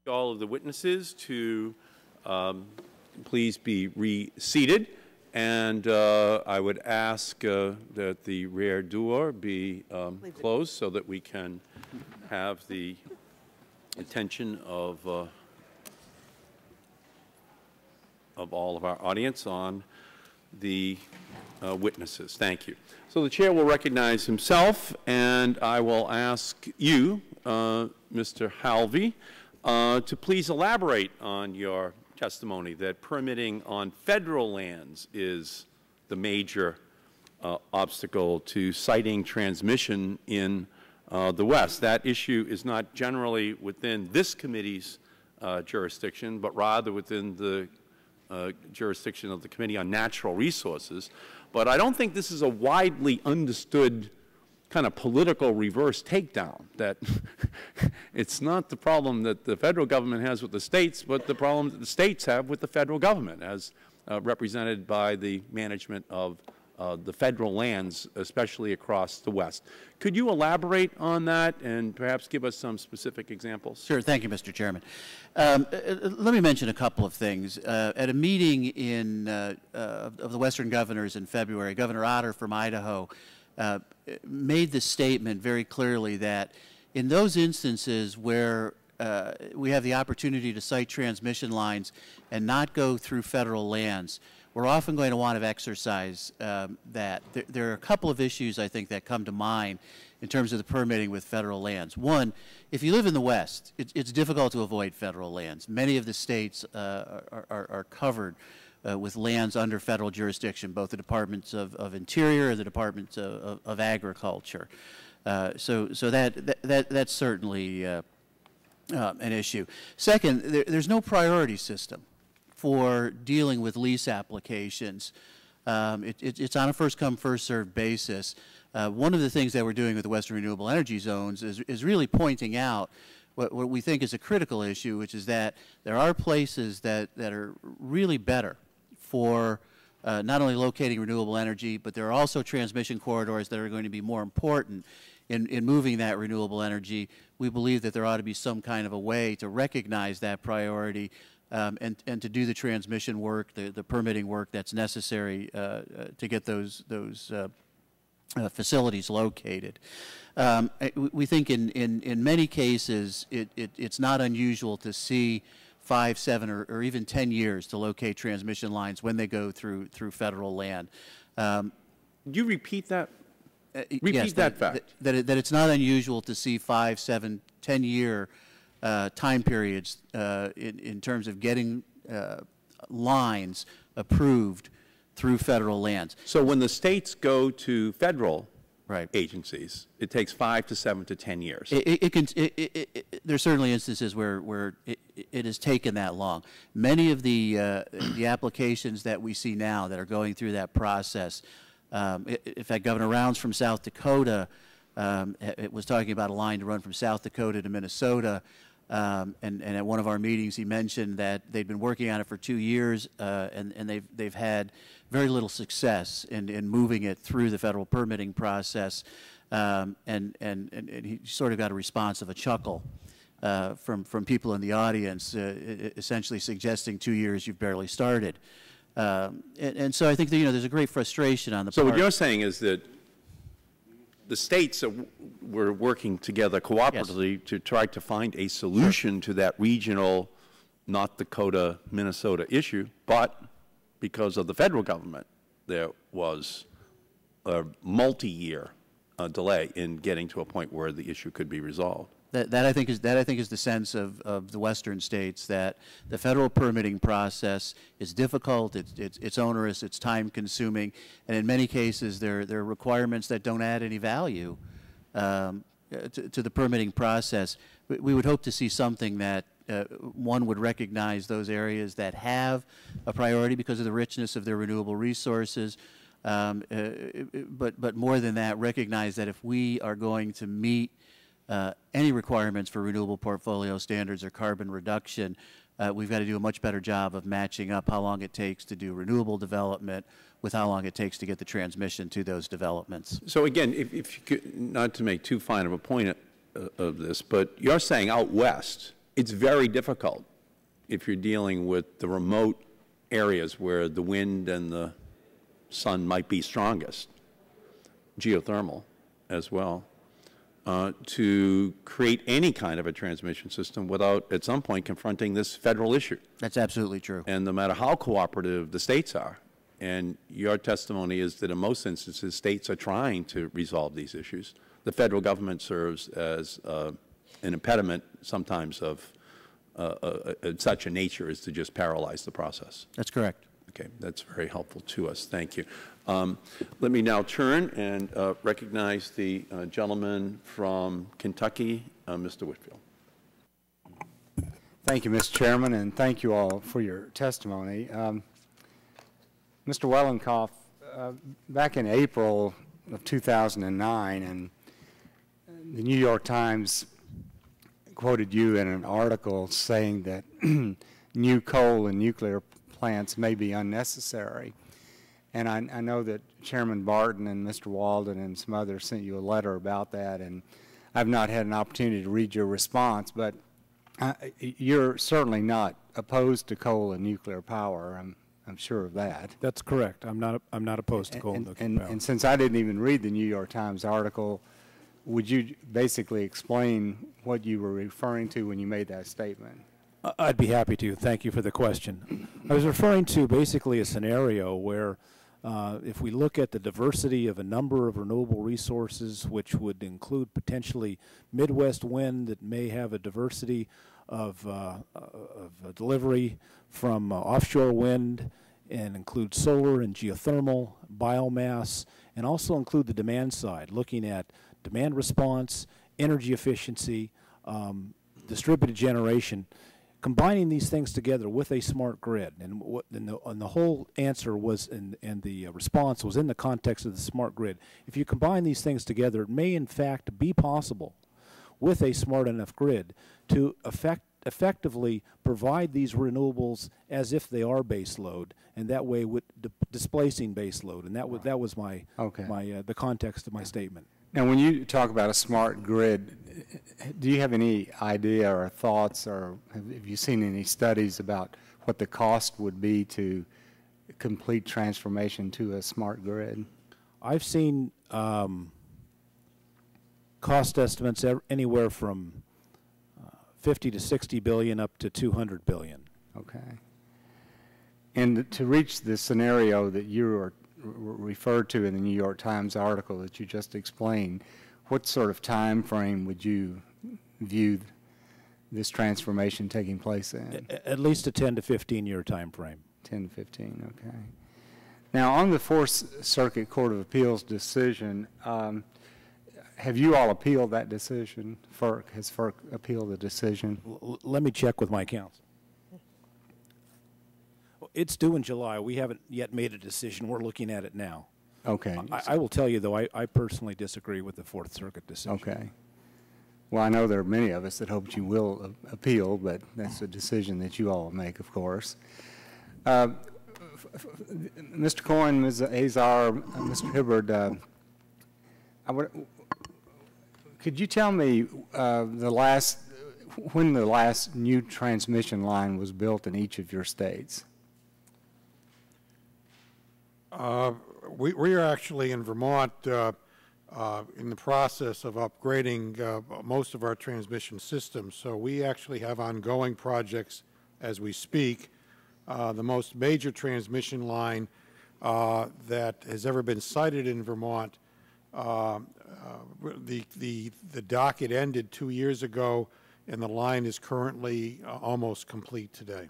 all of the witnesses to please be reseated. And I would ask that the rear door be closed so that we can have the attention of all of our audience on the witnesses. Thank you. So the chair will recognize himself, and I will ask you, Mr. Halvey, to please elaborate on your testimony that permitting on federal lands is the major obstacle to siting transmission in the West. That issue is not generally within this committee's jurisdiction, but rather within the jurisdiction of the Committee on Natural Resources. But I don't think this is a widely understood kind of political reverse takedown, that it's not the problem that the federal government has with the states, but the problem that the states have with the federal government, as represented by the management of the federal lands, especially across the West. Could you elaborate on that and perhaps give us some specific examples? Sure. Thank you, Mr. Chairman. Let me mention a couple of things. At a meeting of the Western governors in February, Governor Otter from Idaho made the statement very clearly that in those instances where we have the opportunity to site transmission lines and not go through federal lands, we're often going to want to exercise that. There are a couple of issues, I think, that come to mind in terms of the permitting with federal lands. One, if you live in the West, it's difficult to avoid federal lands. Many of the states are covered with lands under federal jurisdiction, both the Departments of Interior and the Departments of Agriculture. So that's certainly an issue. Second, there's no priority system for dealing with lease applications. It's on a first-come, first-served basis. One of the things that we're doing with the Western Renewable Energy Zones is really pointing out what we think is a critical issue, which is that there are places that are really better for not only locating renewable energy, but there are also transmission corridors that are going to be more important in moving that renewable energy. We believe that there ought to be some kind of a way to recognize that priority and to do the transmission work, the permitting work that's necessary to get those facilities located. We think in many cases it's not unusual to see 5, 7, or even 10 years to locate transmission lines when they go through federal land. Could you repeat that? Yes, that fact. That it's not unusual to see 5, 7, 10-year time periods in terms of getting lines approved through federal lands. So when the states go to federal right. agencies, it takes 5 to 7 to 10 years. There's certainly instances where it has taken that long. Many of the applications that we see now that are going through that process, in fact, Governor Rounds from South Dakota it was talking about a line to run from South Dakota to Minnesota. And at one of our meetings, he mentioned that they'd been working on it for 2 years, and they've had very little success in moving it through the federal permitting process. And he sort of got a response of a chuckle from people in the audience, essentially suggesting 2 years you've barely started. And so I think that, there's a great frustration on the part. So what you're saying is that the states were working together cooperatively yes. to try to find a solution to that regional North Dakota, Minnesota issue, but because of the federal government, there was a multi-year delay in getting to a point where the issue could be resolved. That I think is the sense of the Western states, that the federal permitting process is difficult, it's onerous, it's time consuming, and in many cases there are requirements that don't add any value to the permitting process. We would hope to see something that one would recognize those areas that have a priority because of the richness of their renewable resources, but more than that, recognize that if we are going to meet any requirements for renewable portfolio standards or carbon reduction, we've got to do a much better job of matching up how long it takes to do renewable development with how long it takes to get the transmission to those developments. So again, if you could, not to make too fine of a point of this, but you're saying out west it's very difficult if you're dealing with the remote areas where the wind and the sun might be strongest, geothermal as well, to create any kind of a transmission system without, at some point, confronting this federal issue. That's absolutely true. And no matter how cooperative the states are, and your testimony is that in most instances states are trying to resolve these issues, the federal government serves as an impediment sometimes of such a nature as to just paralyze the process. That's correct. Okay, that's very helpful to us. Thank you. Let me now turn and recognize the gentleman from Kentucky, Mr. Whitfield. Thank you, Mr. Chairman, and thank you all for your testimony. Mr. Wellenkoff, back in April of 2009, and the New York Times quoted you in an article saying that new coal and nuclear plants may be unnecessary. And I know that Chairman Barton and Mr. Walden and some others sent you a letter about that, and I've not had an opportunity to read your response, but you're certainly not opposed to coal and nuclear power. I'm sure of that. That's correct. I'm not opposed to coal and nuclear power. And since I didn't even read the New York Times article, would you basically explain what you were referring to when you made that statement? I'd be happy to. Thank you for the question. I was referring to basically a scenario where if we look at the diversity of a number of renewable resources, which would include potentially Midwest wind that may have a diversity of delivery from offshore wind, and include solar and geothermal, biomass, and also include the demand side, looking at demand response, energy efficiency, distributed generation, combining these things together with a smart grid. And the whole answer was, and the response was in the context of the smart grid. If you combine these things together, it may in fact be possible with a smart enough grid to effectively provide these renewables as if they are base load, and that way with displacing base load. And that was my the context of my statement. Now, when you talk about a smart grid, do you have any idea or thoughts, or have you seen any studies about what the cost would be to complete transformation to a smart grid? I've seen cost estimates anywhere from 50 to 60 billion up to 200 billion. Okay. And to reach the scenario that you are referred to in the New York Times article that you just explained, what sort of time frame would you view this transformation taking place in? At least a 10 to 15 year time frame. 10 to 15, okay. Now, on the Fourth Circuit Court of Appeals decision, have you all appealed that decision? Has FERC appealed the decision? Let me check with my counsel. It's due in July. We haven't yet made a decision. We're looking at it now. Okay. I will tell you, though, I personally disagree with the Fourth Circuit decision. Okay. Well, I know there are many of us that hope you will appeal, but that's a decision that you all make, of course. Mr. Cohen, Ms. Azar, Mr. Hibbard, could you tell me when the last new transmission line was built in each of your states? We are actually in Vermont in the process of upgrading most of our transmission systems. So we actually have ongoing projects as we speak. The most major transmission line that has ever been sited in Vermont, the docket ended 2 years ago, and the line is currently almost complete today.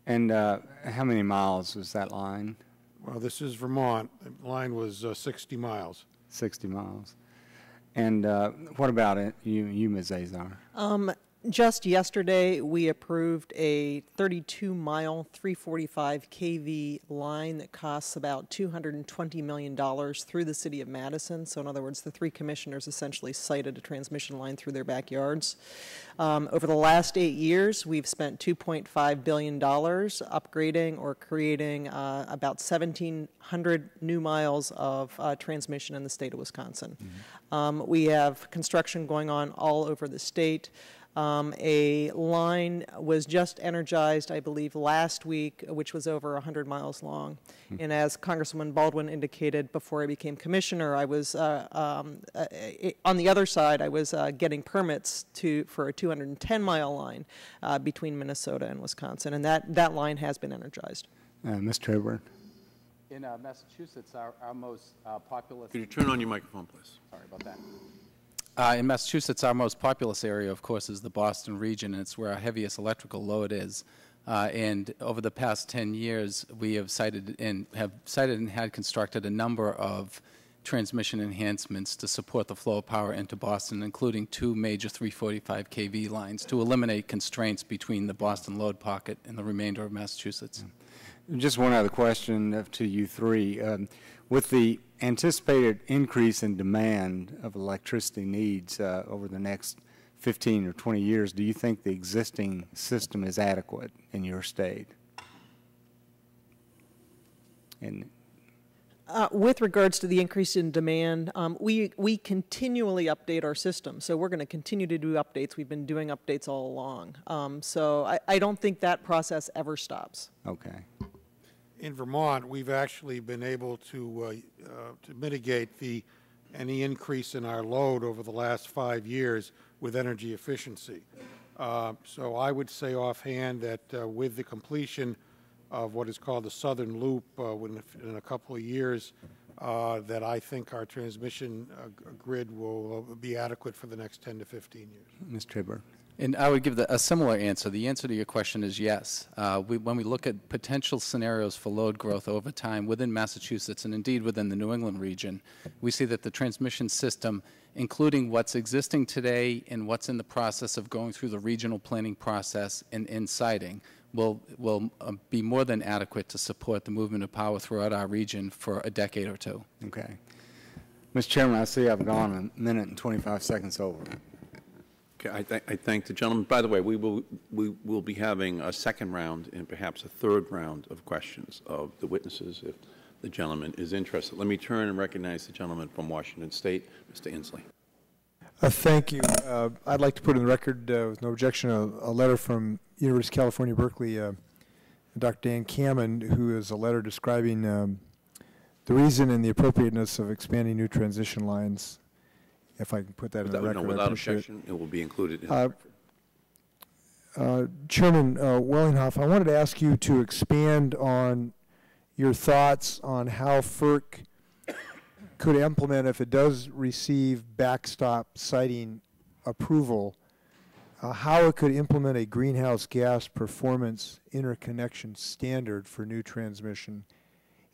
And how many miles was that line? Well, this is Vermont. The line was 60 miles. 60 miles. And what about it, you Ms. Azar? Just yesterday, we approved a 32-mile, 345 kV line that costs about $220 million through the city of Madison. So in other words, the three commissioners essentially sited a transmission line through their backyards. Over the last 8 years, we've spent $2.5 billion upgrading or creating about 1,700 new miles of transmission in the state of Wisconsin. Mm-hmm. We have construction going on all over the state. A line was just energized, I believe, last week, which was over 100 miles long. And as Congresswoman Baldwin indicated before I became commissioner, I was, on the other side, I was getting permits for a 210-mile line between Minnesota and Wisconsin, and that line has been energized. Mr. Edward. In Massachusetts, our most populous... Could you turn on your microphone, please? Sorry about that. In Massachusetts, our most populous area, of course, is the Boston region, and it's where our heaviest electrical load is. And over the past 10 years, we have cited and had constructed a number of transmission enhancements to support the flow of power into Boston, including 2 major 345 kV lines to eliminate constraints between the Boston load pocket and the remainder of Massachusetts. Just one other question to you three. With the anticipated increase in demand of electricity needs over the next 15 or 20 years, do you think the existing system is adequate in your state? And with regards to the increase in demand, we continually update our system, so we're going to continue to do updates. We've been doing updates all along. So I don't think that process ever stops. okay. In Vermont, we've actually been able to mitigate any increase in our load over the last 5 years with energy efficiency. So I would say offhand that with the completion of what is called the Southern Loop in a couple of years, that I think our transmission grid will be adequate for the next 10 to 15 years. Mr. Tabor. And I would give a similar answer. The answer to your question is yes. When we look at potential scenarios for load growth over time within Massachusetts and indeed within the New England region, we see that the transmission system, including what's existing today and what's in the process of going through the regional planning process and siting, will be more than adequate to support the movement of power throughout our region for a decade or two. Okay. Mr. Chairman, I see I've gone a minute and 25 seconds over. Okay, I thank the gentleman. By the way, we will be having a second round and perhaps a third round of questions of the witnesses if the gentleman is interested. Let me turn and recognize the gentleman from Washington State, Mr. Inslee. Thank you. I'd like to put in the record, with no objection, a letter from University of California, Berkeley, Dr. Dan Kamen, who is a letter describing the reason and the appropriateness of expanding new transition lines. If I can put that in the record, without objection, it will be included in the record. Chairman Wellinghoff, I wanted to ask you to expand on your thoughts on how FERC could implement, if it does receive backstop siting approval, how it could implement a greenhouse gas performance interconnection standard for new transmission,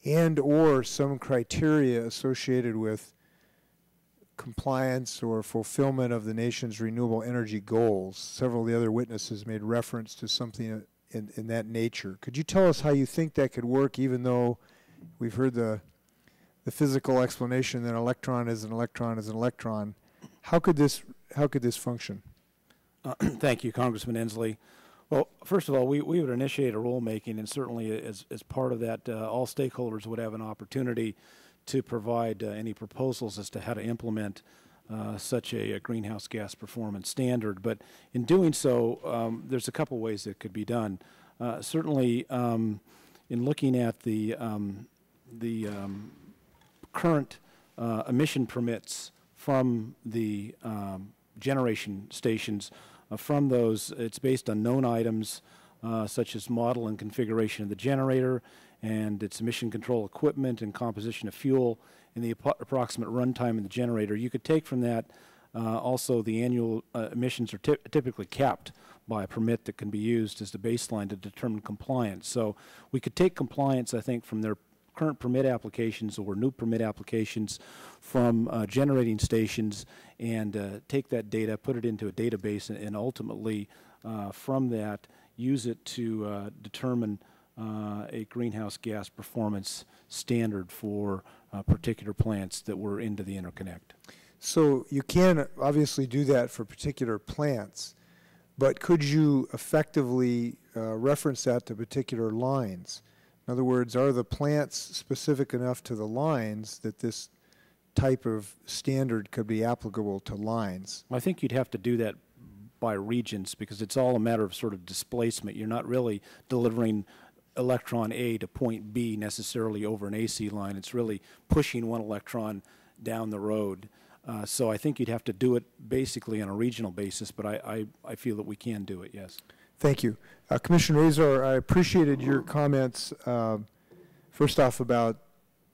and or some criteria associated with compliance or fulfillment of the nation's renewable energy goals. Several of the other witnesses made reference to something in that nature. Could you tell us how you think that could work, even though we've heard the physical explanation that an electron is an electron is an electron? How could this function? Thank you, Congressman Inslee. Well, first of all, we would initiate a rulemaking, and certainly as part of that, all stakeholders would have an opportunity to provide any proposals as to how to implement such a greenhouse gas performance standard. But in doing so, there's a couple ways that could be done. Certainly, in looking at the current emission permits from the generation stations, from those, it's based on known items such as model and configuration of the generator, and its emission control equipment and composition of fuel, and the approximate runtime of the generator. You could take from that also the annual emissions are typically capped by a permit that can be used as the baseline to determine compliance. So we could take compliance, I think, from their current permit applications or new permit applications from generating stations and take that data, put it into a database, and ultimately from that use it to determine a greenhouse gas performance standard for particular plants that were into the interconnect. So you can obviously do that for particular plants, but could you effectively reference that to particular lines? In other words, are the plants specific enough to the lines that this type of standard could be applicable to lines? I think you'd have to do that by regions, because it's all a matter of sort of displacement. You're not really delivering electron A to point B necessarily over an AC line. It's really pushing one electron down the road. So I think you'd have to do it basically on a regional basis, but I feel that we can do it, yes. Thank you. Commissioner Azar, I appreciated your comments, first off, about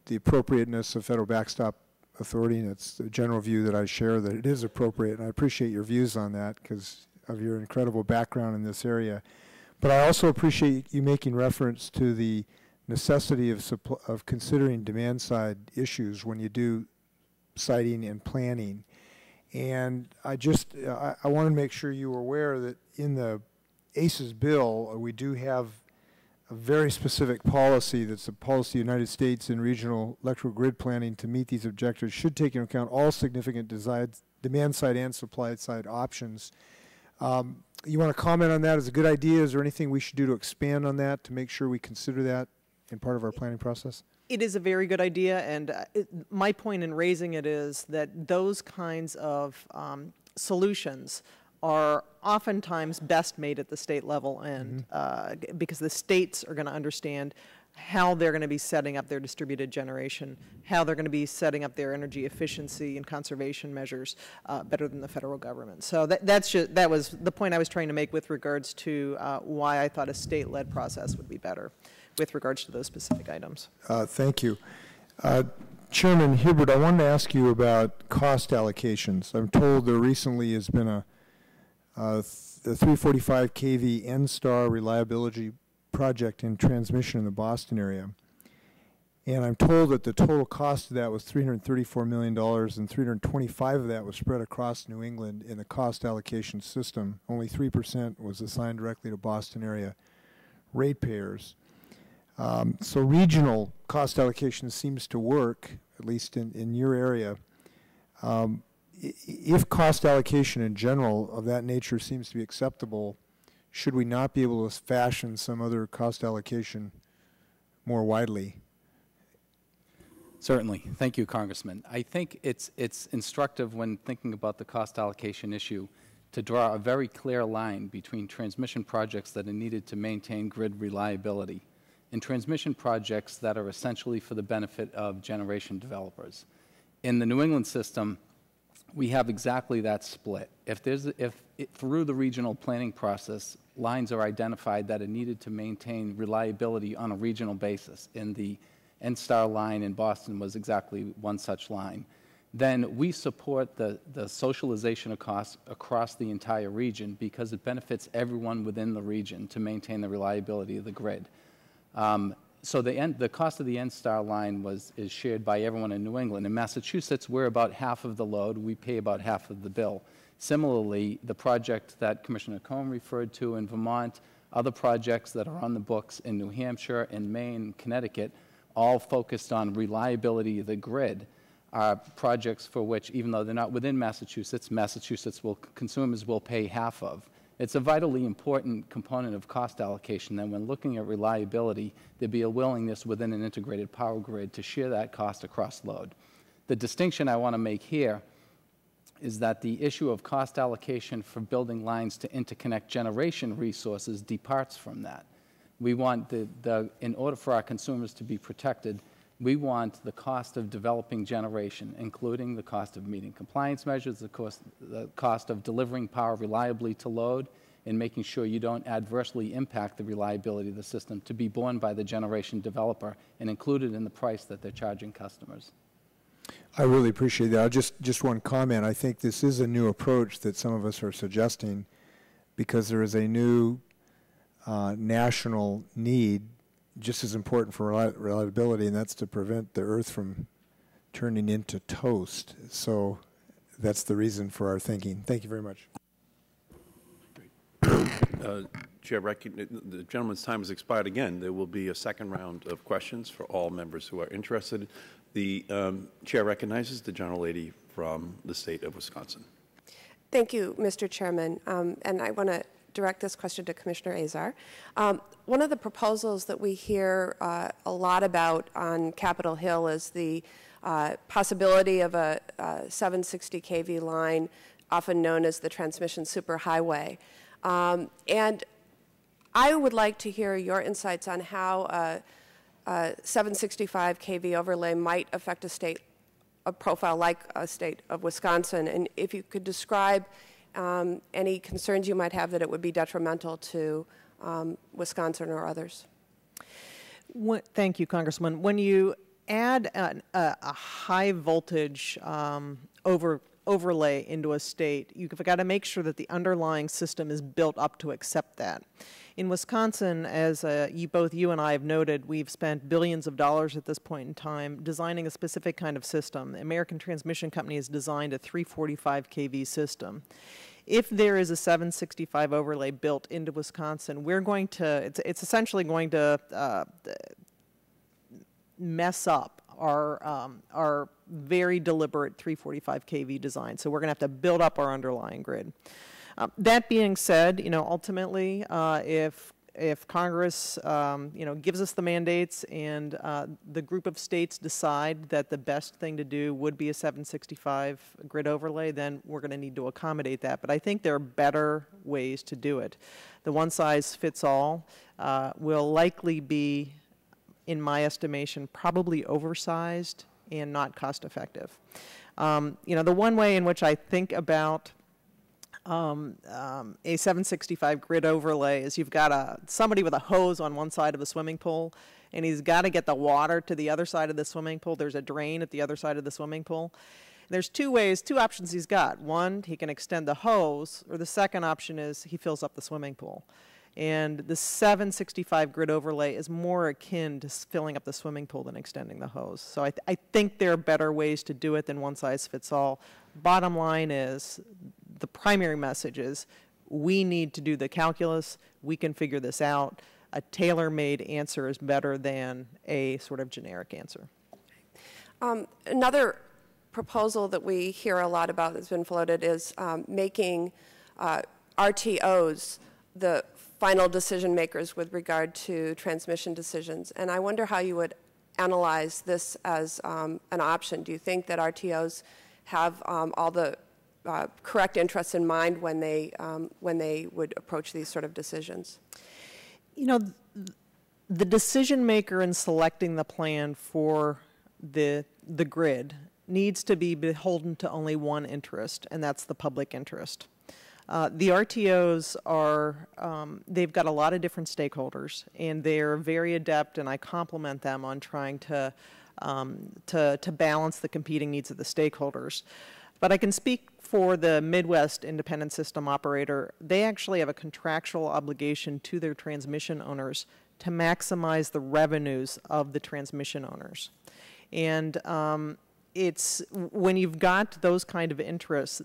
the appropriateness of federal backstop authority, and it's the general view that I share, that it is appropriate, and I appreciate your views on that because of your incredible background in this area. But I also appreciate you making reference to the necessity of considering demand-side issues when you do siting and planning. And I want to make sure you are aware that in the ACES bill, we do have a very specific policy that's a policy of the United States in regional electrical grid planning to meet these objectives should take into account all significant demand-side and supply-side options. You want to comment on that as a good idea? Is there anything we should do to expand on that to make sure we consider that in part of our planning process? It is a very good idea, and my point in raising it is that those kinds of solutions are oftentimes best made at the state level, and because the states are going to understand how they're going to be setting up their distributed generation, how they're going to be setting up their energy efficiency and conservation measures better than the federal government. So that was the point I was trying to make with regards to why I thought a state-led process would be better with regards to those specific items. Thank you. Chairman Hibbert, I wanted to ask you about cost allocations. I'm told there recently has been a 345 kV N-Star reliability project in transmission in the Boston area. And I'm told that the total cost of that was $334 million, and 325 of that was spread across New England in the cost allocation system. Only 3% was assigned directly to Boston area ratepayers. So regional cost allocation seems to work, at least in your area. If cost allocation in general of that nature seems to be acceptable, should we not be able to fashion some other cost allocation more widely? Certainly. Thank you, Congressman. I think it's instructive when thinking about the cost allocation issue to draw a very clear line between transmission projects that are needed to maintain grid reliability and transmission projects that are essentially for the benefit of generation developers. In the New England system, we have exactly that split. If through the regional planning process, lines are identified that are needed to maintain reliability on a regional basis, and the N-Star line in Boston was exactly one such line, then we support the socialization of costs across the entire region because it benefits everyone within the region to maintain the reliability of the grid. So the cost of the N-Star line is shared by everyone in New England. In Massachusetts, we're about half of the load. We pay about half of the bill. Similarly, the project that Commissioner Cohen referred to in Vermont, other projects that are on the books in New Hampshire, in Maine, Connecticut, all focused on reliability of the grid, are projects for which, even though they're not within Massachusetts, consumers will pay half of. It's a vitally important component of cost allocation that when looking at reliability, there'd be a willingness within an integrated power grid to share that cost across load. The distinction I want to make here is that the issue of cost allocation for building lines to interconnect generation resources departs from that. We want in order for our consumers to be protected, we want the cost of developing generation, including the cost of meeting compliance measures, the cost of delivering power reliably to load, and making sure you don't adversely impact the reliability of the system, to be borne by the generation developer and included in the price that they're charging customers. I really appreciate that. Just one comment. I think this is a new approach that some of us are suggesting because there is a new national need just as important for reliability, and that's to prevent the earth from turning into toast. So that's the reason for our thinking. Thank you very much. Chair, the gentleman's time has expired again. There will be a second round of questions for all members who are interested. The chair recognizes the gentlelady from the state of Wisconsin. Thank you, Mr. Chairman. And I want to direct this question to Commissioner Azar. One of the proposals that we hear a lot about on Capitol Hill is the possibility of a 760 kV line often known as the transmission superhighway. And I would like to hear your insights on how a 765 kV overlay might affect a profile like a state of Wisconsin, and if you could describe any concerns you might have that it would be detrimental to Wisconsin or others. Thank you, Congressman. When you add a high voltage overlay into a state, you've got to make sure that the underlying system is built up to accept that. In Wisconsin, as both you and I have noted, we've spent billions of dollars at this point in time designing a specific kind of system. The American Transmission Company has designed a 345 kV system. If there is a 765 overlay built into Wisconsin, we're going to, it's essentially going to mess up our very deliberate 345 kV design. So we're going to have to build up our underlying grid. That being said, ultimately, if Congress, gives us the mandates and the group of states decide that the best thing to do would be a 765 grid overlay, then we're going to need to accommodate that. But I think there are better ways to do it. The one-size-fits-all will likely be, in my estimation, probably oversized and not cost-effective. The one way in which I think about a 765 grid overlay is you've got somebody with a hose on one side of the swimming pool, and he's got to get the water to the other side of the swimming pool. There's a drain at the other side of the swimming pool. There's two options he's got. One, he can extend the hose, or the second option is he fills up the swimming pool. And the 765 grid overlay is more akin to filling up the swimming pool than extending the hose. So I think there are better ways to do it than one size fits all. Bottom line is, the primary message is, we need to do the calculus. We can figure this out. A tailor-made answer is better than a sort of generic answer. Another proposal that we hear a lot about that's been floated is making RTOs the final decision makers with regard to transmission decisions. And I wonder how you would analyze this as an option. Do you think that RTOs have all the correct interests in mind when they would approach these sort of decisions? The decision maker in selecting the plan for the grid needs to be beholden to only one interest, and that's the public interest. The RTOs are, they've got a lot of different stakeholders, and they're very adept, and I compliment them on trying to balance the competing needs of the stakeholders. But I can speak for the Midwest Independent System Operator. They actually have a contractual obligation to their transmission owners to maximize the revenues of the transmission owners. And it's, when you've got those kind of interests,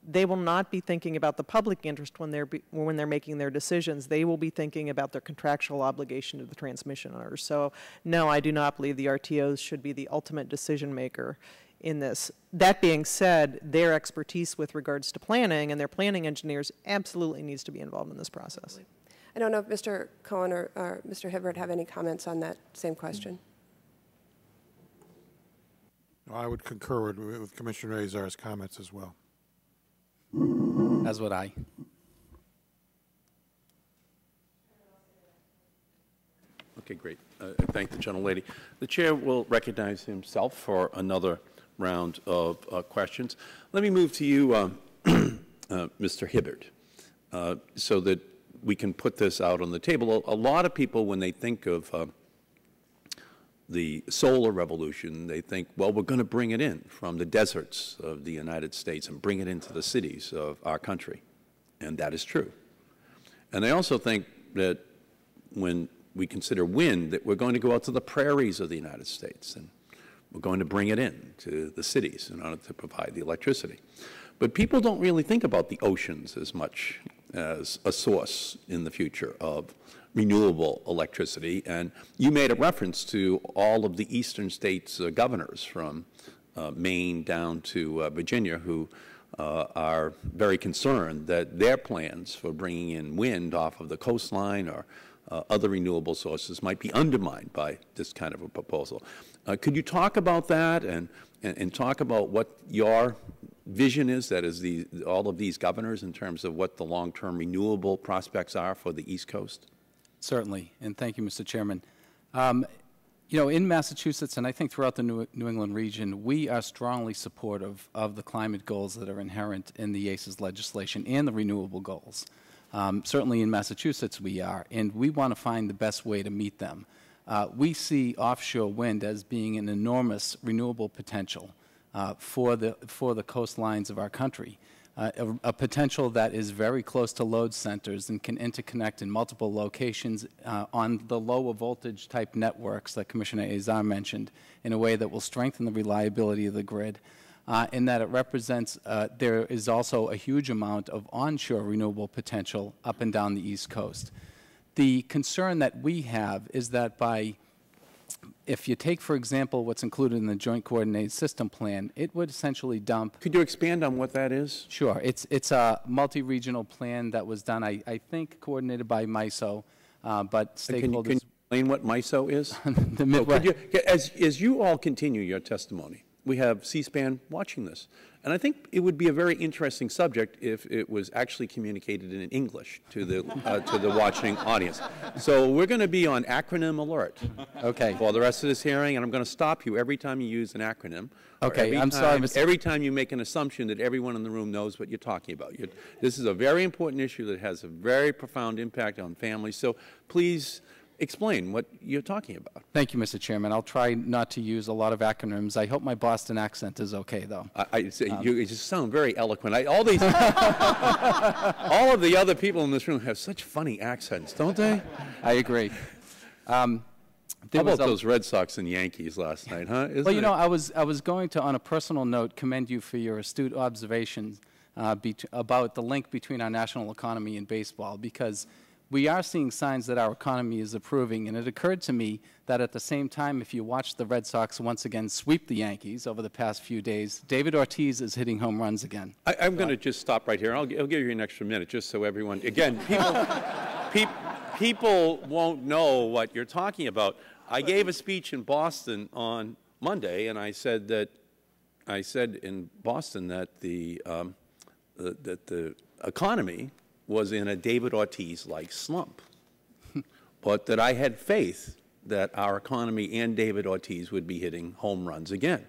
they will not be thinking about the public interest when they're making their decisions. They will be thinking about their contractual obligation to the transmission owners. So no, I do not believe the RTOs should be the ultimate decision maker in this. That being said, their expertise with regards to planning and their planning engineers absolutely needs to be involved in this process. I don't know if Mr. Cohen or Mr. Hibbert have any comments on that same question. No, I would concur with Commissioner Azar's comments as well. As would I. Okay, great. I thank the gentlelady. The chair will recognize himself for another round of questions. Let me move to you, Mr. Hibbert, so that we can put this out on the table. A lot of people, when they think of the solar revolution, they think, well, we're going to bring it in from the deserts of the United States and bring it into the cities of our country. And that is true. And they also think that when we consider wind, that we're going to go out to the prairies of the United States and we're going to bring it in to the cities in order to provide the electricity. But people don't really think about the oceans as much as a source in the future of renewable electricity. And you made a reference to all of the eastern states' governors from Maine down to Virginia who are very concerned that their plans for bringing in wind off of the coastline or other renewable sources might be undermined by this kind of a proposal. Could you talk about that and talk about what your vision is, that is all of these governors, in terms of what the long-term renewable prospects are for the East Coast? Certainly, and thank you, Mr. Chairman. You know, in Massachusetts, and I think throughout the New England region, we are strongly supportive of the climate goals that are inherent in the ACES legislation and the renewable goals. Certainly in Massachusetts we are, and we want to find the best way to meet them. We see offshore wind as being an enormous renewable potential for the coastlines of our country. A potential that is very close to load centers and can interconnect in multiple locations on the lower voltage type networks that Commissioner Azar mentioned, in a way that will strengthen the reliability of the grid, in that it represents, there is also a huge amount of onshore renewable potential up and down the East Coast. The concern that we have is that if you take, for example, what's included in the Joint Coordinated System Plan, it would essentially dump. Could you expand on what that is? Sure. It's a multi-regional plan that was done, I think, coordinated by MISO, but stakeholders. Can you explain what MISO is? The Midwest. As you all continue your testimony, we have C-SPAN watching this. And I think it would be a very interesting subject if it was actually communicated in English to the watching audience. So we're going to be on acronym alert, okay, for the rest of this hearing, and I'm going to stop you every time you use an acronym. Okay, I'm sorry, Mr. Every time you make an assumption that everyone in the room knows what you're talking about. This is a very important issue that has a very profound impact on families. So please explain what you're talking about. Thank you, Mr. Chairman. I'll try not to use a lot of acronyms. I hope my Boston accent is okay, though. You just sound very eloquent. All of the other people in this room have such funny accents, don't they? I agree. How about those Red Sox and Yankees last night, huh? Well, you know, I was going to, on a personal note, commend you for your astute observations about the link between our national economy and baseball, because we are seeing signs that our economy is improving, and it occurred to me that at the same time, if you watch the Red Sox once again sweep the Yankees over the past few days, David Ortiz is hitting home runs again. I'm going to just stop right here. I'll give you an extra minute just so everyone, again, people won't know what you're talking about. I gave a speech in Boston on Monday, and I said in Boston that the economy was in a David Ortiz-like slump, but that I had faith that our economy and David Ortiz would be hitting home runs again.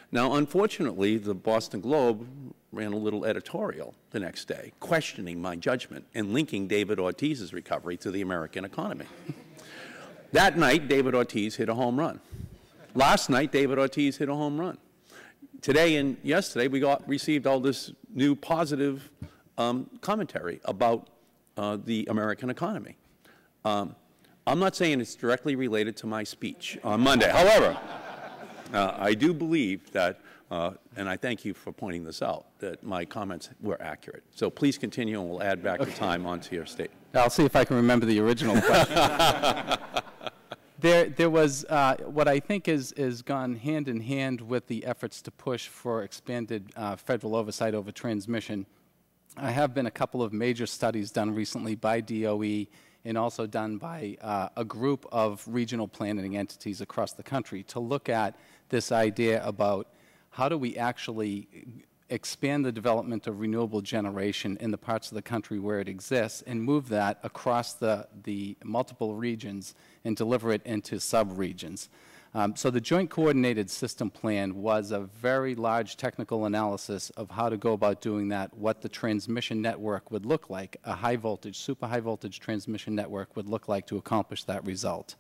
Now, unfortunately, the Boston Globe ran a little editorial the next day questioning my judgment and linking David Ortiz's recovery to the American economy. That night, David Ortiz hit a home run. Last night, David Ortiz hit a home run. Today and yesterday, we received all this new positive commentary about the American economy. I'm not saying it's directly related to my speech on Monday. However, I do believe that, and I thank you for pointing this out, that my comments were accurate. So please continue, and we'll add back the time onto your statement. I'll see if I can remember the original question. There was what I think is gone hand in hand with the efforts to push for expanded federal oversight over transmission. There have been a couple of major studies done recently by DOE and also done by a group of regional planning entities across the country to look at this idea about how do we actually expand the development of renewable generation in the parts of the country where it exists and move that across the multiple regions and deliver it into sub-regions. So the Joint Coordinated System Plan was a very large technical analysis of how to go about doing that, what the transmission network would look like, a high voltage, super high voltage transmission network would look like to accomplish that result.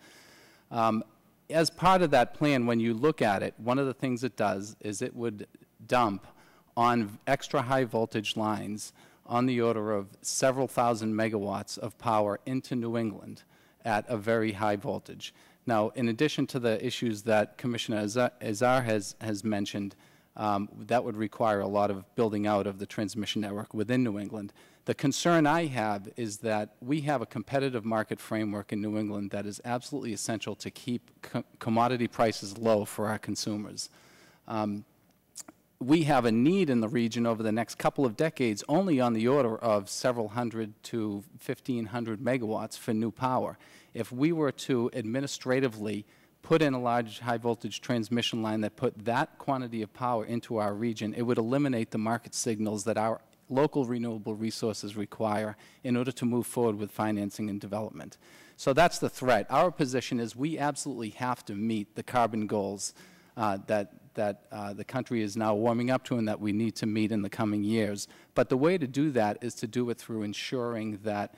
As part of that plan, when you look at it, one of the things it does is it would dump on extra high voltage lines on the order of several thousand megawatts of power into New England at a very high voltage. Now, in addition to the issues that Commissioner Azar has mentioned, that would require a lot of building out of the transmission network within New England. The concern I have is that we have a competitive market framework in New England that is absolutely essential to keep commodity prices low for our consumers. We have a need in the region over the next couple of decades only on the order of several hundred to 1,500 megawatts for new power. If we were to administratively put in a large high-voltage transmission line that put that quantity of power into our region, it would eliminate the market signals that our local renewable resources require in order to move forward with financing and development. So that's the threat. Our position is we absolutely have to meet the carbon goals that the country is now warming up to and that we need to meet in the coming years. But the way to do that is to do it through ensuring that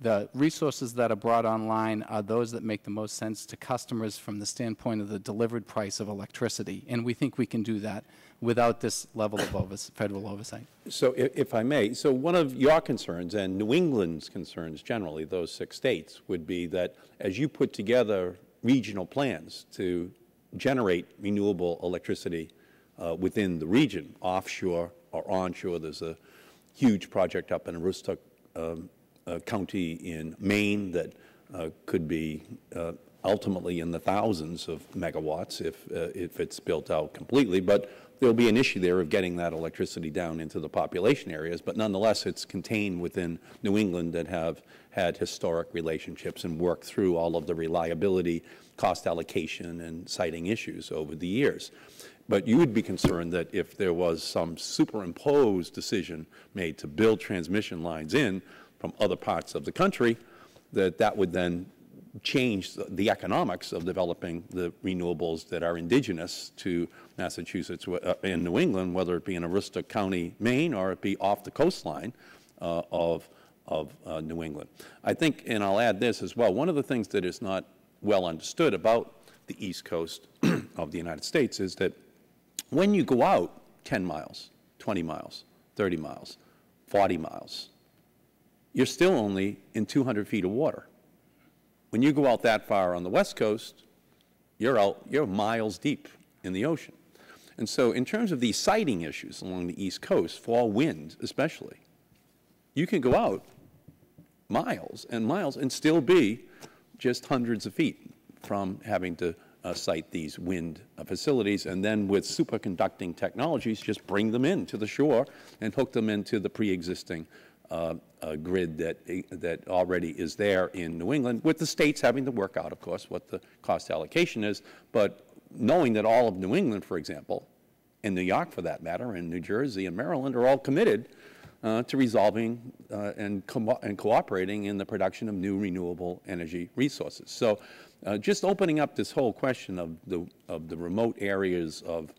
the resources that are brought online are those that make the most sense to customers from the standpoint of the delivered price of electricity. And we think we can do that without this level of federal oversight. So if I may, so one of your concerns and New England's concerns generally, those 6 states, would be that as you put together regional plans to generate renewable electricity within the region, offshore or onshore, there's a huge project up in Aroostook County in Maine that could be ultimately in the thousands of megawatts if it's built out completely. But there'll be an issue there of getting that electricity down into the population areas. But nonetheless, it's contained within New England that have had historic relationships and worked through all of the reliability, cost allocation, and siting issues over the years. But you would be concerned that if there was some superimposed decision made to build transmission lines in from other parts of the country, that would then change the economics of developing the renewables that are indigenous to Massachusetts and New England, whether it be in Aroostook County, Maine, or it be off the coastline of New England. I think, and I'll add this as well, one of the things that is not well understood about the East Coast of the United States is that when you go out 10 miles, 20 miles, 30 miles, 40 miles, you're still only in 200 feet of water. When you go out that far on the West Coast, you're miles deep in the ocean. And so in terms of these siting issues along the East Coast, for wind especially, you can go out miles and miles and still be just hundreds of feet from having to site these wind facilities, and then with superconducting technologies, just bring them in to the shore and hook them into the pre-existing grid that already is there in New England, with the states having to work out, of course, what the cost allocation is. But knowing that all of New England, for example, and New York for that matter, and New Jersey and Maryland are all committed to resolving and cooperating in the production of new renewable energy resources. So just opening up this whole question of the remote areas of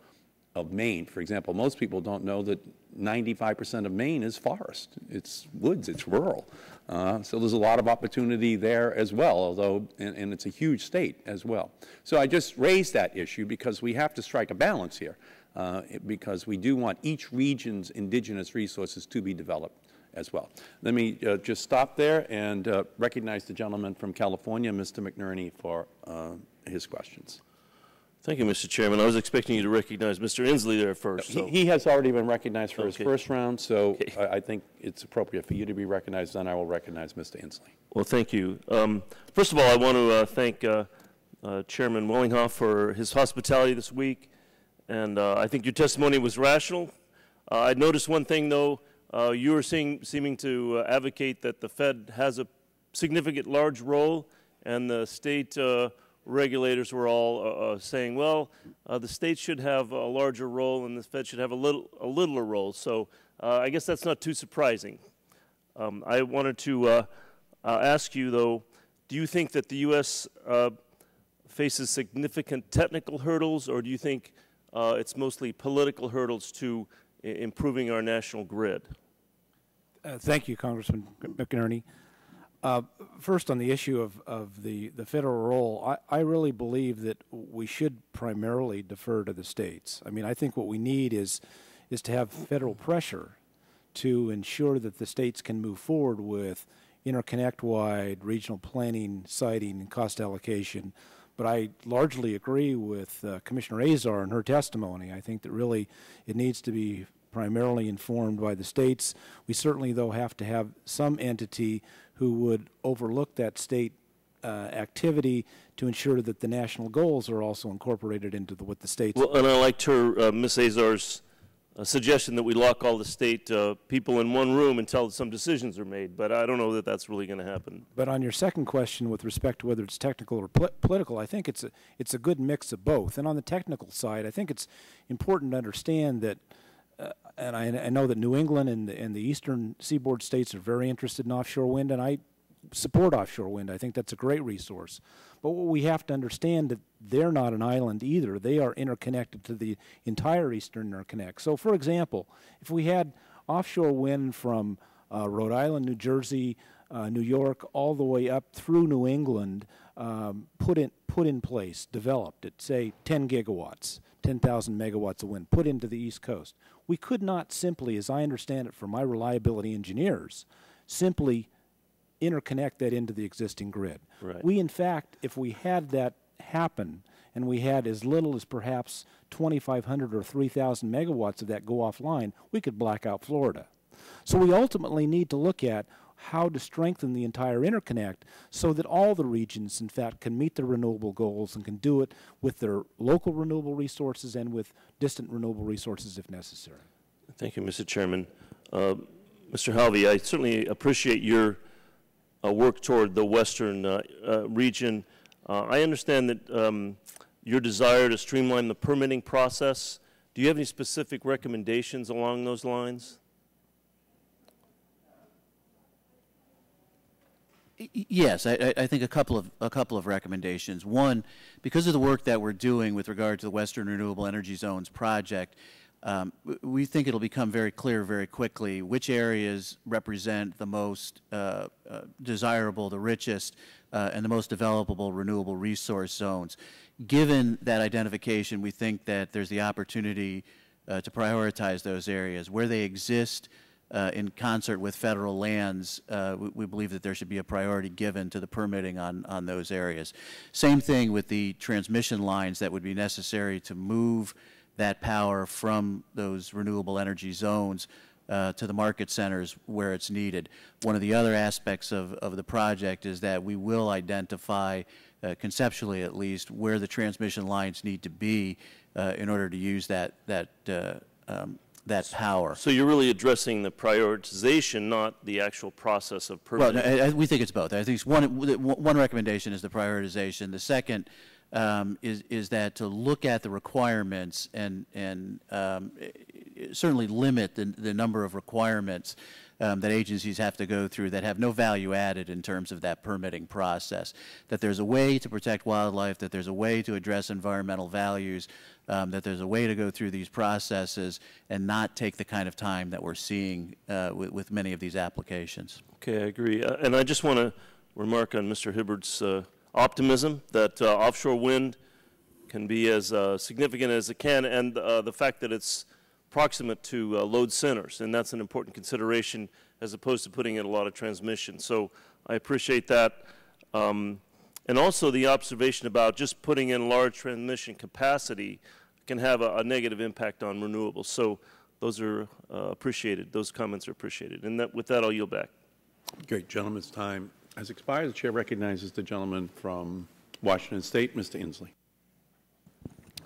Maine, for example, most people don't know that 95% of Maine is forest. It's woods, it's rural. So there's a lot of opportunity there as well, although, and it's a huge state as well. So I just raised that issue because we have to strike a balance here, because we do want each region's indigenous resources to be developed as well. Let me just stop there and recognize the gentleman from California, Mr. McNerney, for his questions. Thank you, Mr. Chairman. I was expecting you to recognize Mr. Inslee there first. So. He has already been recognized for his first round, so I think it's appropriate for you to be recognized, then I will recognize Mr. Inslee. Well, thank you. First of all, I want to thank Chairman Wellinghoff for his hospitality this week, and I think your testimony was rational. I noticed one thing, though. You were seeming to advocate that the Fed has a significant large role, and the state regulators were all saying, well, the state should have a larger role and the Fed should have a littler role. So I guess that's not too surprising. I wanted to ask you, though, do you think that the U.S. faces significant technical hurdles, or do you think it's mostly political hurdles to improving our national grid? Thank you, Congressman McNerney. First, on the issue of the federal role, I really believe that we should primarily defer to the states. I mean, I think what we need is to have federal pressure to ensure that the states can move forward with interconnect-wide regional planning, siting, and cost allocation. But I largely agree with Commissioner Azar in her testimony. I think that really it needs to be primarily informed by the states. We certainly, though, have to have some entity who would overlook that state activity to ensure that the national goals are also incorporated into what the states. Well, and I liked her, Ms. Azar's suggestion that we lock all the state people in one room until some decisions are made, but I don't know that that's really going to happen. But on your second question with respect to whether it's technical or political, I think it's a good mix of both. And on the technical side, I think it's important to understand that, and I know that New England and the eastern seaboard states are very interested in offshore wind, and I support offshore wind. I think that's a great resource. But what we have to understand that they're not an island either. They are interconnected to the entire eastern interconnect. So, for example, if we had offshore wind from Rhode Island, New Jersey, New York, all the way up through New England, put in place, developed at, say, 10 gigawatts, 10,000 megawatts of wind, put into the East Coast, we could not simply, as I understand it from my reliability engineers, simply interconnect that into the existing grid. Right. We, in fact, if we had that happen, and we had as little as perhaps 2,500 or 3,000 megawatts of that go offline, we could black out Florida. So we ultimately need to look at how to strengthen the entire interconnect so that all the regions, in fact, can meet their renewable goals and can do it with their local renewable resources and with distant renewable resources if necessary. Thank you, Mr. Chairman. Mr. Halvey, I certainly appreciate your work toward the western region. I understand that your desire to streamline the permitting process. Do you have any specific recommendations along those lines? Yes, I think a couple of recommendations. One, because of the work that we're doing with regard to the Western Renewable Energy Zones project, we think it'll become very clear very quickly which areas represent the most desirable, the richest, and the most developable renewable resource zones. Given that identification, we think that there's the opportunity to prioritize those areas. Where they exist in concert with federal lands, we believe that there should be a priority given to the permitting on those areas. Same thing with the transmission lines that would be necessary to move that power from those renewable energy zones to the market centers where it's needed. One of the other aspects of the project is that we will identify, conceptually at least, where the transmission lines need to be in order to use that power. So you're really addressing the prioritization, not the actual process of permitting? Well, we think it's both. I think one recommendation is the prioritization. The second is that to look at the requirements and certainly limit the number of requirements that agencies have to go through that have no value added in terms of that permitting process. That there's a way to protect wildlife, that there's a way to address environmental values, that there's a way to go through these processes and not take the kind of time that we're seeing with many of these applications. Okay, I agree. And I just want to remark on Mr. Hibbard's optimism that offshore wind can be as significant as it can, and the fact that it's proximate to load centers, and that's an important consideration as opposed to putting in a lot of transmission. So I appreciate that. And also the observation about just putting in large transmission capacity can have a negative impact on renewables. So those are appreciated. Those comments are appreciated. And with that, I'll yield back. Great. Gentleman's time has expired. The chair recognizes the gentleman from Washington State, Mr. Inslee.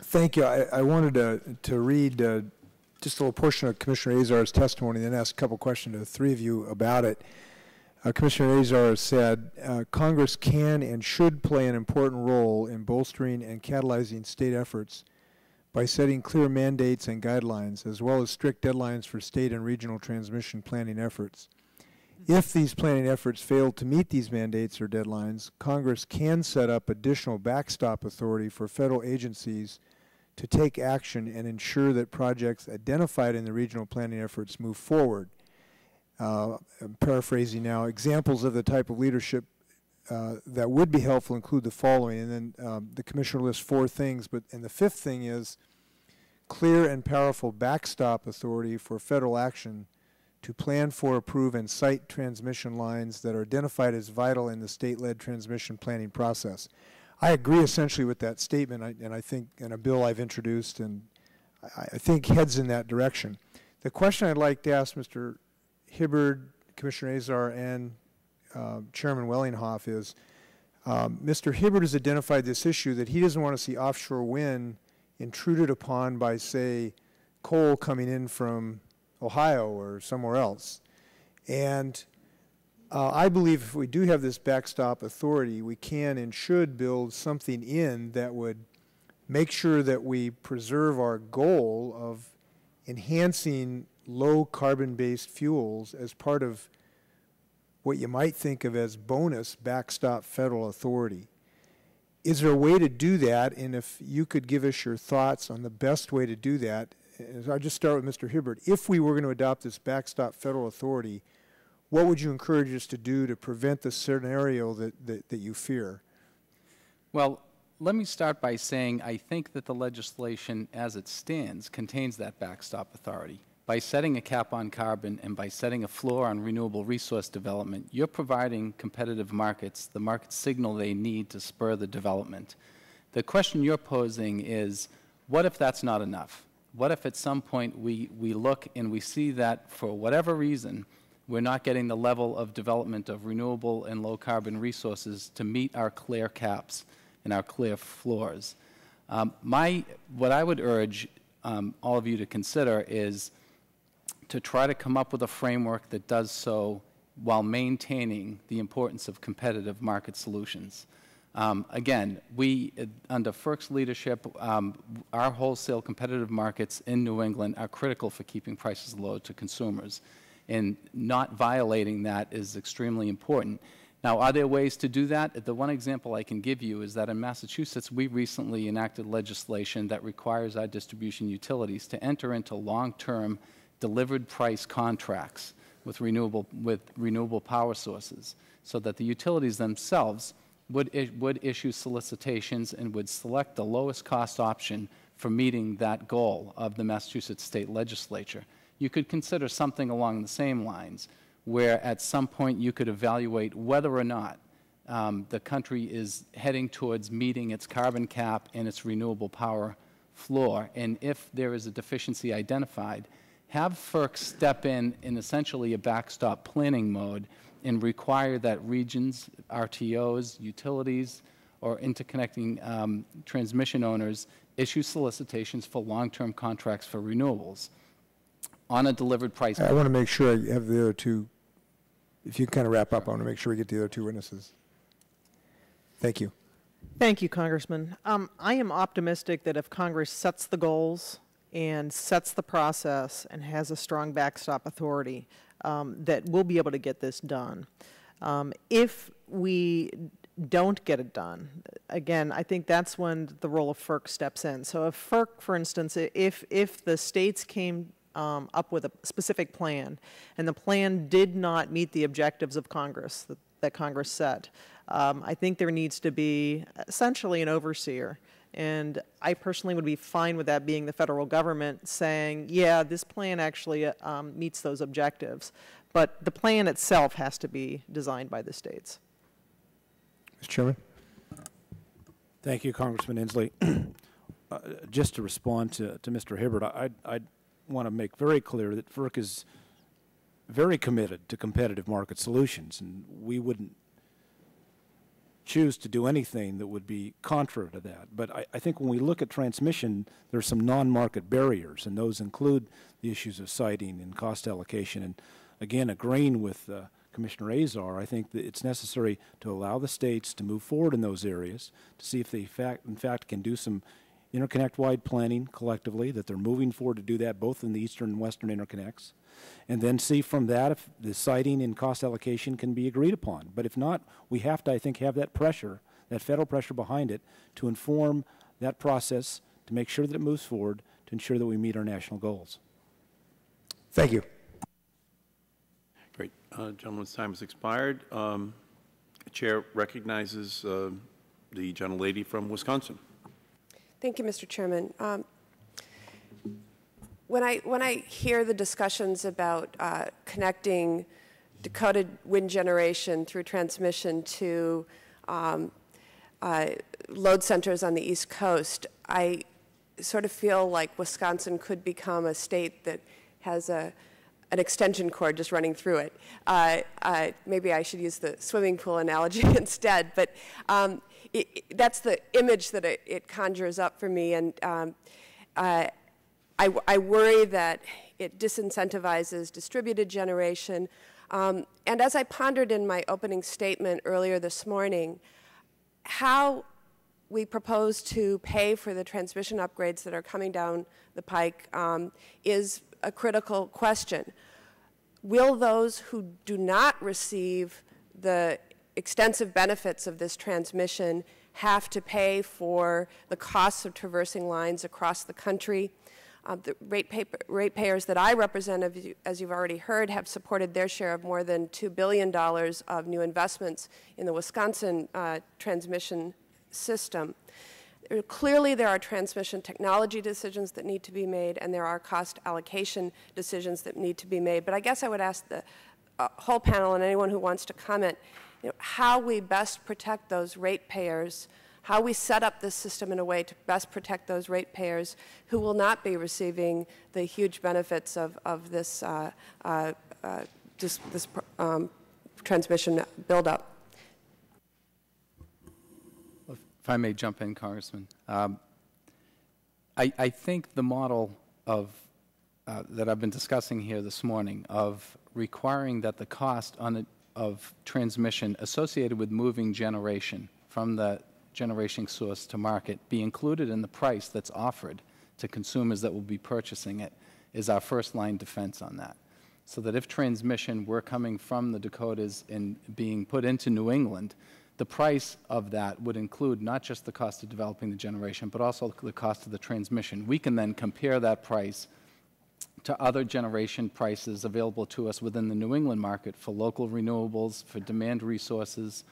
Thank you. I wanted to read just a little portion of Commissioner Azar's testimony and then ask a couple questions to the three of you about it. Commissioner Azar said, Congress can and should play an important role in bolstering and catalyzing state efforts by setting clear mandates and guidelines, as well as strict deadlines for state and regional transmission planning efforts. If these planning efforts fail to meet these mandates or deadlines, Congress can set up additional backstop authority for federal agencies to take action and ensure that projects identified in the regional planning efforts move forward. I'm paraphrasing now. Examples of the type of leadership that would be helpful include the following, and then the Commissioner lists 4 things, and the 5th thing is clear and powerful backstop authority for federal action to plan for, approve, and cite transmission lines that are identified as vital in the state-led transmission planning process. I agree essentially with that statement, and I think in a bill I've introduced, and I think heads in that direction. The question I'd like to ask Mr. Hibbard, Commissioner Azar, and Chairman Wellinghoff is, Mr. Hibbard has identified this issue that he doesn't want to see offshore wind intruded upon by, say, coal coming in from Ohio or somewhere else. And I believe if we do have this backstop authority, we can and should build something in that would make sure that we preserve our goal of enhancing low carbon-based fuels as part of what you might think of as bonus backstop federal authority. Is there a way to do that? And if you could give us your thoughts on the best way to do that, I'll just start with Mr. Hibbert. If we were going to adopt this backstop federal authority, what would you encourage us to do to prevent the scenario that you fear? Well, let me start by saying I think that the legislation as it stands contains that backstop authority. By setting a cap on carbon and by setting a floor on renewable resource development, you're providing competitive markets the market signal they need to spur the development. The question you're posing is, what if that's not enough? What if at some point we look and we see that for whatever reason, we're not getting the level of development of renewable and low carbon resources to meet our clear caps and our clear floors? What I would urge all of you to consider is to try to come up with a framework that does so while maintaining the importance of competitive market solutions. Again, under FERC's leadership, our wholesale competitive markets in New England are critical for keeping prices low to consumers, and not violating that is extremely important. Now, are there ways to do that? The one example I can give you is that in Massachusetts, we recently enacted legislation that requires our distribution utilities to enter into long-term delivered price contracts with renewable power sources, so that the utilities themselves would issue solicitations and would select the lowest cost option for meeting that goal of the Massachusetts state legislature. You could consider something along the same lines, where at some point you could evaluate whether or not the country is heading towards meeting its carbon cap and its renewable power floor, and if there is a deficiency identified, have FERC step in essentially a backstop planning mode and require that regions, RTOs, utilities, or interconnecting transmission owners issue solicitations for long-term contracts for renewables on a delivered price. I want to make sure I have the other two. If you kind of wrap up, I want to make sure we get the other two witnesses. Thank you. Thank you, Congressman. I am optimistic that if Congress sets the goals and sets the process and has a strong backstop authority, that we'll be able to get this done. If we don't get it done, again, I think that's when the role of FERC steps in. So if FERC, for instance, if the states came up with a specific plan and the plan did not meet the objectives of Congress that Congress set, I think there needs to be essentially an overseer. And I personally would be fine with that being the federal government saying, yeah, this plan actually meets those objectives. But the plan itself has to be designed by the states. Mr. Chairman. Thank you, Congressman Inslee. Just to respond to Mr. Hibbert, I want to make very clear that FERC is very committed to competitive market solutions, and we wouldn't choose to do anything that would be contrary to that. But I think when we look at transmission, there are some non-market barriers, and those include the issues of siting and cost allocation. And again, agreeing with Commissioner Azar, I think that it's necessary to allow the states to move forward in those areas to see if they in fact can do some interconnect-wide planning collectively, that they're moving forward to do that both in the eastern and western interconnects, and then see from that if the siting and cost allocation can be agreed upon. But if not, we have to, I think, have that pressure, that federal pressure behind it to inform that process, to make sure that it moves forward, to ensure that we meet our national goals. Thank you. Great. Gentleman's time has expired. The Chair recognizes the gentlelady from Wisconsin. Thank you, Mr. Chairman. When I hear the discussions about connecting Dakota wind generation through transmission to load centers on the East Coast, I sort of feel like Wisconsin could become a state that has an extension cord just running through it. Maybe I should use the swimming pool analogy instead, but that's the image that it conjures up for me. And I worry that it disincentivizes distributed generation. And as I pondered in my opening statement earlier this morning, how we propose to pay for the transmission upgrades that are coming down the pike is a critical question. Will those who do not receive the extensive benefits of this transmission have to pay for the costs of traversing lines across the country? The ratepayers that I represent, as you've already heard, have supported their share of more than $2 billion of new investments in the Wisconsin transmission system. Clearly, there are transmission technology decisions that need to be made, and there are cost allocation decisions that need to be made. But I guess I would ask the whole panel and anyone who wants to comment, how we best protect those ratepayers, how we set up this system in a way to best protect those ratepayers who will not be receiving the huge benefits of this, transmission buildup. If I may jump in, Congressman. I think the model of that I've been discussing here this morning of requiring that the cost of transmission associated with moving generation from the generation source to market be included in the price that's offered to consumers that will be purchasing it is our first line defense on that. So that if transmission were coming from the Dakotas and being put into New England, the price of that would include not just the cost of developing the generation, but also the cost of the transmission. We can then compare that price to other generation prices available to us within the New England market for local renewables, for demand resources,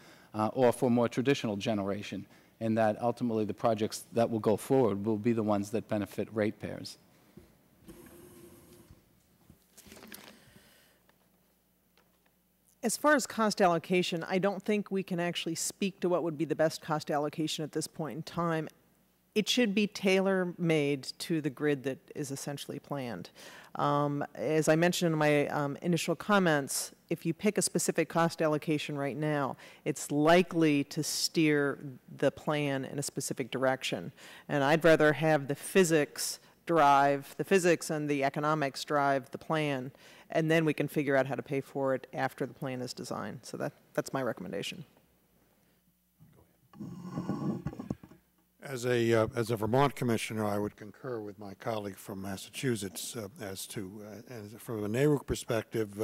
or for more traditional generation, and that ultimately the projects that will go forward will be the ones that benefit ratepayers. As far as cost allocation, I don't think we can actually speak to what would be the best cost allocation at this point in time. It should be tailor-made to the grid that is essentially planned. As I mentioned in my initial comments, if you pick a specific cost allocation right now, it's likely to steer the plan in a specific direction. And I'd rather have the physics and the economics drive the plan, and then we can figure out how to pay for it after the plan is designed. So that's my recommendation. As a Vermont commissioner, I would concur with my colleague from Massachusetts as from a NARUC perspective,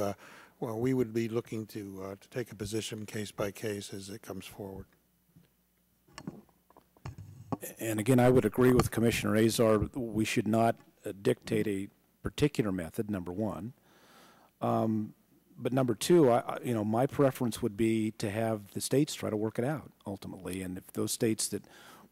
well, we would be looking to take a position case by case as it comes forward. And again, I would agree with Commissioner Azar. We should not dictate a particular method, number one. But number two, my preference would be to have the states try to work it out ultimately. And if those states that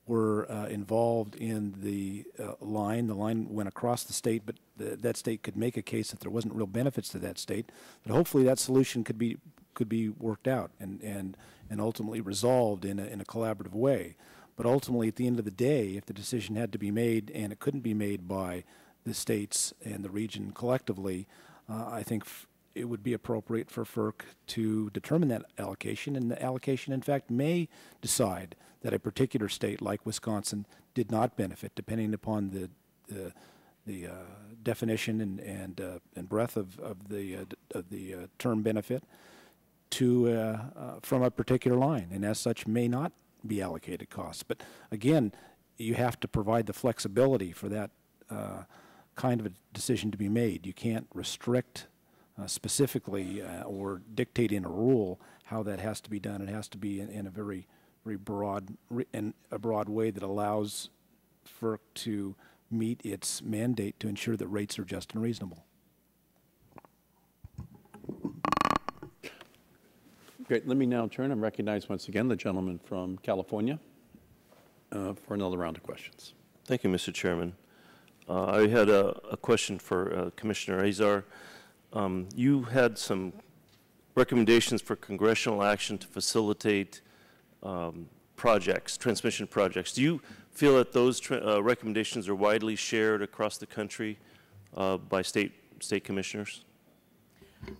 were involved in the line went across the state, but that state could make a case that there wasn't real benefits to that state, that hopefully that solution could be worked out and ultimately resolved in a collaborative way. But ultimately, at the end of the day, if the decision had to be made and it couldn't be made by the states and the region collectively, I think it would be appropriate for FERC to determine that allocation, and the allocation, in fact, may decide that a particular state like Wisconsin did not benefit, depending upon the definition and breadth of the term benefit from a particular line, and as such may not be allocated costs. But again, you have to provide the flexibility for that kind of a decision to be made. You can't restrict specifically or dictate in a rule how that has to be done. It has to be in a very broad way that allows FERC to meet its mandate to ensure that rates are just and reasonable. Great. Let me now turn and recognize once again the gentleman from California for another round of questions. Thank you, Mr. Chairman. I had a question for Commissioner Azar. You had some recommendations for congressional action to facilitate transmission projects. Do you feel that those recommendations are widely shared across the country by state commissioners?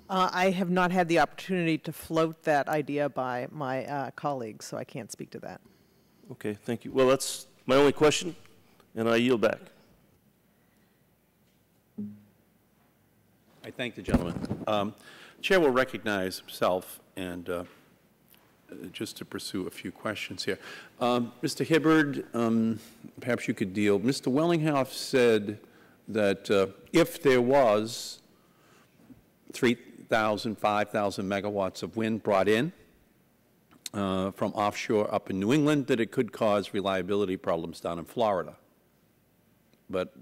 I have not had the opportunity to float that idea by my colleagues, so I can't speak to that. Okay, thank you. Well, that's my only question, and I yield back. I thank the gentleman. Chair will recognize himself and just to pursue a few questions here. Mr. Hibbard, perhaps you could deal. Mr. Wellinghoff said that if there was 3,000, 5,000 megawatts of wind brought in from offshore up in New England, that it could cause reliability problems down in Florida. But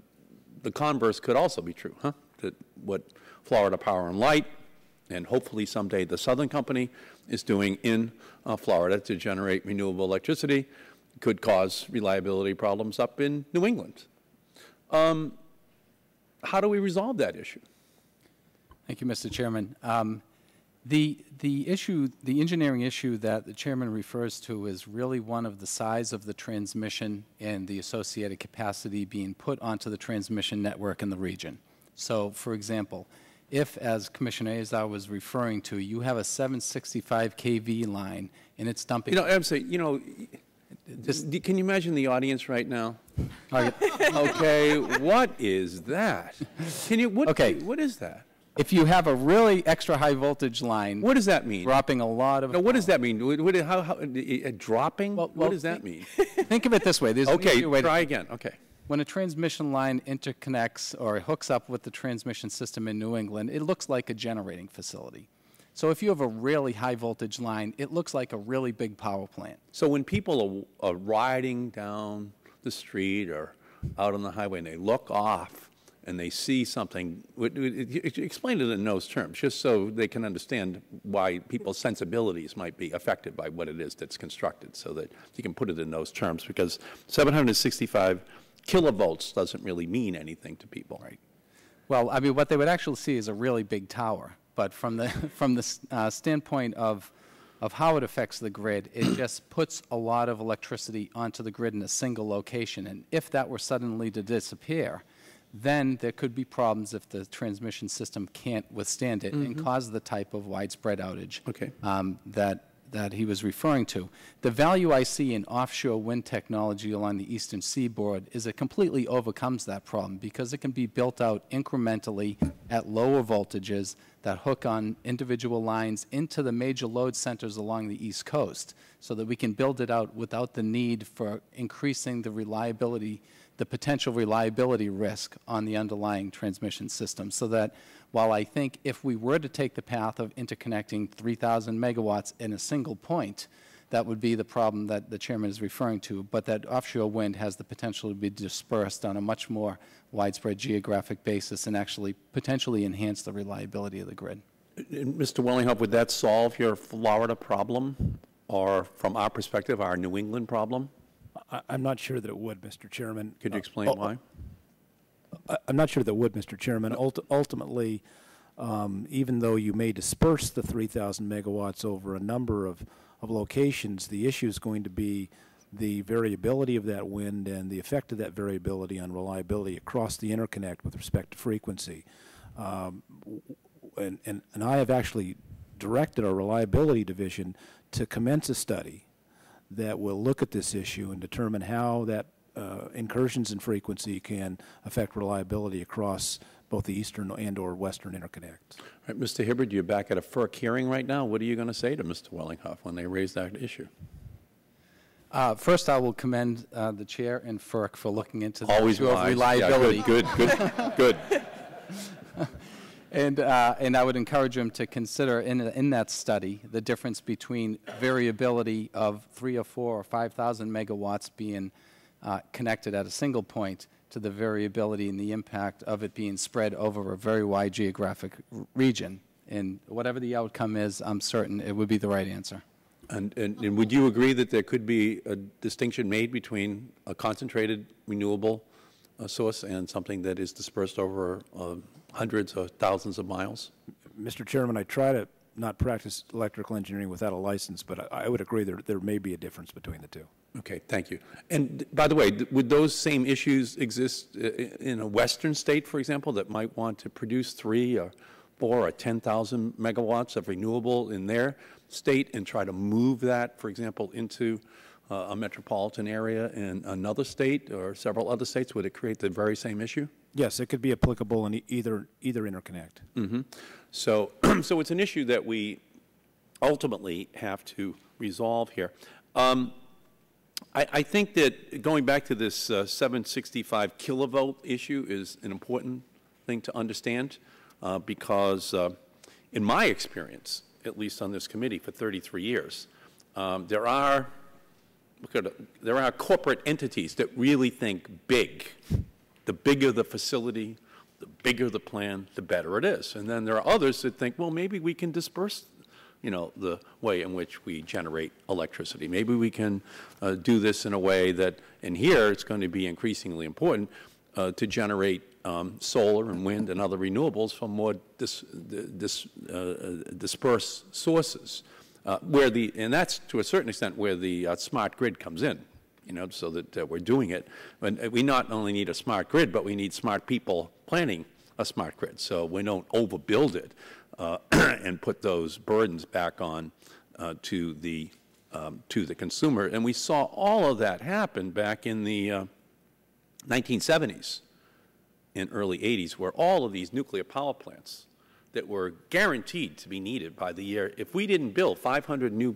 the converse could also be true, huh? That what Florida Power and Light, and hopefully someday the Southern Company, is doing in Florida to generate renewable electricity could cause reliability problems up in New England. How do we resolve that issue? Thank you, Mr. Chairman. The engineering issue that the chairman refers to is really one of the size of the transmission and the associated capacity being put onto the transmission network in the region. So, for example, if, as Commissioner Azar was referring to, you have a 765 kV line and it's dumping. You know, I'm saying, you know, can you imagine the audience right now? Okay, what is that? Can you? What is that? If you have a really extra high voltage line, what does that mean? Dropping a lot of. No, what does that mean? How dropping? Well, what does that mean? Think of it this way. There's okay, try again. Okay. When a transmission line interconnects or hooks up with the transmission system in New England, it looks like a generating facility. So if you have a really high voltage line, it looks like a really big power plant. So when people are riding down the street or out on the highway and they look off and they see something, explain it in those terms, just so they can understand why people's sensibilities might be affected by what it is that's constructed, so that you can put it in those terms, because 765 kilovolts doesn't really mean anything to people. Right. Well, I mean, what they would actually see is a really big tower, but from the standpoint of how it affects the grid, it just puts a lot of electricity onto the grid in a single location, and if that were suddenly to disappear, then there could be problems if the transmission system can't withstand it and cause the type of widespread outage that he was referring to. The value I see in offshore wind technology along the eastern seaboard is it completely overcomes that problem, because it can be built out incrementally at lower voltages that hook on individual lines into the major load centers along the East Coast, so that we can build it out without the need for increasing the reliability, the potential reliability risk on the underlying transmission system. So that while I think if we were to take the path of interconnecting 3,000 megawatts in a single point, that would be the problem that the chairman is referring to, but that offshore wind has the potential to be dispersed on a much more widespread geographic basis and actually potentially enhance the reliability of the grid. Mr. Wellinghoff, would that solve your Florida problem, or from our perspective, our New England problem? I'm not sure that it would, Mr. Chairman. Could you explain why? I'm not sure that it would, Mr. Chairman. Ultimately, even though you may disperse the 3,000 megawatts over a number of locations, the issue is going to be the variability of that wind and the effect of that variability on reliability across the interconnect with respect to frequency. And I have actually directed our reliability division to commence a study that will look at this issue and determine how that incursions in frequency can affect reliability across both the eastern and or western interconnects. All right, Mr. Hibbard, you're back at a FERC hearing right now. What are you going to say to Mr. Wellinghoff when they raise that issue? First, I will commend the chair and FERC for looking into the Always issue of wise. reliability. Yeah, good. And I would encourage him to consider in that study the difference between variability of 3 or 4 or 5,000 megawatts being connected at a single point to the variability and the impact of it being spread over a very wide geographic region. And whatever the outcome is, I'm certain it would be the right answer. And would you agree that there could be a distinction made between a concentrated renewable source and something that is dispersed over hundreds or thousands of miles? Mr. Chairman, I try to not practice electrical engineering without a license, but I would agree there may be a difference between the two. Okay, thank you. And by the way, would those same issues exist in a western state, for example, that might want to produce 3 or 4 or 10,000 megawatts of renewable in their state and try to move that, for example, into a metropolitan area in another state or several other states? Would it create the very same issue? Yes, it could be applicable in either interconnect. Mm-hmm. So, so it's an issue that we ultimately have to resolve here. I think that going back to this 765 kilovolt issue is an important thing to understand because in my experience, at least on this committee for 33 years, there are corporate entities that really think big. The bigger the facility, the bigger the plan, the better it is. And then there are others that think, well, maybe we can disperse, you know, the way in which we generate electricity. Maybe we can do this in a way that, and here it's going to be increasingly important to generate solar and wind and other renewables from more dispersed sources, and that's to a certain extent where the smart grid comes in. You know, so that we're doing it. And we not only need a smart grid, but we need smart people planning a smart grid. So we don't overbuild it and put those burdens back on to the consumer. And we saw all of that happen back in the 1970s and early 80s, where all of these nuclear power plants that were guaranteed to be needed by the year, if we didn't build 500 new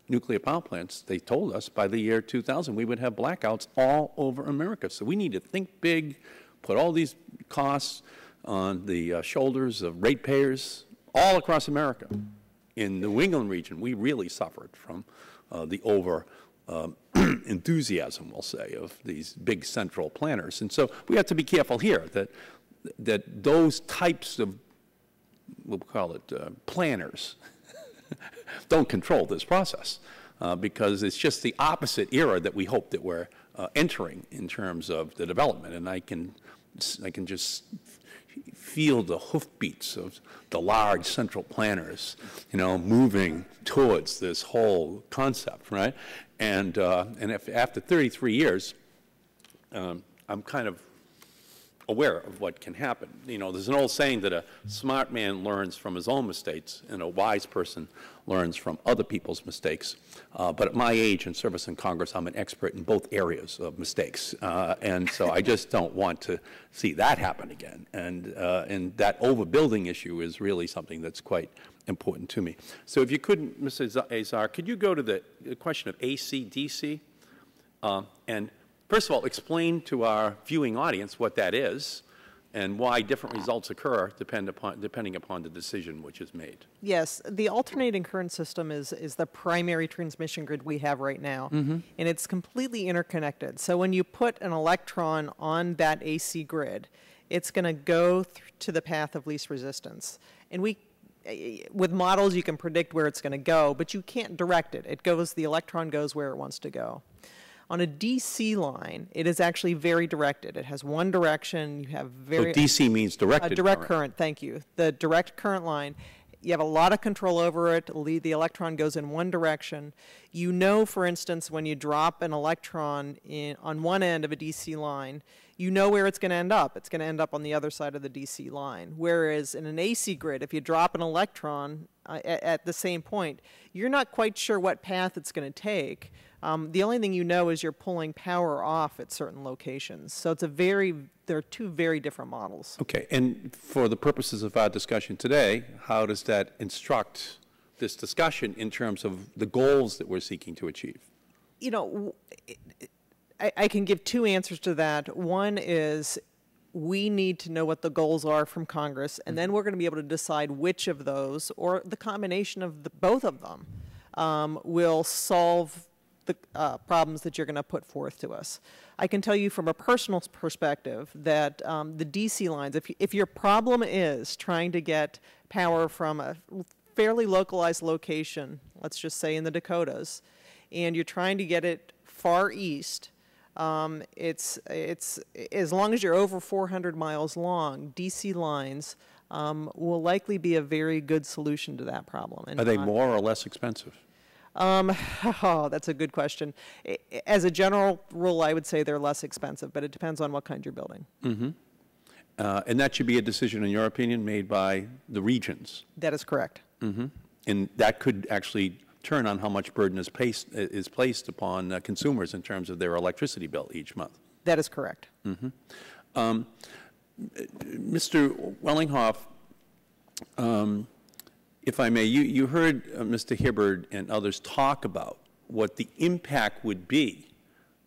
nuclear power plants, they told us by the year 2000 we would have blackouts all over America. So we need to think big, put all these costs on the shoulders of ratepayers all across America. In the New England region, we really suffered from the enthusiasm, we'll say, of these big central planners. And so we have to be careful here that those types of, we'll call it planners, don't control this process because it's just the opposite era that we hope that we're entering in terms of the development. And I can just feel the hoofbeats of the large central planners, you know, moving towards this whole concept, right? And if after 33 years, I'm kind of aware of what can happen. You know, there's an old saying that a smart man learns from his own mistakes and a wise person learns from other people's mistakes. But at my age in service in Congress, I'm an expert in both areas of mistakes. And so I just don't want to see that happen again. And that overbuilding issue is really something that's quite important to me. So if you could, Mrs. Azar, could you go to the question of AC-DC? And first of all, explain to our viewing audience what that is and why different results occur depending upon the decision which is made. Yes, the alternating current system is the primary transmission grid we have right now, and it's completely interconnected. So when you put an electron on that AC grid, it's going to go to the path of least resistance. And with models, you can predict where it's going to go, but you can't direct it. The electron goes where it wants to go. On a DC line, it is actually very directed. It has one direction. You have so DC means directed direct current. Thank you. The direct current line. You have a lot of control over it. The electron goes in one direction. You know, for instance, when you drop an electron on one end of a DC line, you know where it's going to end up. It's going to end up on the other side of the DC line. Whereas in an AC grid, if you drop an electron at the same point, you're not quite sure what path it's going to take. The only thing you know is you're pulling power off at certain locations. So there are two very different models. Okay, and for the purposes of our discussion today, how does that instruct this discussion in terms of the goals that we're seeking to achieve? You know, I can give two answers to that. One is we need to know what the goals are from Congress, and then we're going to be able to decide which of those, or the combination of both of them, will solve the problems that you're going to put forth to us. I can tell you from a personal perspective that the DC lines, if your problem is trying to get power from a fairly localized location, let's just say in the Dakotas, and you're trying to get it far east, it's as long as you're over 400 miles long, DC lines will likely be a very good solution to that problem. And are they more or less expensive? Oh, that's a good question. As a general rule, I would say they're less expensive, but it depends on what kind you're building. Mm-hmm. And that should be a decision, in your opinion, made by the regions? That is correct. Mm-hmm. And that could actually turn on how much burden is placed upon consumers in terms of their electricity bill each month. That is correct. Mr. Wellinghoff, if I may, you heard Mr. Hibbard and others talk about what the impact would be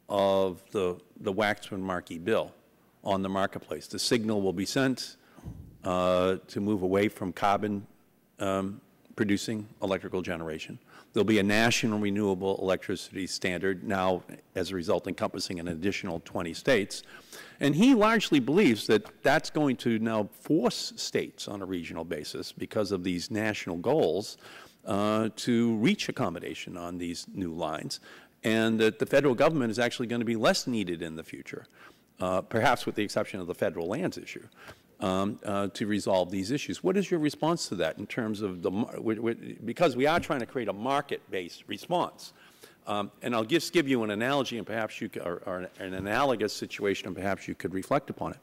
of the Waxman-Markey bill on the marketplace. The signal will be sent to move away from carbon producing electrical generation. There'll be a national renewable electricity standard, now as a result encompassing an additional 20 states. And he largely believes that that's going to now force states on a regional basis, because of these national goals, to reach accommodation on these new lines, and that the federal government is actually going to be less needed in the future, perhaps with the exception of the federal lands issue, to resolve these issues. What is your response to that in terms of because we are trying to create a market-based response? And I'll just give you an analogy, and perhaps you or an analogous situation, and perhaps you could reflect upon it.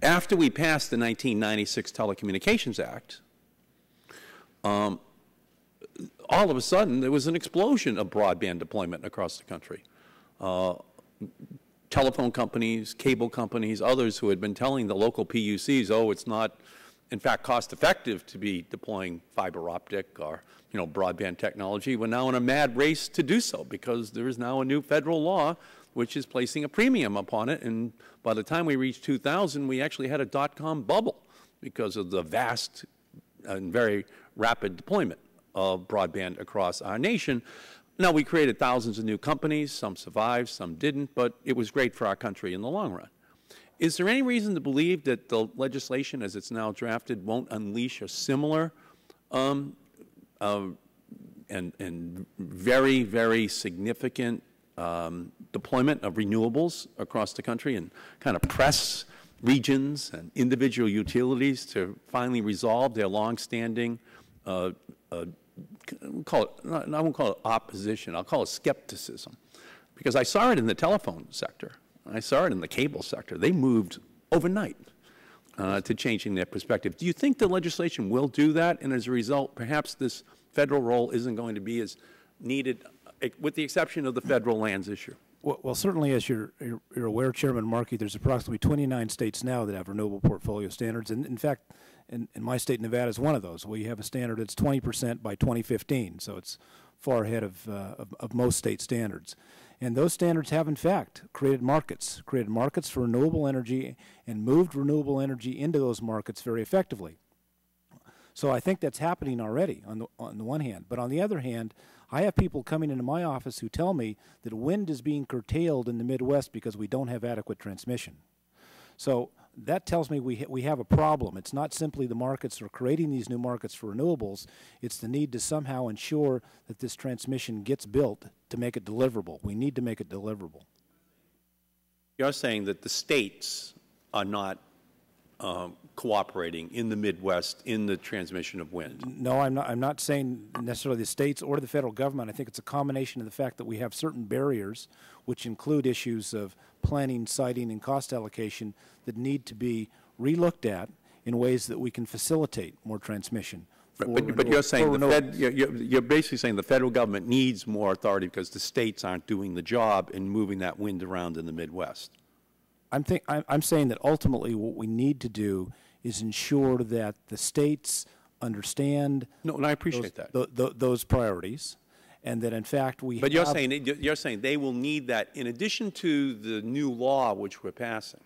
After we passed the 1996 Telecommunications Act, all of a sudden there was an explosion of broadband deployment across the country. Telephone companies, cable companies, others who had been telling the local PUCs, oh, it's not, in fact, cost-effective to be deploying fiber optic or, broadband technology, were now in a mad race to do so, because there is now a new federal law which is placing a premium upon it. And by the time we reached 2000, we actually had a dot-com bubble because of the vast and very rapid deployment of broadband across our nation. Now, we created thousands of new companies. Some survived, some didn't, but it was great for our country in the long run. Is there any reason to believe that the legislation as it's now drafted won't unleash a similar and very, very significant deployment of renewables across the country, and kind of press regions and individual utilities to finally resolve their longstanding I won't call it opposition, I'll call it skepticism. Because I saw it in the telephone sector, I saw it in the cable sector. They moved overnight to changing their perspective. Do you think the legislation will do that, and as a result, perhaps this federal role isn't going to be as needed, with the exception of the federal lands issue? Well, certainly, as you're aware, Chairman Markey, there's approximately 29 states now that have renewable portfolio standards, and in fact, in my state, Nevada, is one of those. We have a standard that's 20% by 2015, so it's far ahead of most state standards. And those standards have, in fact, created markets for renewable energy, and moved renewable energy into those markets very effectively. So I think that's happening already on the one hand. But on the other hand, I have people coming into my office who tell me that wind is being curtailed in the Midwest because we don't have adequate transmission. So that tells me we have a problem. It's not simply the markets or creating these new markets for renewables. It's the need to somehow ensure that this transmission gets built to make it deliverable. We need to make it deliverable. You're saying that the states are not cooperating in the Midwest in the transmission of wind? No, I'm not saying necessarily the states or the federal government. I think it's a combination of the fact that we have certain barriers, which include issues of planning, siting, and cost allocation, that need to be relooked at in ways that we can facilitate more transmission. But you're saying you're basically saying the federal government needs more authority because the states aren't doing the job in moving that wind around in the Midwest. I'm saying that ultimately what we need to do is ensure that the states understand. No, and I appreciate those priorities, and that in fact we. But you're saying they will need that in addition to the new law which we're passing,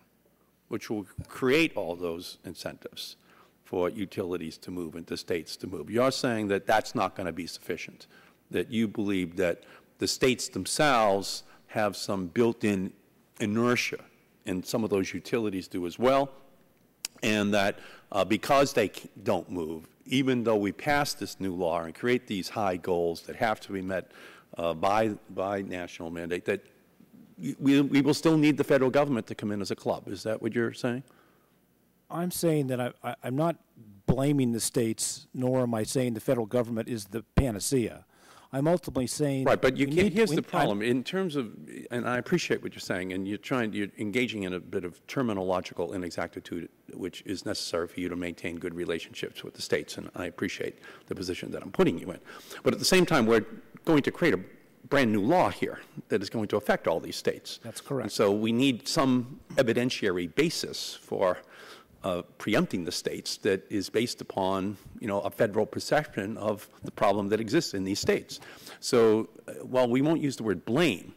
which will create all those incentives for utilities to move and to states to move. You're saying that that's not going to be sufficient, that you believe that the states themselves have some built-in inertia, and some of those utilities do as well, and that because they don't move, even though we pass this new law and create these high goals that have to be met by national mandate, that we will still need the federal government to come in as a club. Is that what you're saying? I'm saying that I'm not blaming the states, nor am I saying the federal government is the panacea. I'm ultimately saying... Right, but you can't, here's the problem. In terms of, and I appreciate what you're saying, and you're engaging in a bit of terminological inexactitude, which is necessary for you to maintain good relationships with the states, and I appreciate the position that I'm putting you in. But at the same time, we're going to create a brand new law here that is going to affect all these states. That's correct. And so we need some evidentiary basis for preempting the states that is based upon, a federal perception of the problem that exists in these states. So while we won't use the word blame,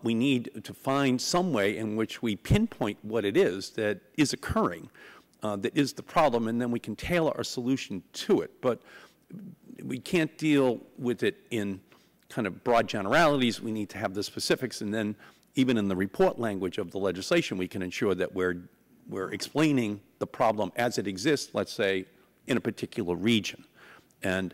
we need to find some way in which we pinpoint what it is that is occurring, that is the problem, and then we can tailor our solution to it. But we can't deal with it in kind of broad generalities. We need to have the specifics, and then even in the report language of the legislation, we can ensure that we're explaining the problem as it exists, let's say, in a particular region. And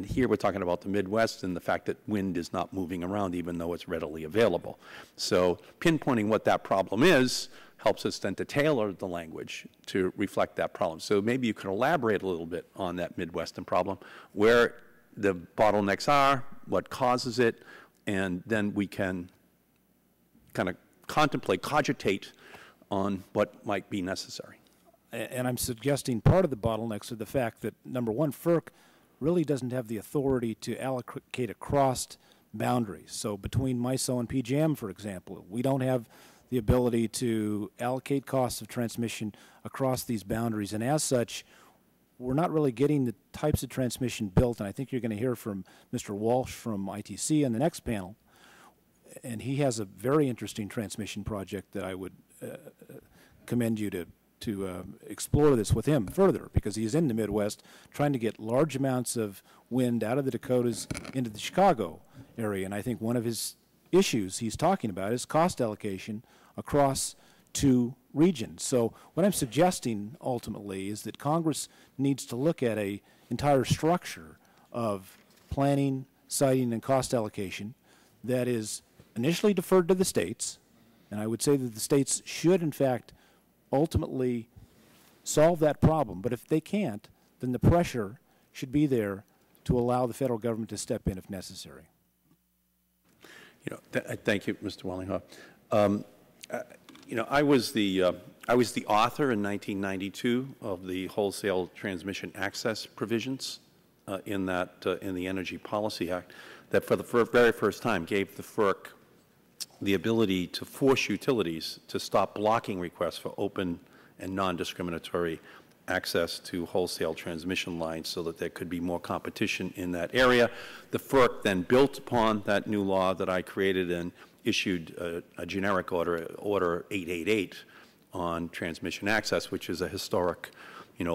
here we're talking about the Midwest and the fact that wind is not moving around even though it's readily available. So pinpointing what that problem is helps us then to tailor the language to reflect that problem. So maybe you could elaborate a little bit on that Midwestern problem, where the bottlenecks are, what causes it, and then we can kind of cogitate on what might be necessary. And I'm suggesting part of the bottlenecks are the fact that, number one, FERC really doesn't have the authority to allocate across boundaries. So between MISO and PJM, for example, we don't have the ability to allocate costs of transmission across these boundaries. And as such, we're not really getting the types of transmission built. And I think you're going to hear from Mr. Walsh from ITC on the next panel. And he has a very interesting transmission project that I would commend you to explore this with him further, because he's in the Midwest trying to get large amounts of wind out of the Dakotas into the Chicago area. And I think one of his issues he's talking about is cost allocation across two regions. So what I'm suggesting ultimately is that Congress needs to look at an entire structure of planning, siting, and cost allocation that is initially deferred to the states. And I would say that the states should, in fact, ultimately solve that problem. But if they can't, then the pressure should be there to allow the federal government to step in if necessary. Thank you, Mr. Wellinghoff. I was the author in 1992 of the wholesale transmission access provisions in the Energy Policy Act that, for the very first time, gave the FERC the ability to force utilities to stop blocking requests for open and non-discriminatory access to wholesale transmission lines so that there could be more competition in that area. The FERC then built upon that new law that I created and issued a generic order 888 on transmission access, which is a historic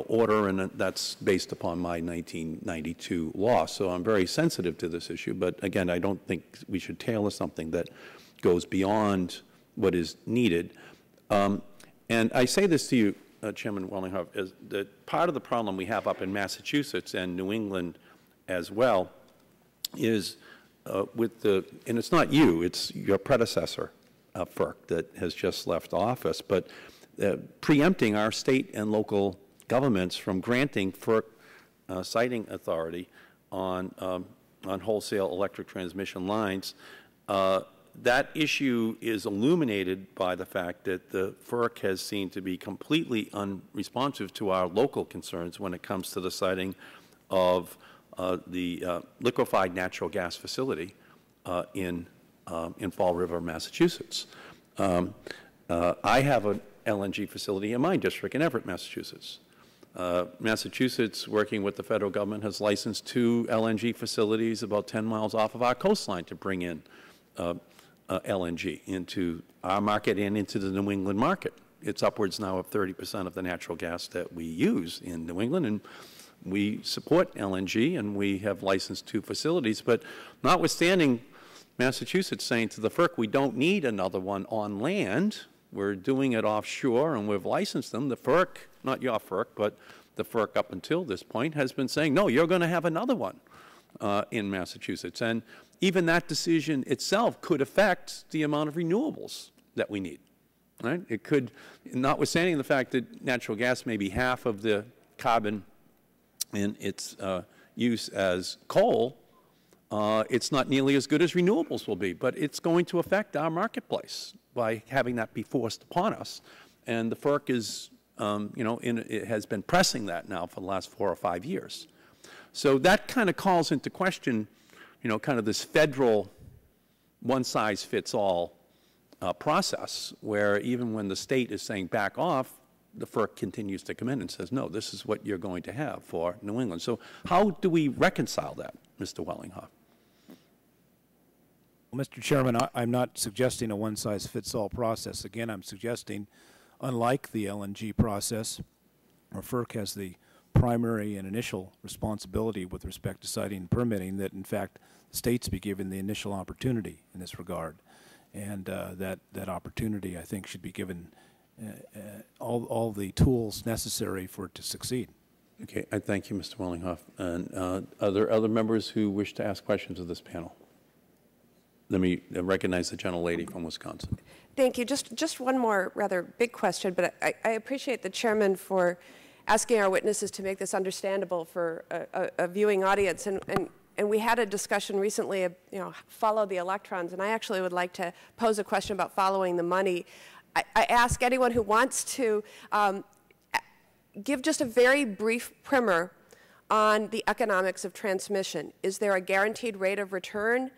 order, and that's based upon my 1992 law. So I'm very sensitive to this issue, but again, I don't think we should tailor something that goes beyond what is needed. And I say this to you, Chairman Wellinghoff, is that part of the problem we have up in Massachusetts and New England as well is and it's not you, it's your predecessor, FERC, that has just left office, but preempting our state and local governments from granting FERC siting authority on wholesale electric transmission lines. That issue is illuminated by the fact that the FERC has seemed to be completely unresponsive to our local concerns when it comes to the siting of the liquefied natural gas facility in Fall River, Massachusetts. I have an LNG facility in my district in Everett, Massachusetts. Massachusetts, working with the federal government, has licensed 2 LNG facilities about 10 miles off of our coastline to bring in LNG into our market and into the New England market. It's upwards now of 30% of the natural gas that we use in New England, and we support LNG, and we have licensed 2 facilities. But notwithstanding Massachusetts saying to the FERC, we don't need another one on land, we're doing it offshore, and we've licensed them, the FERC, not your FERC, but the FERC up until this point, has been saying, no, you're going to have another one in Massachusetts. And even that decision itself could affect the amount of renewables that we need. Right? It could, notwithstanding the fact that natural gas may be half of the carbon in its use as coal, It's not nearly as good as renewables will be, but it's going to affect our marketplace by having that be forced upon us. And the FERC is, it has been pressing that now for the last 4 or 5 years. So that kind of calls into question, kind of this federal one-size-fits-all process, where even when the state is saying back off, the FERC continues to come in and says, no, this is what you're going to have for New England. So how do we reconcile that, Mr. Wellinghoff? Well, Mr. Chairman, I'm not suggesting a one-size-fits-all process. Again, I'm suggesting, unlike the LNG process, where FERC has the primary and initial responsibility with respect to siting and permitting, that in fact states be given the initial opportunity in this regard. And that opportunity, I think, should be given all the tools necessary for it to succeed. Okay, I thank you, Mr. Wellinghoff. And are there other members who wish to ask questions of this panel? Let me recognize the gentlelady from Wisconsin. Thank you. Just one more rather big question, but I appreciate the chairman for asking our witnesses to make this understandable for a viewing audience. And we had a discussion recently of, follow the electrons, and I actually would like to pose a question about following the money. I ask anyone who wants to give just a very brief primer on the economics of transmission. Is there a guaranteed rate of return?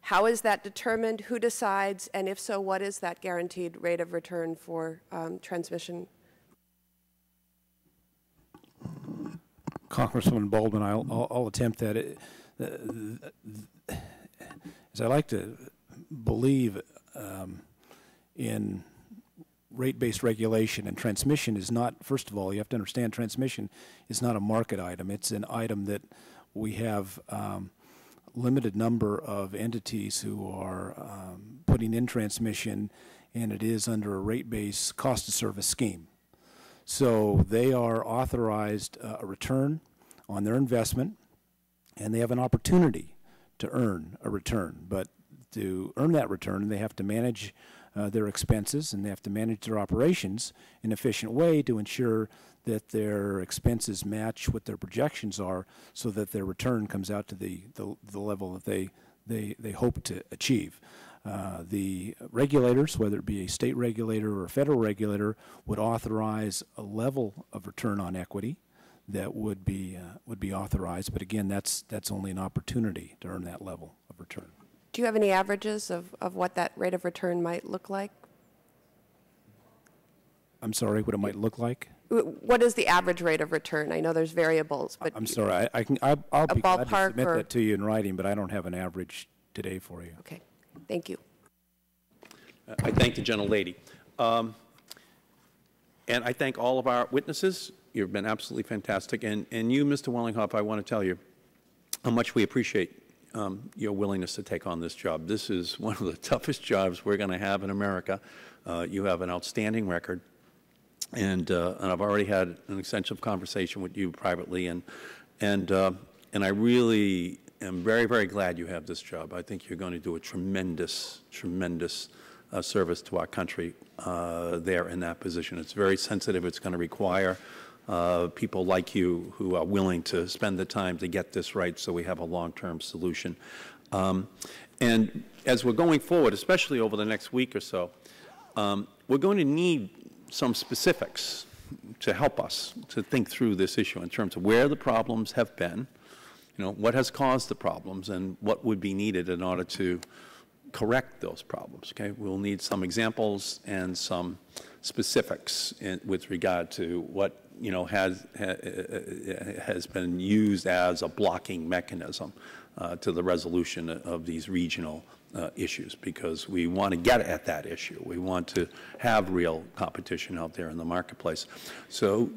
How is that determined? Who decides? And if so, what is that guaranteed rate of return for transmission? Congresswoman Baldwin, I'll attempt that. As I like to believe in rate-based regulation, and transmission is not, first of all, you have to understand transmission is not a market item. It's an item that we have limited number of entities who are putting in transmission, and it is under a rate-based cost-of-service scheme. So they are authorized a return on their investment, and they have an opportunity to earn a return. But to earn that return, they have to manage their expenses, and they have to manage their operations in an efficient way to ensure that their expenses match what their projections are, so that their return comes out to the level that they hope to achieve. The regulators, whether it be a state regulator or a federal regulator, would authorize a level of return on equity that would be authorized. But again, that's only an opportunity to earn that level of return. Do you have any averages of what that rate of return might look like? I'm sorry, what it might look like? What is the average rate of return? I know there's variables, but I'm sorry, I'll be glad to submit or... that to you in writing, but I don't have an average today for you. Okay, thank you. I thank the gentlelady. And I thank all of our witnesses. You've been absolutely fantastic. And you, Mr. Wellinghoff, I want to tell you how much we appreciate your willingness to take on this job. This is one of the toughest jobs we're going to have in America. You have an outstanding record. And I've already had an extensive conversation with you privately, and I really am very, very glad you have this job. I think you're going to do a tremendous service to our country there in that position. It's very sensitive. It's going to require people like you who are willing to spend the time to get this right, so we have a long-term solution. And as we're going forward, especially over the next week or so, we're going to need some specifics to help us to think through this issue in terms of where the problems have been, what has caused the problems, and what would be needed in order to correct those problems. Okay, we'll need some examples and some specifics with regard to what has been used as a blocking mechanism to the resolution of these regional issues, because we want to get at that issue. We want to have real competition out there in the marketplace. So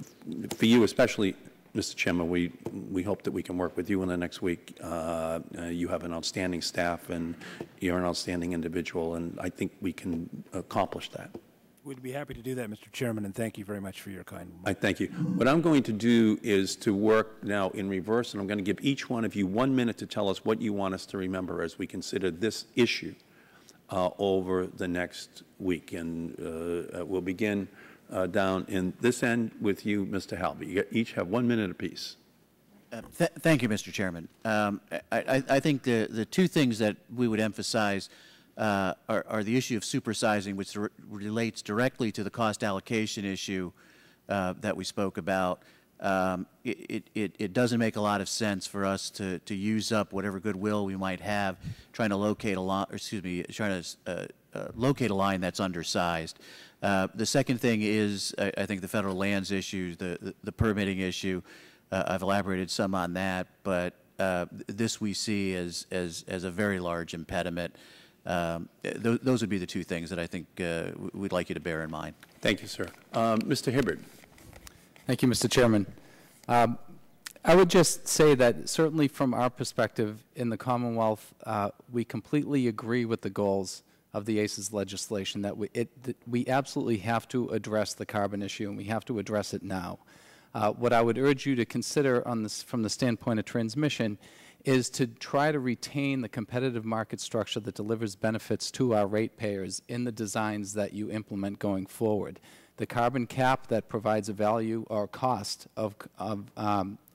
for you especially, Mr. Chairman, we hope that we can work with you in the next week. You have an outstanding staff, and you're an outstanding individual, and I think we can accomplish that. We'd be happy to do that, Mr. Chairman, and thank you very much for your kind remarks. I thank you. What I'm going to do is to work now in reverse, and I'm going to give each one of you 1 minute to tell us what you want us to remember as we consider this issue over the next week. And we'll begin down in this end with you, Mr. Halby. You each have 1 minute apiece. Thank you, Mr. Chairman. I think the two things that we would emphasize are the issue of supersizing, which relates directly to the cost allocation issue that we spoke about. It doesn't make a lot of sense for us to use up whatever goodwill we might have trying to locate a line, trying to locate a line that's undersized. The second thing is, I think, the federal lands issue, the permitting issue. I've elaborated some on that, but this we see as a very large impediment. Those would be the two things that I think we'd like you to bear in mind. Thank you, sir. Mr. Hibbard. Thank you, Mr. Chairman. I would just say that certainly from our perspective in the Commonwealth, we completely agree with the goals of the ACES legislation, that we absolutely have to address the carbon issue, and we have to address it now. What I would urge you to consider on this, from the standpoint of transmission, is to try to retain the competitive market structure that delivers benefits to our ratepayers in the designs that you implement going forward. The carbon cap that provides a value or cost of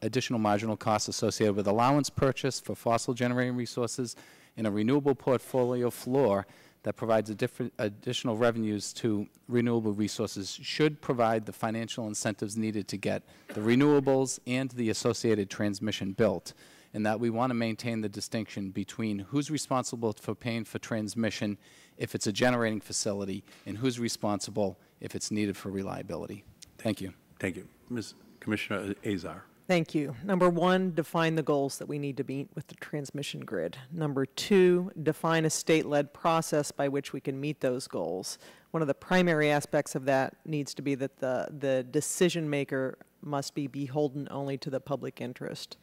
additional marginal costs associated with allowance purchase for fossil generating resources, and a renewable portfolio floor that provides additional revenues to renewable resources should provide the financial incentives needed to get the renewables and the associated transmission built, and that we want to maintain the distinction between who's responsible for paying for transmission if it's a generating facility and who's responsible if it's needed for reliability. Thank you. Thank you. Ms. Commissioner Azar. Thank you. Number one, define the goals that we need to meet with the transmission grid. Number two, define a state-led process by which we can meet those goals. One of the primary aspects of that needs to be that the decision maker must be beholden only to the public interest.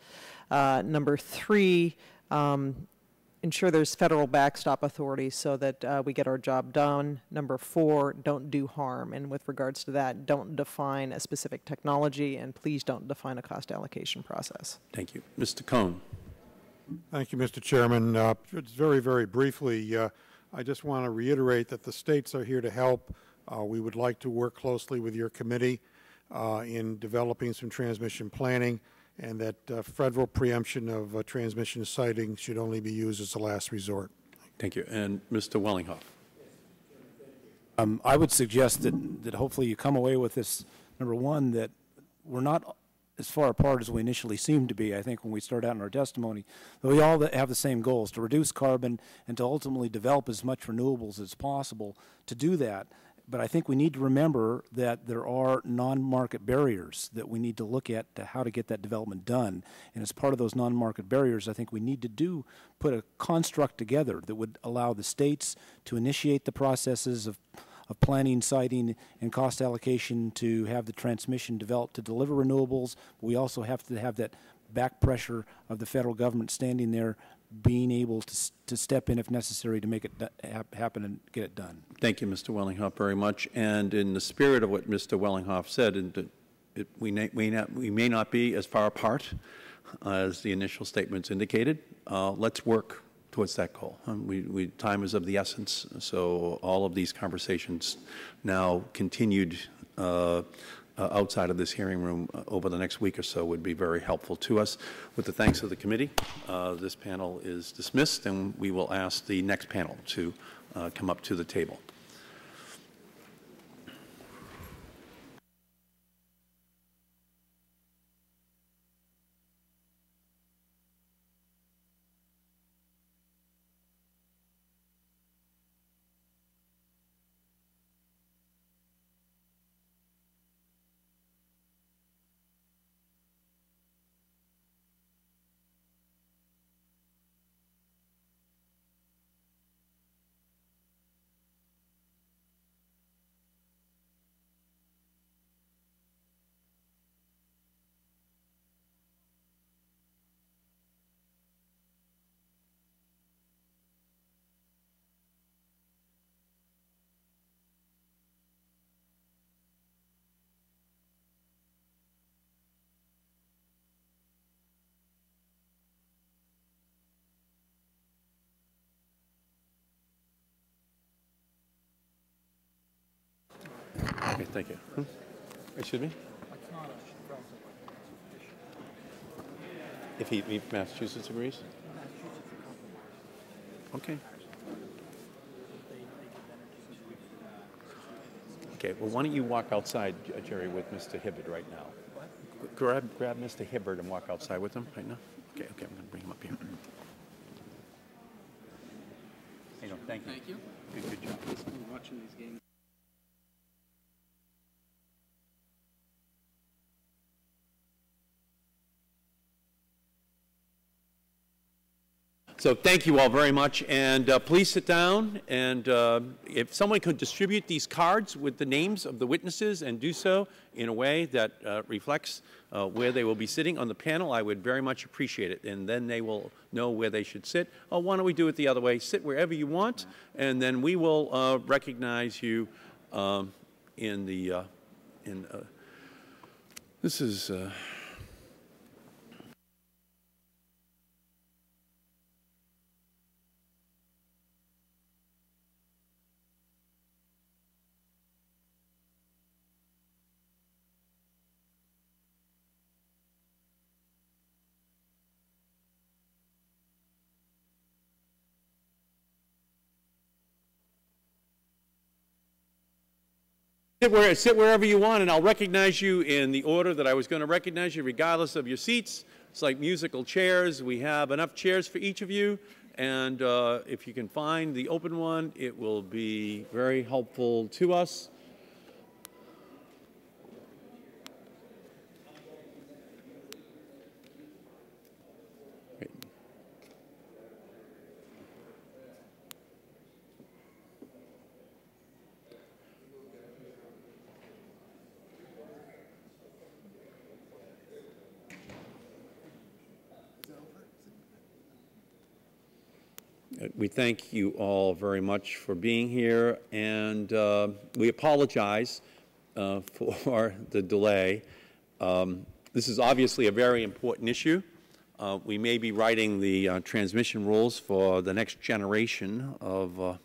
Number three, ensure there's federal backstop authority so that we get our job done. Number four, don't do harm. And with regards to that, don't define a specific technology, and please don't define a cost allocation process. Thank you. Mr. Cohn. Thank you, Mr. Chairman. Just very, very briefly, I just want to reiterate that the states are here to help. We would like to work closely with your committee in developing some transmission planning, and that federal preemption of transmission siting should only be used as a last resort. Thank you. And Mr. Wellinghoff. I would suggest that hopefully you come away with this, number one, that we're not as far apart as we initially seemed to be, I think, when we start out in our testimony. But we all have the same goals, to reduce carbon and to ultimately develop as much renewables as possible to do that. But I think we need to remember that there are non-market barriers that we need to look at to how to get that development done. And as part of those non-market barriers, I think we need to put a construct together that would allow the states to initiate the processes of planning, siting, and cost allocation to have the transmission developed to deliver renewables. We also have to have that back pressure of the federal government standing there, being able to step in if necessary to make it happen and get it done. Thank you, Mr. Wellinghoff, very much. And in the spirit of what Mr. Wellinghoff said, we may not be as far apart as the initial statements indicated. Let's work towards that goal. Time is of the essence, so all of these conversations now continued outside of this hearing room over the next week or so would be very helpful to us. With the thanks of the committee, this panel is dismissed, and we will ask the next panel to come up to the table. Okay, thank you. Excuse me? If Massachusetts agrees? Okay. Okay, well, why don't you walk outside, Jerry, with Mr. Hibbard right now? Grab Mr. Hibbard and walk outside with him right now. Okay, I'm going to bring him up here. Hey, no, thank you. Thank you. Good job. I'm watching these games. So thank you all very much, and please sit down, and if someone could distribute these cards with the names of the witnesses and do so in a way that reflects where they will be sitting on the panel, I would very much appreciate it, and then they will know where they should sit. Oh, why don't we do it the other way? Sit wherever you want, and then we will recognize you in the, this is... Sit wherever you want, and I'll recognize you in the order that I was going to recognize you, regardless of your seats. It's like musical chairs. We have enough chairs for each of you, and if you can find the open one, it will be very helpful to us. We thank you all very much for being here, and we apologize for the delay. This is obviously a very important issue. We may be writing the transmission rules for the next generation of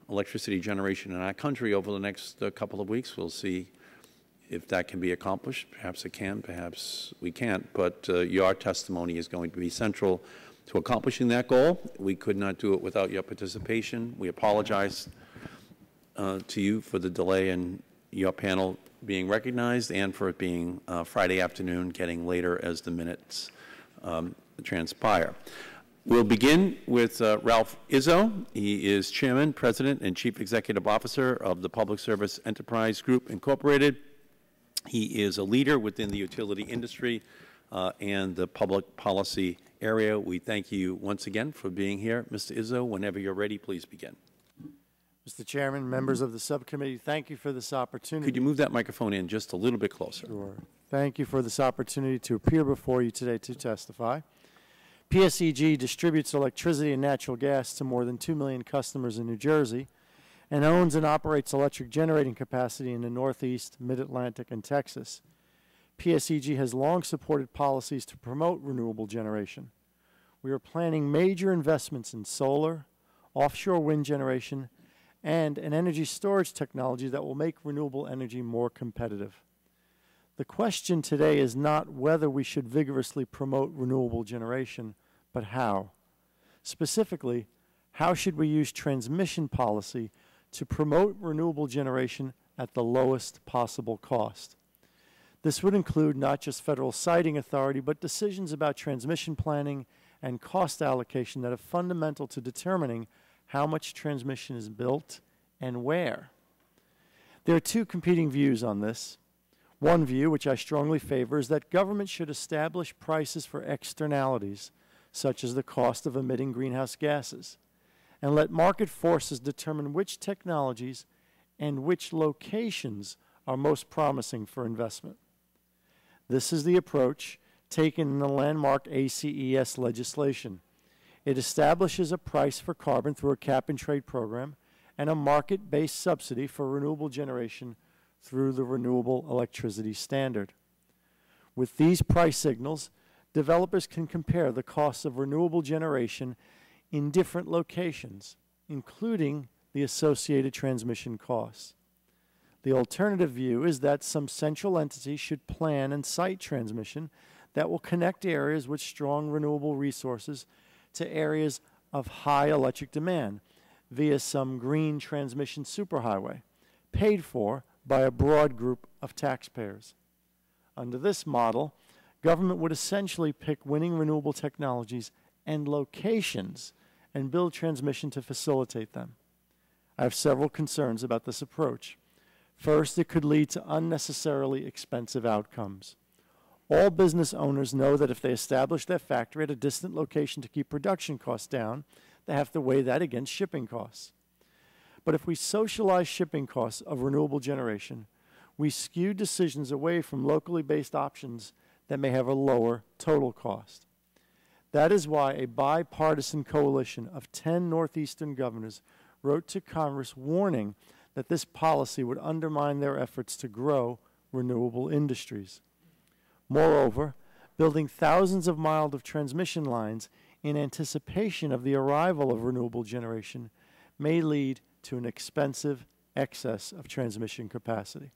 electricity generation in our country over the next couple of weeks. We'll see if that can be accomplished. Perhaps it can, perhaps we can't, but your testimony is going to be central to accomplishing that goal. We could not do it without your participation. We apologize to you for the delay in your panel being recognized and for it being Friday afternoon, getting later as the minutes transpire. We'll begin with Ralph Izzo. He is Chairman, President, and Chief Executive Officer of the Public Service Enterprise Group, Incorporated. He is a leader within the utility industry and the public policy area. We thank you once again for being here. Mr. Izzo, whenever you're ready, please begin. Mr. Chairman, members of the subcommittee, thank you for this opportunity. Could you move that microphone in just a little bit closer? Sure. Thank you for this opportunity to appear before you today to testify. PSEG distributes electricity and natural gas to more than 2 million customers in New Jersey and owns and operates electric generating capacity in the Northeast, Mid-Atlantic, and Texas. PSEG has long supported policies to promote renewable generation. We are planning major investments in solar, offshore wind generation, and an energy storage technology that will make renewable energy more competitive. The question today is not whether we should vigorously promote renewable generation, but how. Specifically, how should we use transmission policy to promote renewable generation at the lowest possible cost? This would include not just federal siting authority, but decisions about transmission planning and cost allocation that are fundamental to determining how much transmission is built and where. There are two competing views on this. One view, which I strongly favor, is that government should establish prices for externalities, such as the cost of emitting greenhouse gases, and let market forces determine which technologies and which locations are most promising for investment. This is the approach taken in the landmark ACES legislation. It establishes a price for carbon through a cap-and-trade program and a market-based subsidy for renewable generation through the Renewable Electricity Standard. With these price signals, developers can compare the costs of renewable generation in different locations, including the associated transmission costs. The alternative view is that some central entity should plan and site transmission that will connect areas with strong renewable resources to areas of high electric demand via some green transmission superhighway, paid for by a broad group of taxpayers. Under this model, government would essentially pick winning renewable technologies and locations and build transmission to facilitate them. I have several concerns about this approach. First, it could lead to unnecessarily expensive outcomes. All business owners know that if they establish their factory at a distant location to keep production costs down, they have to weigh that against shipping costs. But if we socialize shipping costs of renewable generation, we skew decisions away from locally based options that may have a lower total cost. That is why a bipartisan coalition of 10 Northeastern governors wrote to Congress warning that this policy would undermine their efforts to grow renewable industries. Moreover, building thousands of miles of transmission lines in anticipation of the arrival of renewable generation may lead to an expensive excess of transmission capacity.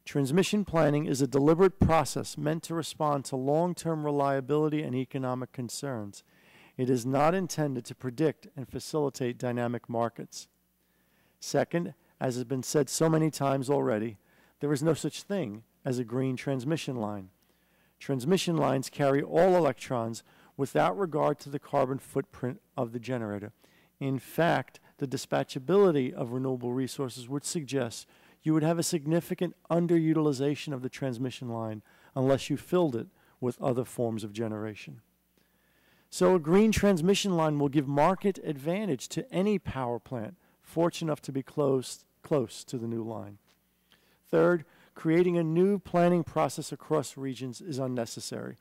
Transmission planning is a deliberate process meant to respond to long-term reliability and economic concerns. It is not intended to predict and facilitate dynamic markets. Second, as has been said so many times already, there is no such thing as a green transmission line. Transmission lines carry all electrons without regard to the carbon footprint of the generator. In fact, the dispatchability of renewable resources would suggest you would have a significant underutilization of the transmission line unless you filled it with other forms of generation. So a green transmission line will give market advantage to any power plant fortunate enough to be close to the new line. Third, creating a new planning process across regions is unnecessary.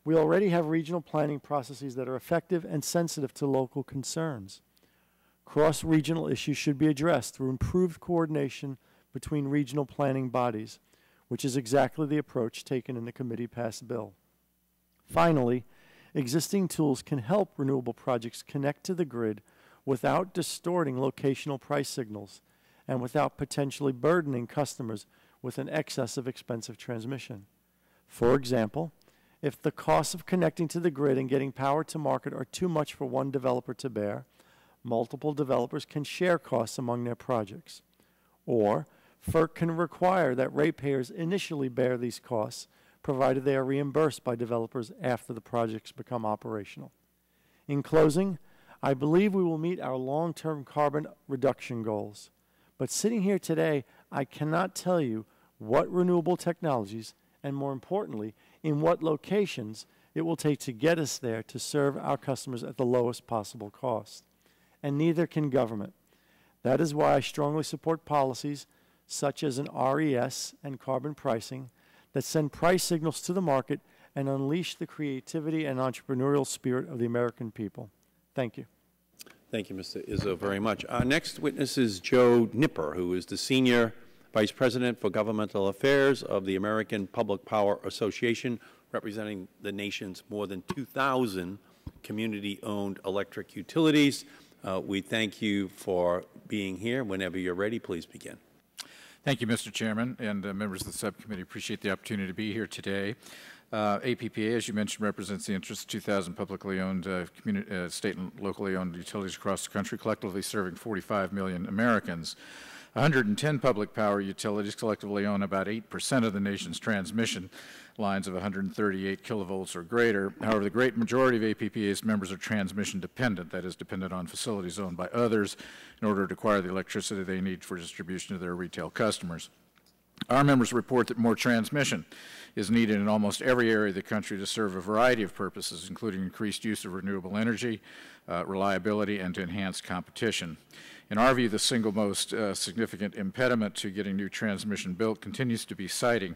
We already have regional planning processes that are effective and sensitive to local concerns. Cross-regional issues should be addressed through improved coordination between regional planning bodies, which is exactly the approach taken in the committee-passed bill. Finally, existing tools can help renewable projects connect to the grid without distorting locational price signals and without potentially burdening customers with an excess of expensive transmission. For example, if the costs of connecting to the grid and getting power to market are too much for one developer to bear, multiple developers can share costs among their projects. Or, FERC can require that ratepayers initially bear these costs, provided they are reimbursed by developers after the projects become operational. In closing, I believe we will meet our long-term carbon reduction goals. But sitting here today, I cannot tell you what renewable technologies, and more importantly, in what locations it will take to get us there to serve our customers at the lowest possible cost. And neither can government. That is why I strongly support policies such as an RES and carbon pricing that send price signals to the market and unleash the creativity and entrepreneurial spirit of the American people. Thank you. Thank you, Mr. Izzo, very much. Our next witness is Joe Nipper, who is the Senior Vice President for Governmental Affairs of the American Public Power Association, representing the nation's more than 2,000 community-owned electric utilities. We thank you for being here. Whenever you're ready, please begin. Thank you, Mr. Chairman, and members of the subcommittee. Appreciate the opportunity to be here today. APPA, as you mentioned, represents the interests of 2,000 publicly owned, state and locally owned utilities across the country, collectively serving 45 million Americans. 110 public power utilities collectively own about 8% of the nation's transmission lines of 138 kilovolts or greater. However, the great majority of APPA's members are transmission dependent, that is, dependent on facilities owned by others in order to acquire the electricity they need for distribution to their retail customers. Our members report that more transmission is needed in almost every area of the country to serve a variety of purposes, including increased use of renewable energy, reliability, and to enhance competition. In our view, the single most significant impediment to getting new transmission built continues to be siting,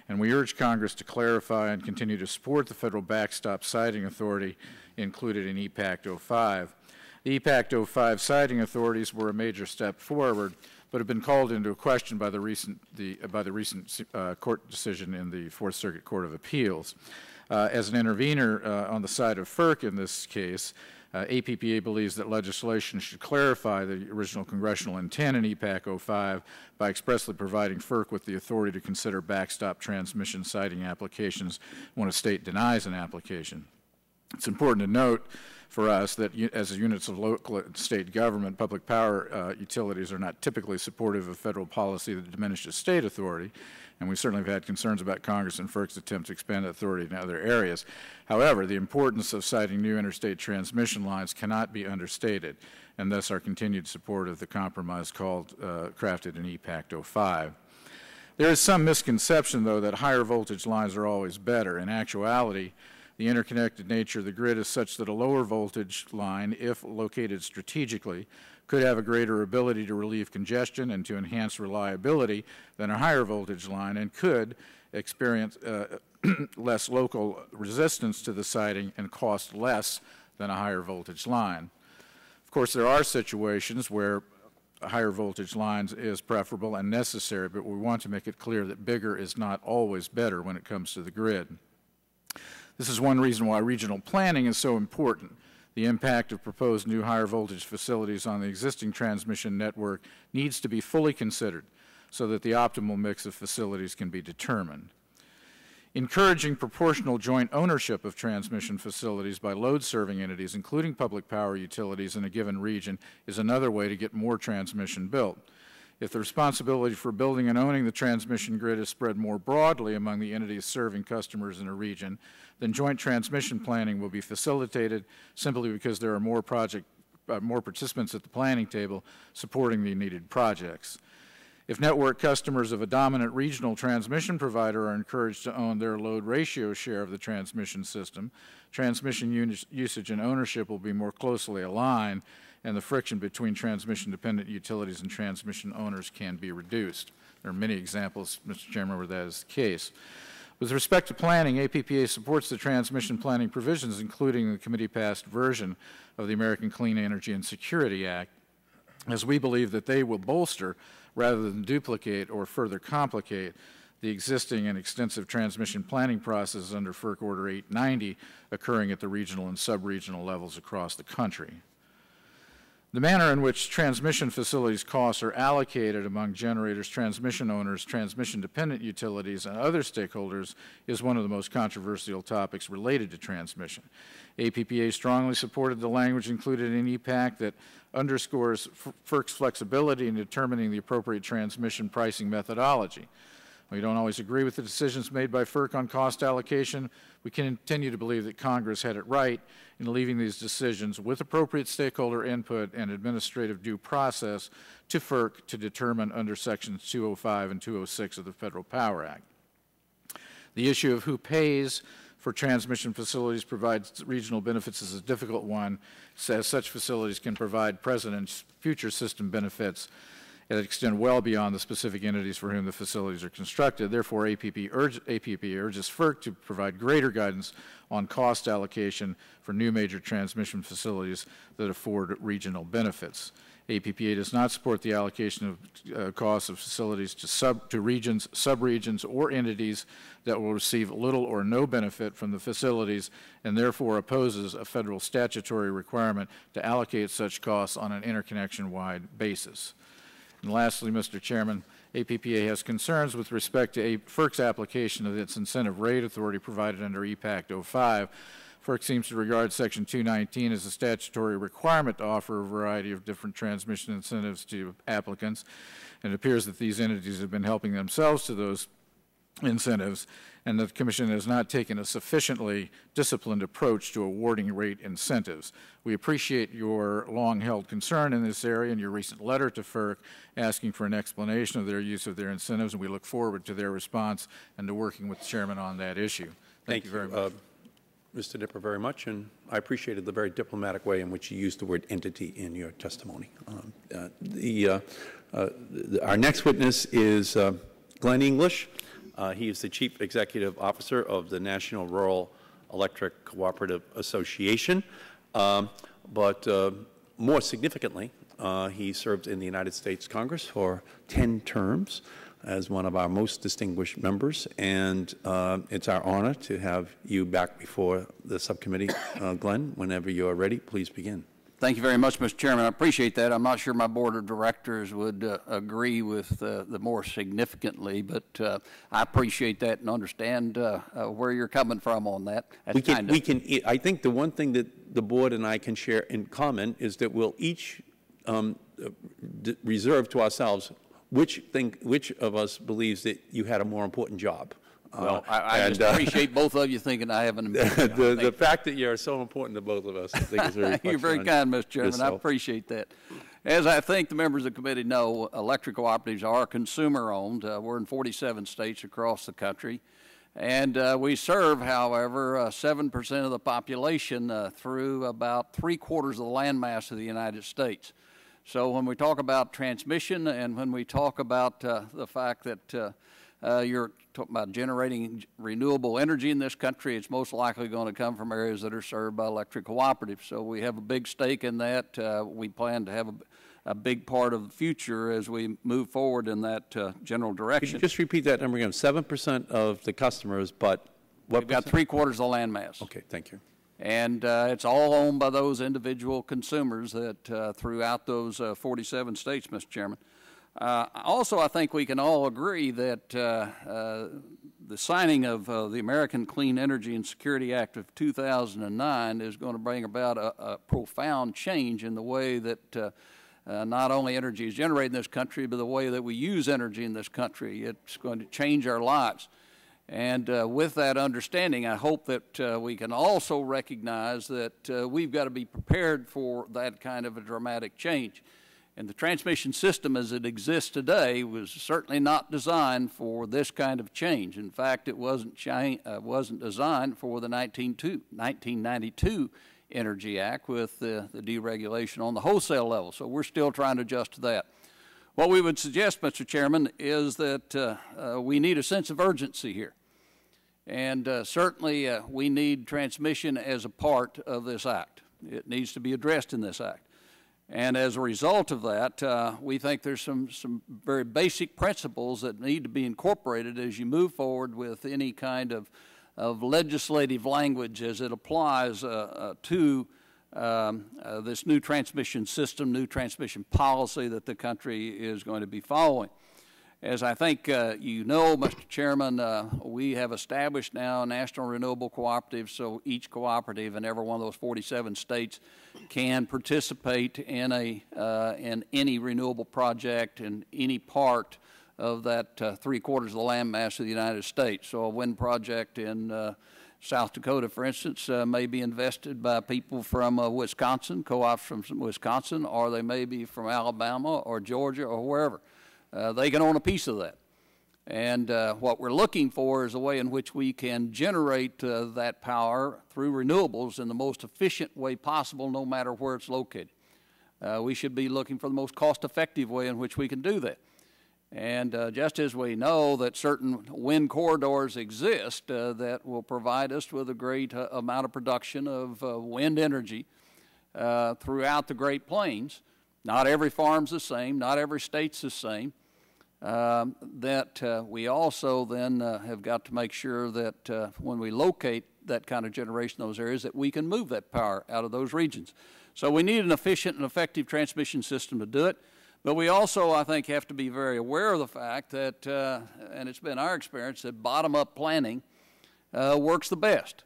and we urge Congress to clarify and continue to support the federal backstop siting authority included in EPACT 05. The EPACT 05 siting authorities were a major step forward, but have been called into question by the recent court decision in the Fourth Circuit Court of Appeals. As an intervener on the side of FERC in this case, APPA believes that legislation should clarify the original congressional intent in EPAC 05 by expressly providing FERC with the authority to consider backstop transmission siting applications when a state denies an application. It's important to note for us that as units of local and state government, public power utilities are not typically supportive of federal policy that diminishes state authority, and we certainly have had concerns about Congress and FERC's attempt to expand authority in other areas. However, the importance of siting new interstate transmission lines cannot be understated, and thus our continued support of the compromise crafted in EPAC 05. There is some misconception, though, that higher voltage lines are always better. In actuality, the interconnected nature of the grid is such that a lower voltage line, if located strategically, could have a greater ability to relieve congestion and to enhance reliability than a higher voltage line, and could experience less local resistance to the siting and cost less than a higher voltage line. Of course, there are situations where higher voltage lines is preferable and necessary, but we want to make it clear that bigger is not always better when it comes to the grid. This is one reason why regional planning is so important. The impact of proposed new higher voltage facilities on the existing transmission network needs to be fully considered so that the optimal mix of facilities can be determined. Encouraging proportional joint ownership of transmission facilities by load-serving entities, including public power utilities in a given region, is another way to get more transmission built. If the responsibility for building and owning the transmission grid is spread more broadly among the entities serving customers in a region, then joint transmission planning will be facilitated simply because there are more participants at the planning table supporting the needed projects. If network customers of a dominant regional transmission provider are encouraged to own their load ratio share of the transmission system, transmission usage and ownership will be more closely aligned, and the friction between transmission-dependent utilities and transmission owners can be reduced. There are many examples, Mr. Chairman, where that is the case. With respect to planning, APPA supports the transmission planning provisions, including the committee-passed version of the American Clean Energy and Security Act, as we believe that they will bolster rather than duplicate or further complicate the existing and extensive transmission planning processes under FERC Order 890 occurring at the regional and sub-regional levels across the country. The manner in which transmission facilities costs are allocated among generators, transmission owners, transmission-dependent utilities, and other stakeholders is one of the most controversial topics related to transmission. APPA strongly supported the language included in EPAC that underscores FERC's flexibility in determining the appropriate transmission pricing methodology. We don't always agree with the decisions made by FERC on cost allocation. We continue to believe that Congress had it right in leaving these decisions with appropriate stakeholder input and administrative due process to FERC to determine under Sections 205 and 206 of the Federal Power Act. The issue of who pays for transmission facilities provides regional benefits is a difficult one, as such facilities can provide present and future system benefits that extend well beyond the specific entities for whom the facilities are constructed. Therefore, APPA urges FERC to provide greater guidance on cost allocation for new major transmission facilities that afford regional benefits. APPA does not support the allocation of costs of facilities to regions, subregions, or entities that will receive little or no benefit from the facilities, and therefore opposes a federal statutory requirement to allocate such costs on an interconnection-wide basis. And lastly, Mr. Chairman, APPA has concerns with respect to FERC's application of its incentive rate authority provided under EPAC 05. FERC seems to regard Section 219 as a statutory requirement to offer a variety of different transmission incentives to applicants, and it appears that these entities have been helping themselves to those incentives, and the Commission has not taken a sufficiently disciplined approach to awarding rate incentives. We appreciate your long-held concern in this area and your recent letter to FERC asking for an explanation of their use of their incentives, and we look forward to their response and to working with the Chairman on that issue. Thank you very much. Mr. Dipper, very much, and I appreciated the very diplomatic way in which you used the word entity in your testimony. Our next witness is Glenn English. He is the Chief Executive Officer of the National Rural Electric Cooperative Association. But more significantly, he served in the United States Congress for 10 terms. as one of our most distinguished members, and it's our honor to have you back before the subcommittee. Glenn, whenever you are ready, please begin. Thank you very much, Mr. Chairman. I appreciate that. I'm not sure my board of directors would agree with the more significantly, but I appreciate that and understand where you're coming from on that. I think the one thing that the board and I can share in common is that we'll each reserve to ourselves which of us believes that you had a more important job. Well, I just appreciate both of you thinking I have an important job. The fact that you're so important to both of us, I think, is very You're very kind, Mr. Chairman. yourself. I appreciate that. As I think the members of the committee know, electric cooperatives are consumer-owned. We're in 47 states across the country. And we serve, however, 7% of the population through about 3/4 of the landmass of the United States. So when we talk about transmission and when we talk about the fact that you're talking about generating renewable energy in this country, it's most likely going to come from areas that are served by electric cooperatives. So we have a big stake in that. We plan to have a big part of the future as we move forward in that general direction. Could you just repeat that number again? 7% of the customers, but what? We've got 3/4 of the landmass. Okay, thank you. And it's all owned by those individual consumers that throughout those 47 states, Mr. Chairman. Also, I think we can all agree that the signing of the American Clean Energy and Security Act of 2009 is going to bring about a profound change in the way that not only energy is generated in this country, but the way that we use energy in this country. It's going to change our lives. And with that understanding, I hope that we can also recognize that we've got to be prepared for that kind of a dramatic change. And the transmission system as it exists today was certainly not designed for this kind of change. In fact, it wasn't designed for the 1992 Energy Act with the deregulation on the wholesale level. So we're still trying to adjust to that. What we would suggest, Mr. Chairman, is that we need a sense of urgency here. And certainly we need transmission as a part of this act. It needs to be addressed in this act. And as a result of that, we think there's some very basic principles that need to be incorporated as you move forward with any kind of legislative language as it applies to this new transmission system, new transmission policy that the country is going to be following. As I think you know, Mr. Chairman, we have established now national renewable cooperatives, so each cooperative in every one of those 47 states can participate in any renewable project in any part of that 3/4 of the landmass of the United States. So a wind project in South Dakota, for instance, may be invested by people from Wisconsin, co-ops from Wisconsin, or they may be from Alabama or Georgia or wherever. They can own a piece of that. And what we're looking for is a way in which we can generate that power through renewables in the most efficient way possible, no matter where it's located. We should be looking for the most cost-effective way in which we can do that. And just as we know that certain wind corridors exist that will provide us with a great amount of production of wind energy throughout the Great Plains, not every farm's the same, not every state's the same, that we also then have got to make sure that when we locate that kind of generation in those areas, that we can move that power out of those regions. So we need an efficient and effective transmission system to do it. But we also, I think, have to be very aware of the fact that, and it's been our experience, that bottom-up planning works the best.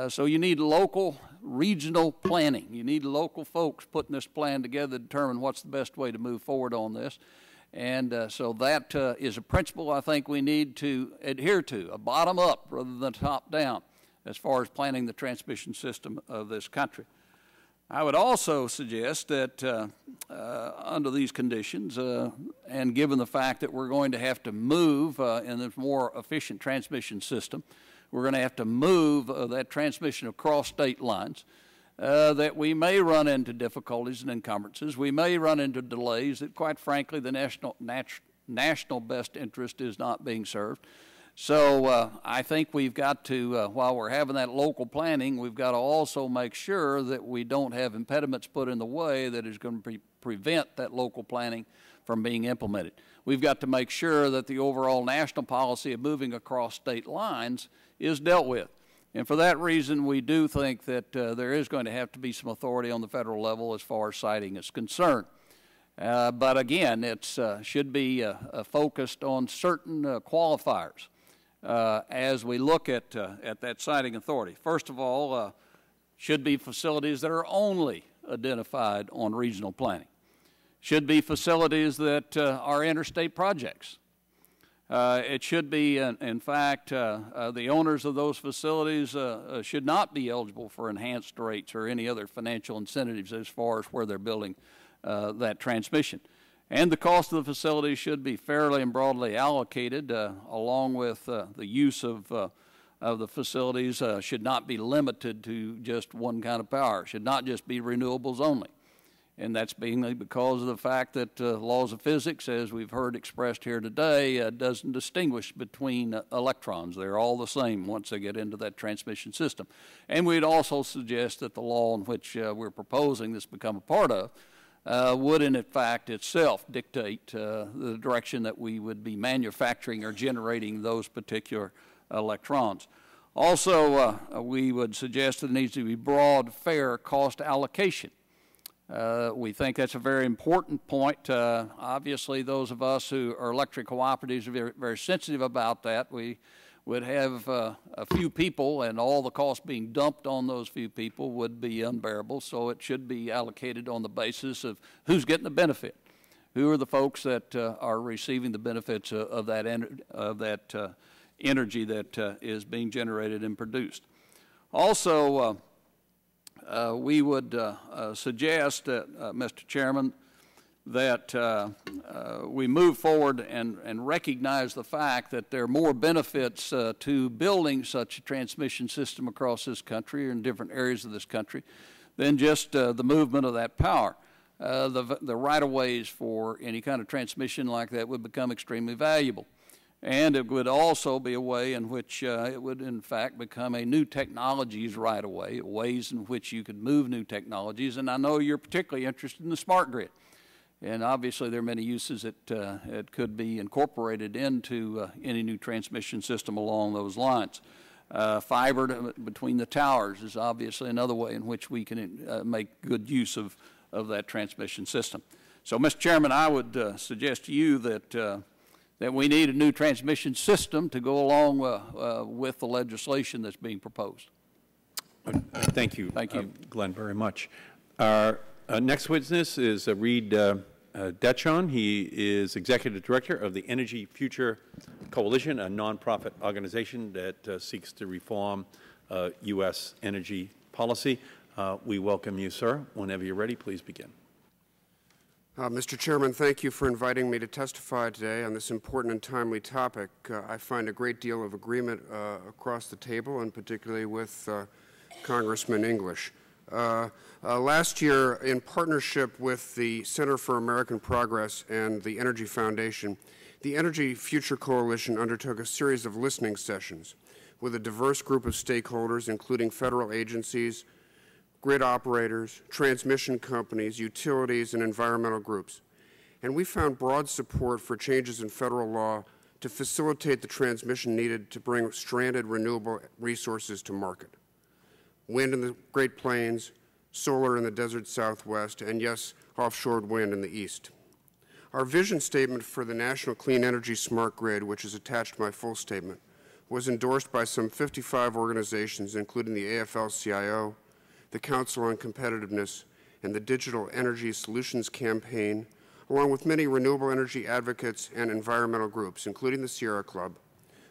So you need local, regional planning. You need local folks putting this plan together to determine what's the best way to move forward on this. And so that is a principle I think we need to adhere to, a bottom-up rather than top-down as far as planning the transmission system of this country. I would also suggest that under these conditions, and given the fact that we're going to have to move in a more efficient transmission system, we're going to have to move that transmission across state lines, that we may run into difficulties and encumbrances. We may run into delays that, quite frankly, the national best interest is not being served. So I think we've got to, while we're having that local planning, we've got to also make sure that we don't have impediments put in the way that is going to prevent that local planning from being implemented. we've got to make sure that the overall national policy of moving across state lines is dealt with. And for that reason, we do think that there is going to have to be some authority on the federal level as far as siting is concerned. But again, it should be focused on certain qualifiers as we look at that siting authority. First of all, should be facilities that are only identified on regional planning. Should be facilities that are interstate projects. It should be, in fact, the owners of those facilities should not be eligible for enhanced rates or any other financial incentives as far as where they're building that transmission. And the cost of the facility should be fairly and broadly allocated, along with the use of the facilities should not be limited to just one kind of power. It should not just be renewables only. And that's mainly because of the fact that laws of physics, as we've heard expressed here today, doesn't distinguish between electrons. They're all the same once they get into that transmission system. And we'd also suggest that the law in which we're proposing this become a part of would in fact itself dictate the direction that we would be manufacturing or generating those particular electrons. Also, we would suggest that there needs to be broad, fair cost allocation. We think that's a very important point. Obviously, those of us who are electric cooperatives are very, very sensitive about that. We would have a few people, and all the costs being dumped on those few people would be unbearable, so it should be allocated on the basis of who's getting the benefit. Who are the folks that are receiving the benefits of that energy that is being generated and produced. Also, we would suggest, Mr. Chairman, that we move forward and recognize the fact that there are more benefits to building such a transmission system across this country or in different areas of this country than just the movement of that power. The right-of-ways for any kind of transmission like that would become extremely valuable. And it would also be a way in which it would, in fact, become a new technologies right-of-way, ways in which you could move new technologies. And I know you're particularly interested in the smart grid. And obviously, there are many uses that it could be incorporated into any new transmission system along those lines. Fiber between the towers is obviously another way in which we can make good use of that transmission system. So, Mr. Chairman, I would suggest to you that we need a new transmission system to go along with the legislation that's being proposed. Thank you. Thank you. Glenn, very much. Our next witness is Reed Detchon. He is Executive Director of the Energy Future Coalition, a nonprofit organization that seeks to reform U.S. energy policy. We welcome you, sir. Whenever you're ready, please begin. Mr. Chairman, thank you for inviting me to testify today on this important and timely topic. I find a great deal of agreement across the table, and particularly with Congressman English. Last year, in partnership with the Center for American Progress and the Energy Foundation, the Energy Future Coalition undertook a series of listening sessions with a diverse group of stakeholders, including federal agencies, grid operators, transmission companies, utilities, and environmental groups. And we found broad support for changes in federal law to facilitate the transmission needed to bring stranded renewable resources to market. Wind in the Great Plains, solar in the desert Southwest, and yes, offshore wind in the East. Our vision statement for the National Clean Energy Smart Grid, which is attached to my full statement, was endorsed by some 55 organizations, including the AFL-CIO, the Council on Competitiveness, and the Digital Energy Solutions Campaign, along with many renewable energy advocates and environmental groups, including the Sierra Club,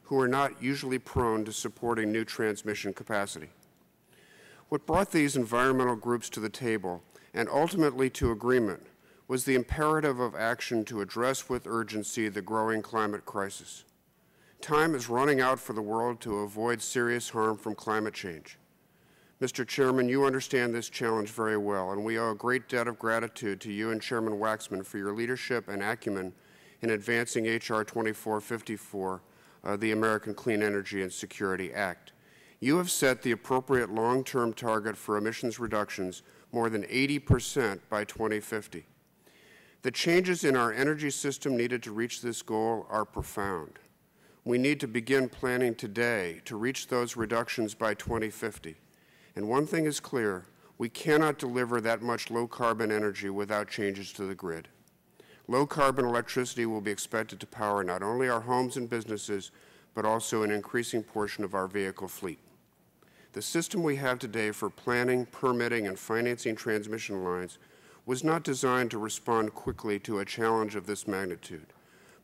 who are not usually prone to supporting new transmission capacity. What brought these environmental groups to the table, and ultimately to agreement, was the imperative of action to address with urgency the growing climate crisis. Time is running out for the world to avoid serious harm from climate change. Mr. Chairman, you understand this challenge very well, and we owe a great debt of gratitude to you and Chairman Waxman for your leadership and acumen in advancing H.R. 2454, the American Clean Energy and Security Act. You have set the appropriate long-term target for emissions reductions more than 80% by 2050. The changes in our energy system needed to reach this goal are profound. We need to begin planning today to reach those reductions by 2050. And one thing is clear, we cannot deliver that much low-carbon energy without changes to the grid. Low-carbon electricity will be expected to power not only our homes and businesses, but also an increasing portion of our vehicle fleet. The system we have today for planning, permitting, and financing transmission lines was not designed to respond quickly to a challenge of this magnitude,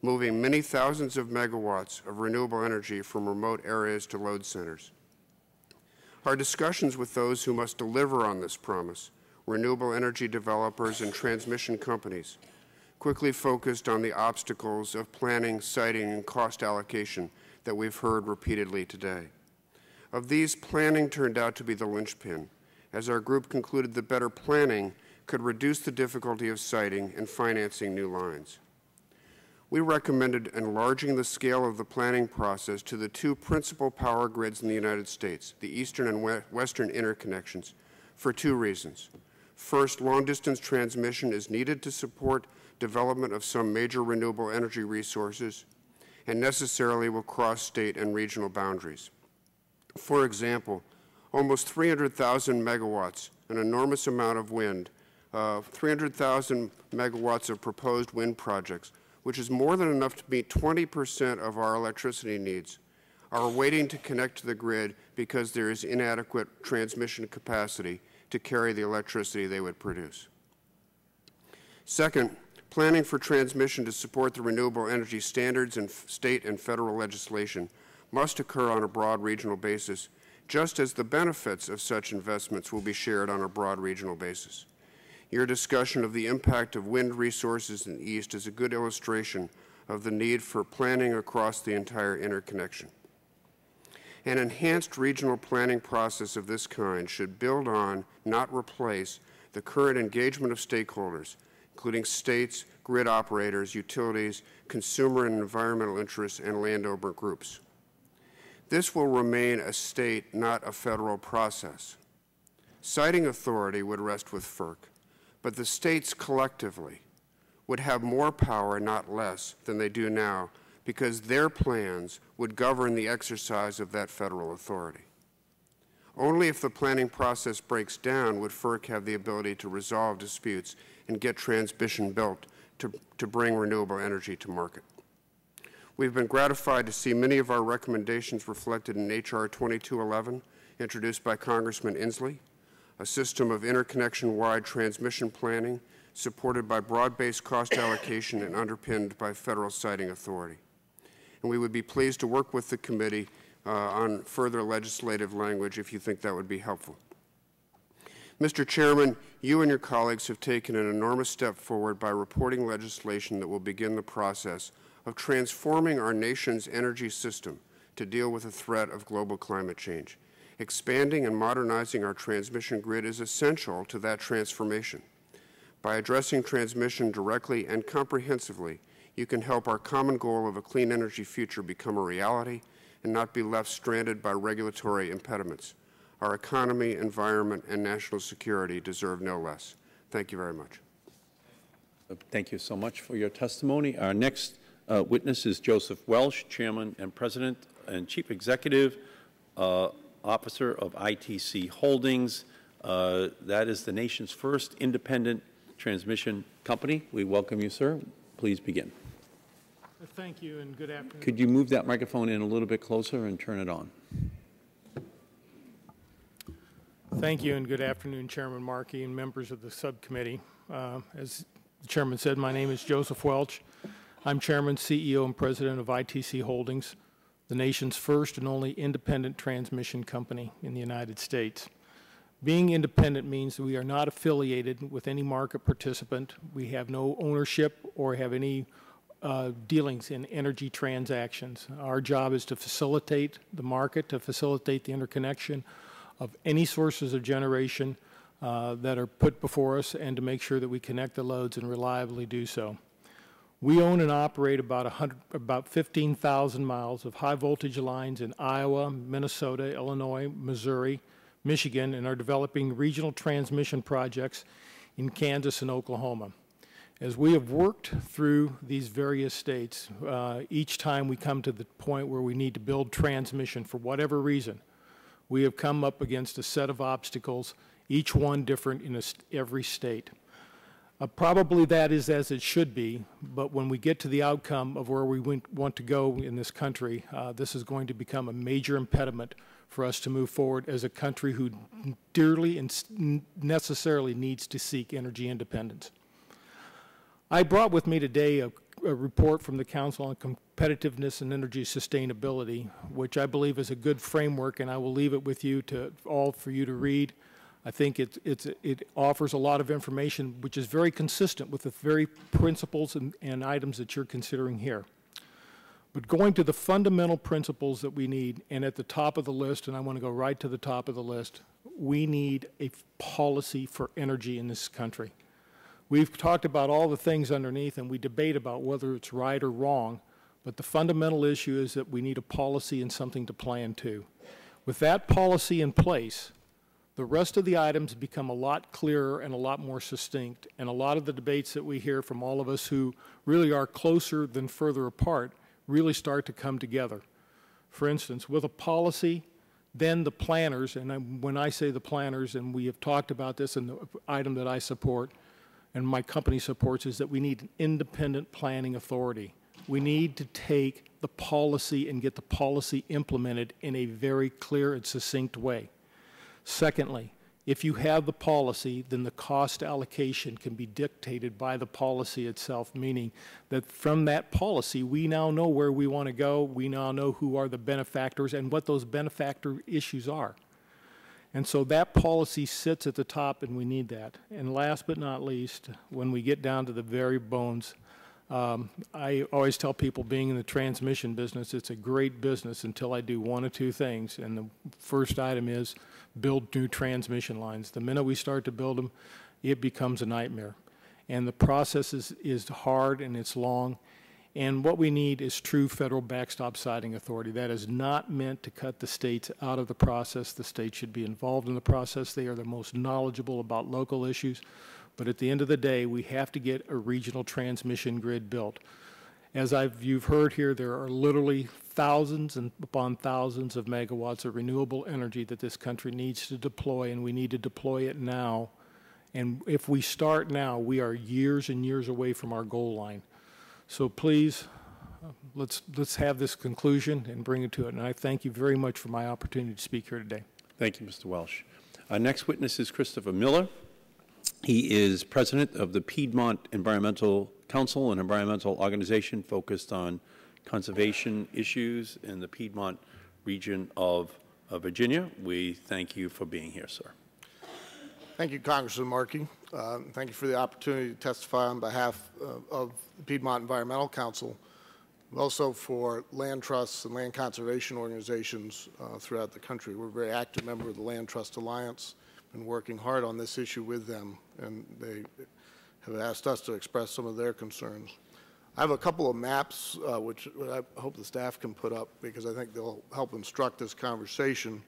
moving many thousands of megawatts of renewable energy from remote areas to load centers. Our discussions with those who must deliver on this promise, renewable energy developers and transmission companies, quickly focused on the obstacles of planning, siting, and cost allocation that we've heard repeatedly today. Of these, planning turned out to be the linchpin, as our group concluded that better planning could reduce the difficulty of siting and financing new lines. We recommended enlarging the scale of the planning process to the two principal power grids in the United States, the eastern and western interconnections, for two reasons. First, long-distance transmission is needed to support development of some major renewable energy resources and necessarily will cross state and regional boundaries. For example, almost 300,000 megawatts, an enormous amount of wind, 300,000 megawatts of proposed wind projects, which is more than enough to meet 20% of our electricity needs, are waiting to connect to the grid because there is inadequate transmission capacity to carry the electricity they would produce. Second, planning for transmission to support the renewable energy standards in state and federal legislation must occur on a broad regional basis, just as the benefits of such investments will be shared on a broad regional basis. Your discussion of the impact of wind resources in the East is a good illustration of the need for planning across the entire interconnection. An enhanced regional planning process of this kind should build on, not replace, the current engagement of stakeholders, including states, grid operators, utilities, consumer and environmental interests, and landowner groups. This will remain a state, not a federal process. Siting authority would rest with FERC, but the states collectively would have more power, not less, than they do now, because their plans would govern the exercise of that federal authority. Only if the planning process breaks down would FERC have the ability to resolve disputes and get transmission built to bring renewable energy to market. We've been gratified to see many of our recommendations reflected in H.R. 2211, introduced by Congressman Inslee, a system of interconnection-wide transmission planning supported by broad-based cost allocation and underpinned by federal siting authority. And we would be pleased to work with the committee on further legislative language if you think that would be helpful. Mr. Chairman, you and your colleagues have taken an enormous step forward by reporting legislation that will begin the process of transforming our nation's energy system to deal with the threat of global climate change. Expanding and modernizing our transmission grid is essential to that transformation. By addressing transmission directly and comprehensively, you can help our common goal of a clean energy future become a reality and not be left stranded by regulatory impediments. Our economy, environment, and national security deserve no less. Thank you very much. Thank you so much for your testimony. Our next witness is Joseph Welch, Chairman and President and Chief Executive Officer of ITC Holdings. That is the nation's first independent transmission company. We welcome you, sir. Please begin. Thank you and good afternoon. Could you move that microphone in a little bit closer and turn it on? Thank you and good afternoon, Chairman Markey and members of the subcommittee. As the Chairman said, my name is Joseph Welch. I'm Chairman, CEO, and President of ITC Holdings, the nation's first and only independent transmission company in the United States. Being independent means that we are not affiliated with any market participant. We have no ownership or have any dealings in energy transactions. Our job is to facilitate the market, to facilitate the interconnection of any sources of generation that are put before us, and to make sure that we connect the loads and reliably do so. We own and operate about 15,000 miles of high voltage lines in Iowa, Minnesota, Illinois, Missouri, Michigan, and are developing regional transmission projects in Kansas and Oklahoma. As we have worked through these various states, each time we come to the point where we need to build transmission for whatever reason, we have come up against a set of obstacles, each one different in every state. Probably that is as it should be, but when we get to the outcome of where we want to go in this country, this is going to become a major impediment for us to move forward as a country who dearly and necessarily needs to seek energy independence. I brought with me today a report from the Council on Competitiveness and Energy Sustainability, which I believe is a good framework, and I will leave it with you for you to read. I think it offers a lot of information which is very consistent with the very principles and items that you're considering here. But going to the fundamental principles that we need, and at the top of the list, and I want to go right to the top of the list, we need a policy for energy in this country. We've talked about all the things underneath, and we debate about whether it's right or wrong, but the fundamental issue is that we need a policy and something to plan to. With that policy in place, the rest of the items become a lot clearer and a lot more succinct, and a lot of the debates that we hear from all of us who really are closer than further apart really start to come together. For instance, with a policy, then the planners, and when I say the planners, and we have talked about this in the item that I support and my company supports, is that we need an independent planning authority. We need to take the policy and get the policy implemented in a very clear and succinct way. Secondly, if you have the policy, then the cost allocation can be dictated by the policy itself, meaning that from that policy, we now know where we want to go, we now know who are the benefactors and what those benefactor issues are. And so that policy sits at the top, and we need that. And last but not least, when we get down to the very bones, I always tell people, being in the transmission business, it's a great business until I do one of two things. And the first item is build new transmission lines. The minute we start to build them, it becomes a nightmare. And the process is hard and it's long. And what we need is true federal backstop siting authority. That is not meant to cut the states out of the process. The states should be involved in the process. They are the most knowledgeable about local issues. But at the end of the day, we have to get a regional transmission grid built. As you've heard here, there are literally thousands and upon thousands of megawatts of renewable energy that this country needs to deploy, and we need to deploy it now. And if we start now, we are years and years away from our goal line. So please, let's have this conclusion and bring it to it. And I thank you very much for my opportunity to speak here today. Thank you, Mr. Welsh. Our next witness is Christopher Miller. He is president of the Piedmont Environmental Council, an environmental organization focused on conservation issues in the Piedmont region of Virginia. We thank you for being here, sir. Thank you, Congressman Markey. Thank you for the opportunity to testify on behalf of the Piedmont Environmental Council, and also for land trusts and land conservation organizations throughout the country. We're a very active member of the Land Trust Alliance, been working hard on this issue with them, and they have asked us to express some of their concerns. I have a couple of maps, which I hope the staff can put up, because I think they'll help instruct this conversation.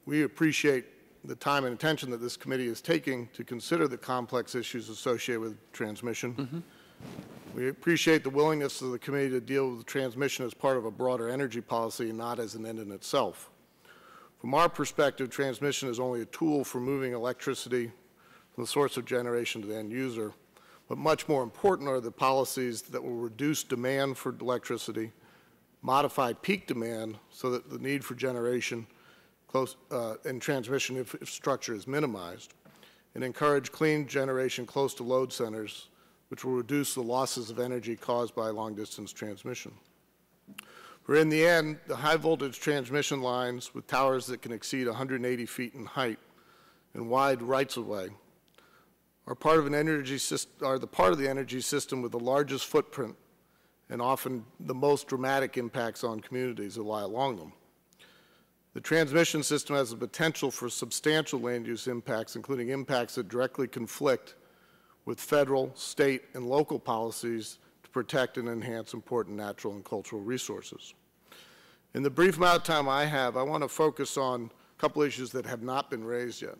We appreciate the time and attention that this committee is taking to consider the complex issues associated with transmission. Mm-hmm. We appreciate the willingness of the committee to deal with transmission as part of a broader energy policy and not as an end in itself. From our perspective, transmission is only a tool for moving electricity from the source of generation to the end user. But much more important are the policies that will reduce demand for electricity, modify peak demand so that the need for generation and transmission infrastructure is minimized, and encourage clean generation close to load centers, which will reduce the losses of energy caused by long-distance transmission. For in the end, the high-voltage transmission lines with towers that can exceed 180 feet in height and wide rights-of-way are part of the energy system with the largest footprint and often the most dramatic impacts on communities that lie along them. The transmission system has the potential for substantial land use impacts, including impacts that directly conflict with federal, state, and local policies to protect and enhance important natural and cultural resources. In the brief amount of time I have, I want to focus on a couple issues that have not been raised yet.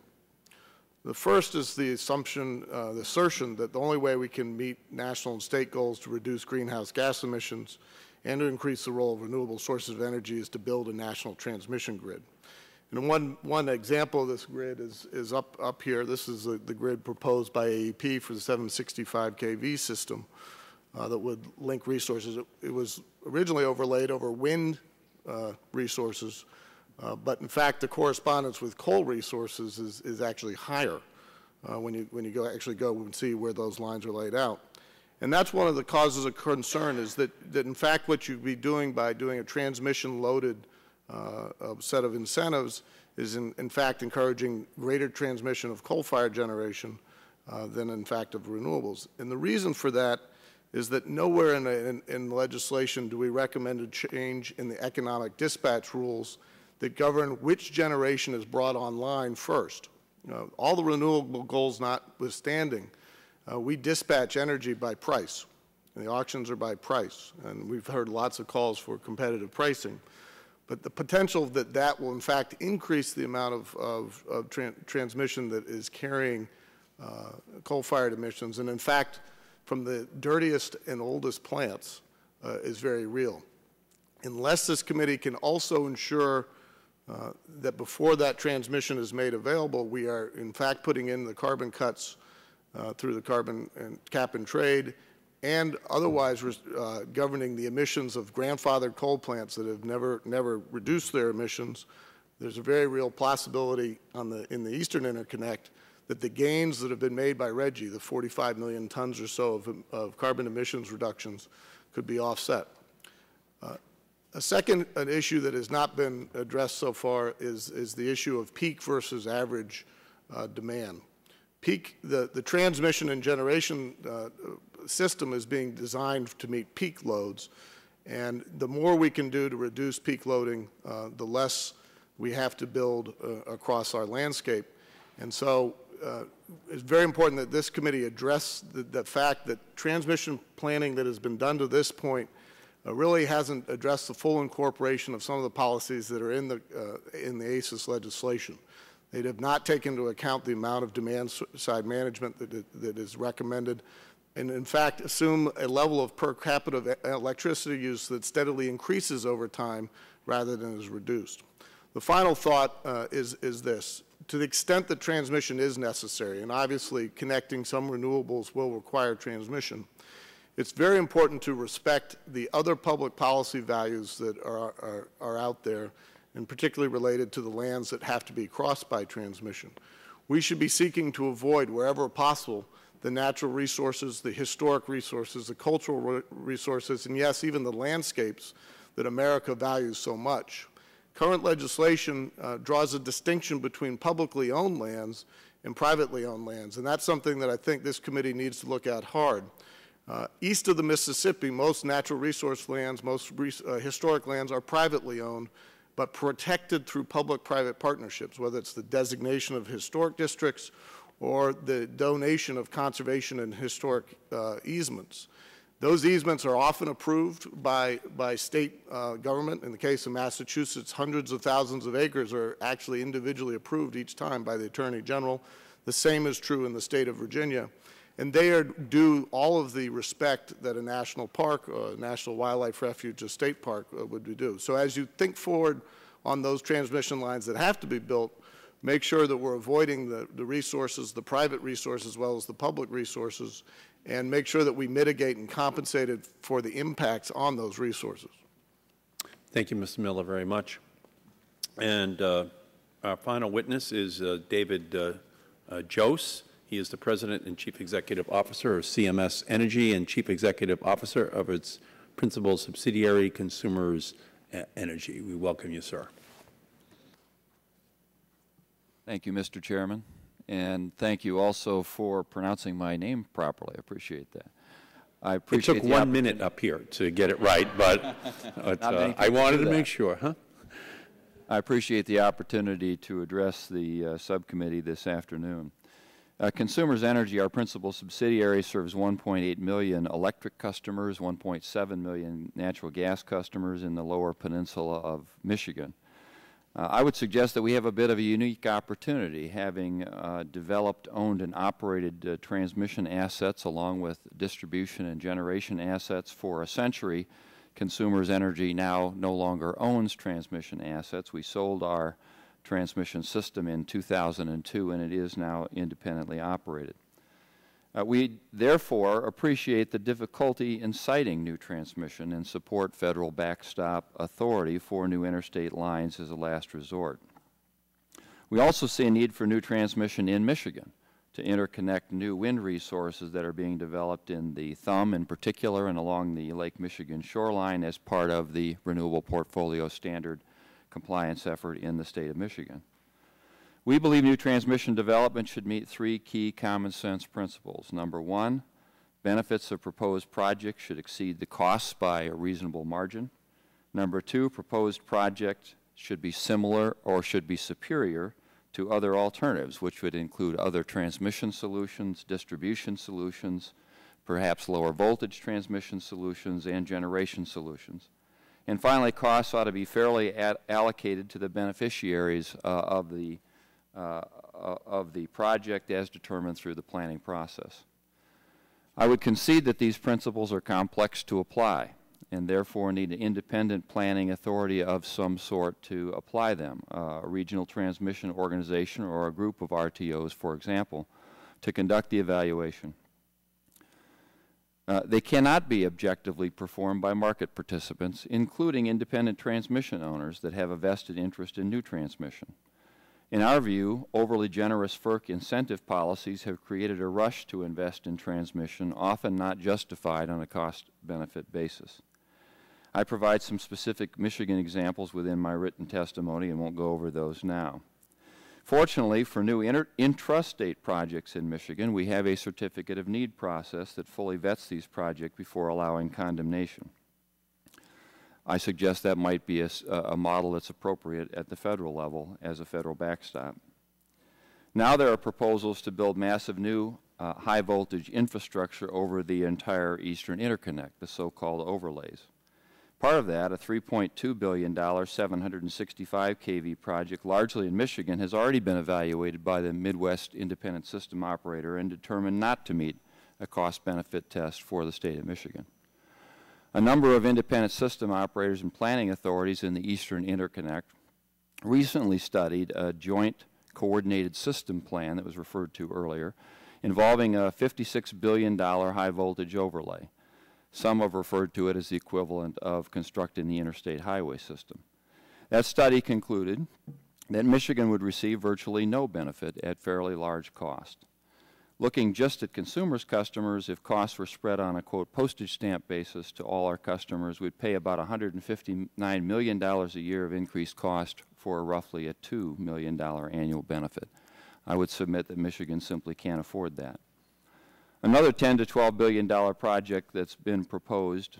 The first is the assumption, the assertion that the only way we can meet national and state goals to reduce greenhouse gas emissions and to increase the role of renewable sources of energy is to build a national transmission grid. And one example of this grid is up here. This is the grid proposed by AEP for the 765 kV system that would link resources. It was originally overlaid over wind resources, but in fact the correspondence with coal resources is actually higher when you actually go and see where those lines are laid out. And that's one of the causes of concern, is that in fact what you'd be doing by doing a transmission loaded set of incentives is in fact encouraging greater transmission of coal-fired generation than in fact of renewables. And the reason for that is that nowhere in legislation do we recommend a change in the economic dispatch rules that govern which generation is brought online first. All the renewable goals notwithstanding, we dispatch energy by price, and the auctions are by price, and we've heard lots of calls for competitive pricing. But the potential that will in fact increase the amount of transmission that is carrying coal-fired emissions, and in fact from the dirtiest and oldest plants is very real. Unless this committee can also ensure that before that transmission is made available, we are in fact putting in the carbon cuts through the carbon and cap and trade, and otherwise governing the emissions of grandfathered coal plants that have never reduced their emissions, there's a very real possibility in the Eastern Interconnect that the gains that have been made by RGGI, the 45 million tons or so of carbon emissions reductions, could be offset. A second issue that has not been addressed so far is the issue of peak versus average demand. Peak, the transmission and generation system is being designed to meet peak loads, and the more we can do to reduce peak loading, the less we have to build across our landscape. And so it's very important that this committee address the fact that transmission planning that has been done to this point really hasn't addressed the full incorporation of some of the policies that are in the ACES legislation. They have not taken into account the amount of demand-side management that is recommended, and in fact assume a level of per capita electricity use that steadily increases over time rather than is reduced. The final thought is this. To the extent that transmission is necessary, and obviously connecting some renewables will require transmission, it's very important to respect the other public policy values that are out there, and particularly related to the lands that have to be crossed by transmission. We should be seeking to avoid, wherever possible, the natural resources, the historic resources, the cultural resources, and yes, even the landscapes that America values so much. Current legislation draws a distinction between publicly owned lands and privately owned lands, and that's something that I think this committee needs to look at hard. East of the Mississippi, most natural resource lands, most historic lands are privately owned, but protected through public-private partnerships, whether it's the designation of historic districts or the donation of conservation and historic easements. Those easements are often approved by state government. In the case of Massachusetts, hundreds of thousands of acres are actually individually approved each time by the Attorney General. The same is true in the state of Virginia. And they are due all of the respect that a national park, or a national wildlife refuge, a state park would be due. So as you think forward on those transmission lines that have to be built, make sure that we're avoiding the resources, the private resources as well as the public resources, and make sure that we mitigate and compensate it for the impacts on those resources. Thank you, Mr. Miller, very much. And our final witness is David Jose. He is the President and Chief Executive Officer of CMS Energy and Chief Executive Officer of its principal subsidiary, Consumers Energy. We welcome you, sir. Thank you, Mr. Chairman, and thank you also for pronouncing my name properly. I appreciate that. I appreciate it took 1 minute up here to get it right, but I wanted to make sure. Huh? I appreciate the opportunity to address the subcommittee this afternoon. Consumers Energy, our principal subsidiary, serves 1.8 million electric customers, 1.7 million natural gas customers in the lower peninsula of Michigan. I would suggest that we have a bit of a unique opportunity, having developed, owned, and operated transmission assets along with distribution and generation assets for a century. Consumers Energy now no longer owns transmission assets. We sold our transmission system in 2002, and it is now independently operated. We therefore appreciate the difficulty in siting new transmission and support federal backstop authority for new interstate lines as a last resort. We also see a need for new transmission in Michigan to interconnect new wind resources that are being developed in the Thumb in particular and along the Lake Michigan shoreline as part of the Renewable Portfolio Standard compliance effort in the state of Michigan. We believe new transmission development should meet three key common sense principles. Number one, benefits of proposed projects should exceed the costs by a reasonable margin. Number two, proposed project should be similar or should be superior to other alternatives, which would include other transmission solutions, distribution solutions, perhaps lower voltage transmission solutions, and generation solutions. And finally, costs ought to be fairly allocated to the beneficiaries of the project as determined through the planning process. I would concede that these principles are complex to apply and therefore need an independent planning authority of some sort to apply them, a regional transmission organization or a group of RTOs, for example, to conduct the evaluation. They cannot be objectively performed by market participants, including independent transmission owners that have a vested interest in new transmission. In our view, overly generous FERC incentive policies have created a rush to invest in transmission, often not justified on a cost-benefit basis. I provide some specific Michigan examples within my written testimony and won't go over those now. Fortunately, for new intrastate projects in Michigan, we have a certificate of need process that fully vets these projects before allowing condemnation. I suggest that might be a model that's appropriate at the federal level as a federal backstop. Now there are proposals to build massive new high voltage infrastructure over the entire Eastern Interconnect, the so-called overlays. Part of that, a $3.2 billion 765 kV project, largely in Michigan, has already been evaluated by the Midwest Independent System Operator and determined not to meet a cost-benefit test for the state of Michigan. A number of independent system operators and planning authorities in the Eastern Interconnect recently studied a joint coordinated system plan that was referred to earlier, involving a $56 billion high-voltage overlay. Some have referred to it as the equivalent of constructing the interstate highway system. That study concluded that Michigan would receive virtually no benefit at fairly large cost. Looking just at consumers' customers, if costs were spread on a, quote, postage stamp basis to all our customers, we'd pay about $159 million a year of increased cost for roughly a $2 million annual benefit. I would submit that Michigan simply can't afford that. Another $10 to $12 billion project that's been proposed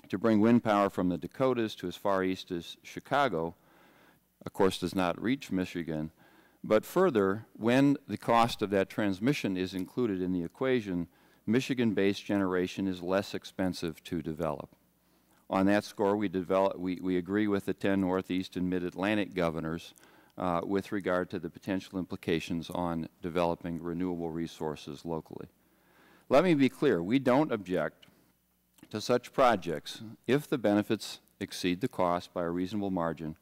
to bring wind power from the Dakotas to as far east as Chicago, of course, does not reach Michigan. But further, when the cost of that transmission is included in the equation, Michigan-based generation is less expensive to develop. On that score, we agree with the 10 Northeast and Mid-Atlantic governors with regard to the potential implications on developing renewable resources locally. Let me be clear, we don't object to such projects if the benefits exceed the cost by a reasonable margin.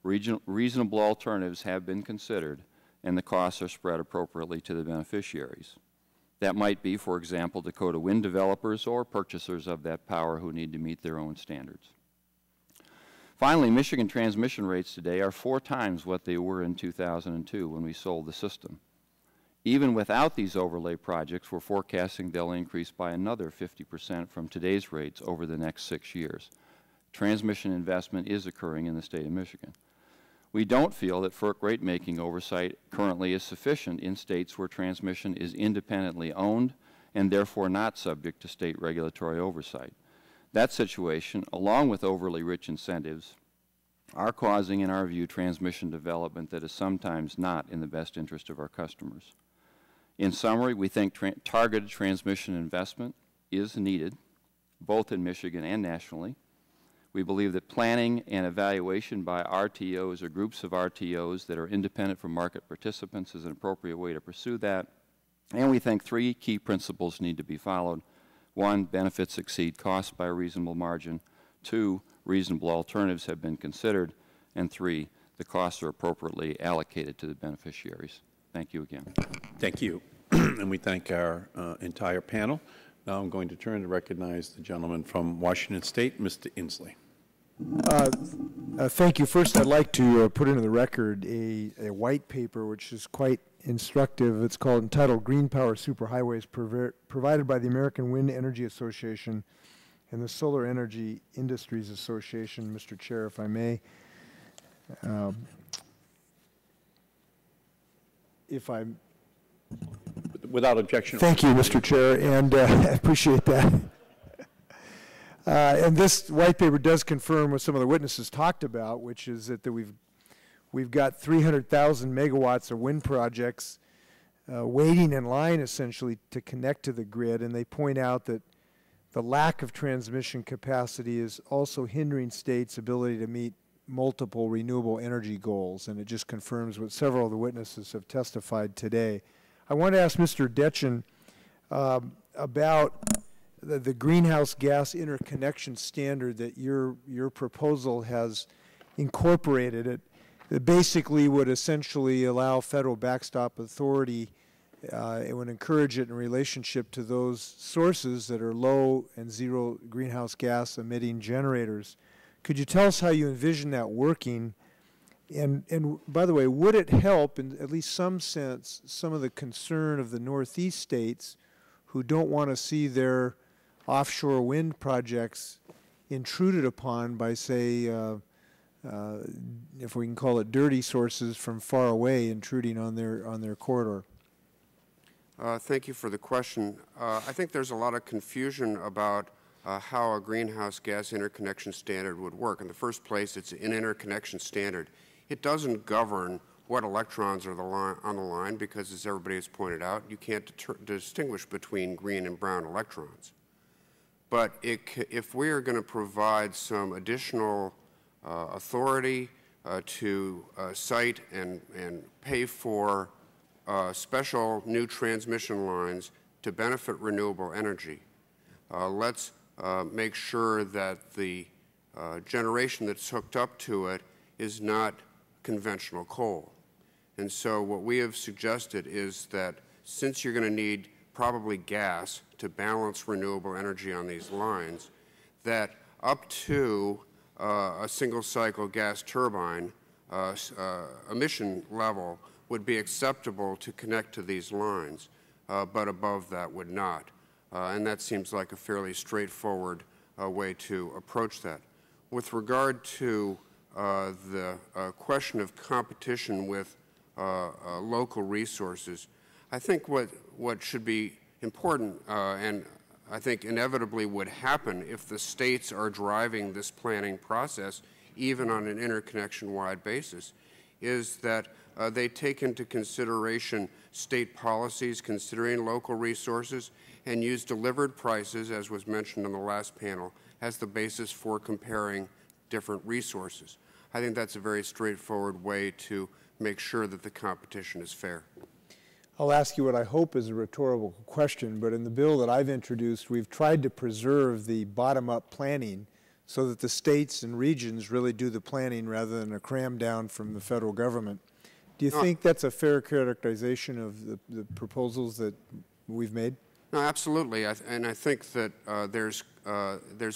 Reasonable alternatives have been considered, and the costs are spread appropriately to the beneficiaries. That might be, for example, Dakota wind developers or purchasers of that power who need to meet their own standards. Finally, Michigan transmission rates today are 4 times what they were in 2002 when we sold the system. Even without these overlay projects, we're forecasting they'll increase by another 50% from today's rates over the next 6 years. Transmission investment is occurring in the state of Michigan. We don't feel that FERC rate-making oversight currently is sufficient in states where transmission is independently owned and therefore not subject to state regulatory oversight. That situation, along with overly rich incentives, are causing, in our view, transmission development that is sometimes not in the best interest of our customers. In summary, we think targeted transmission investment is needed, both in Michigan and nationally. We believe that planning and evaluation by RTOs or groups of RTOs that are independent from market participants is an appropriate way to pursue that. And we think 3 key principles need to be followed. 1, benefits exceed costs by a reasonable margin. 2, reasonable alternatives have been considered. And 3, the costs are appropriately allocated to the beneficiaries. Thank you again. Thank you. And we thank our entire panel. Now I'm going to turn to recognize the gentleman from Washington State, Mr. Inslee. Thank you. First, I'd like to put into the record a white paper which is quite instructive. It's entitled Green Power Superhighways provided by the American Wind Energy Association and the Solar Energy Industries Association. Mr. Chair, if I may. Without objection. Thank you, Mr. Chair, and I appreciate that. And this white paper does confirm what some of the witnesses talked about, which is that we've got 300,000 megawatts of wind projects waiting in line, essentially, to connect to the grid. And they point out that the lack of transmission capacity is also hindering states' ability to meet multiple renewable energy goals. And it just confirms what several of the witnesses have testified today. I want to ask Mr. Detchen about the greenhouse gas interconnection standard that your proposal has incorporated. It basically would essentially allow federal backstop authority. It would encourage it in relationship to those sources that are low and zero greenhouse gas emitting generators. Could you tell us how you envision that working? And by the way, would it help in at least some sense some of the concern of the Northeast states who don't want to see their offshore wind projects intruded upon by, say, if we can call it dirty sources from far away intruding on their corridor? Thank you for the question. I think there's a lot of confusion about how a greenhouse gas interconnection standard would work. In the first place, it's an interconnection standard. It doesn't govern what electrons are on the line because, as everybody has pointed out, you can't distinguish between green and brown electrons. But if we are going to provide some additional authority to cite and pay for special new transmission lines to benefit renewable energy, let's make sure that the generation that's hooked up to it is not conventional coal. And so what we have suggested is that since you're going to need probably gas to balance renewable energy on these lines, that up to a single cycle gas turbine emission level would be acceptable to connect to these lines, but above that would not. And that seems like a fairly straightforward way to approach that. With regard to the question of competition with local resources, I think what should be important, and I think inevitably would happen if the states are driving this planning process, even on an interconnection-wide basis, is that they take into consideration state policies considering local resources and use delivered prices, as was mentioned on the last panel, as the basis for comparing different resources. I think that's a very straightforward way to make sure that the competition is fair. I'll ask you what I hope is a rhetorical question, but in the bill that I've introduced, we've tried to preserve the bottom-up planning so that the states and regions really do the planning rather than a cram down from the federal government. Do you think that's a fair characterization of the proposals that we've made? No, absolutely. And I think that there's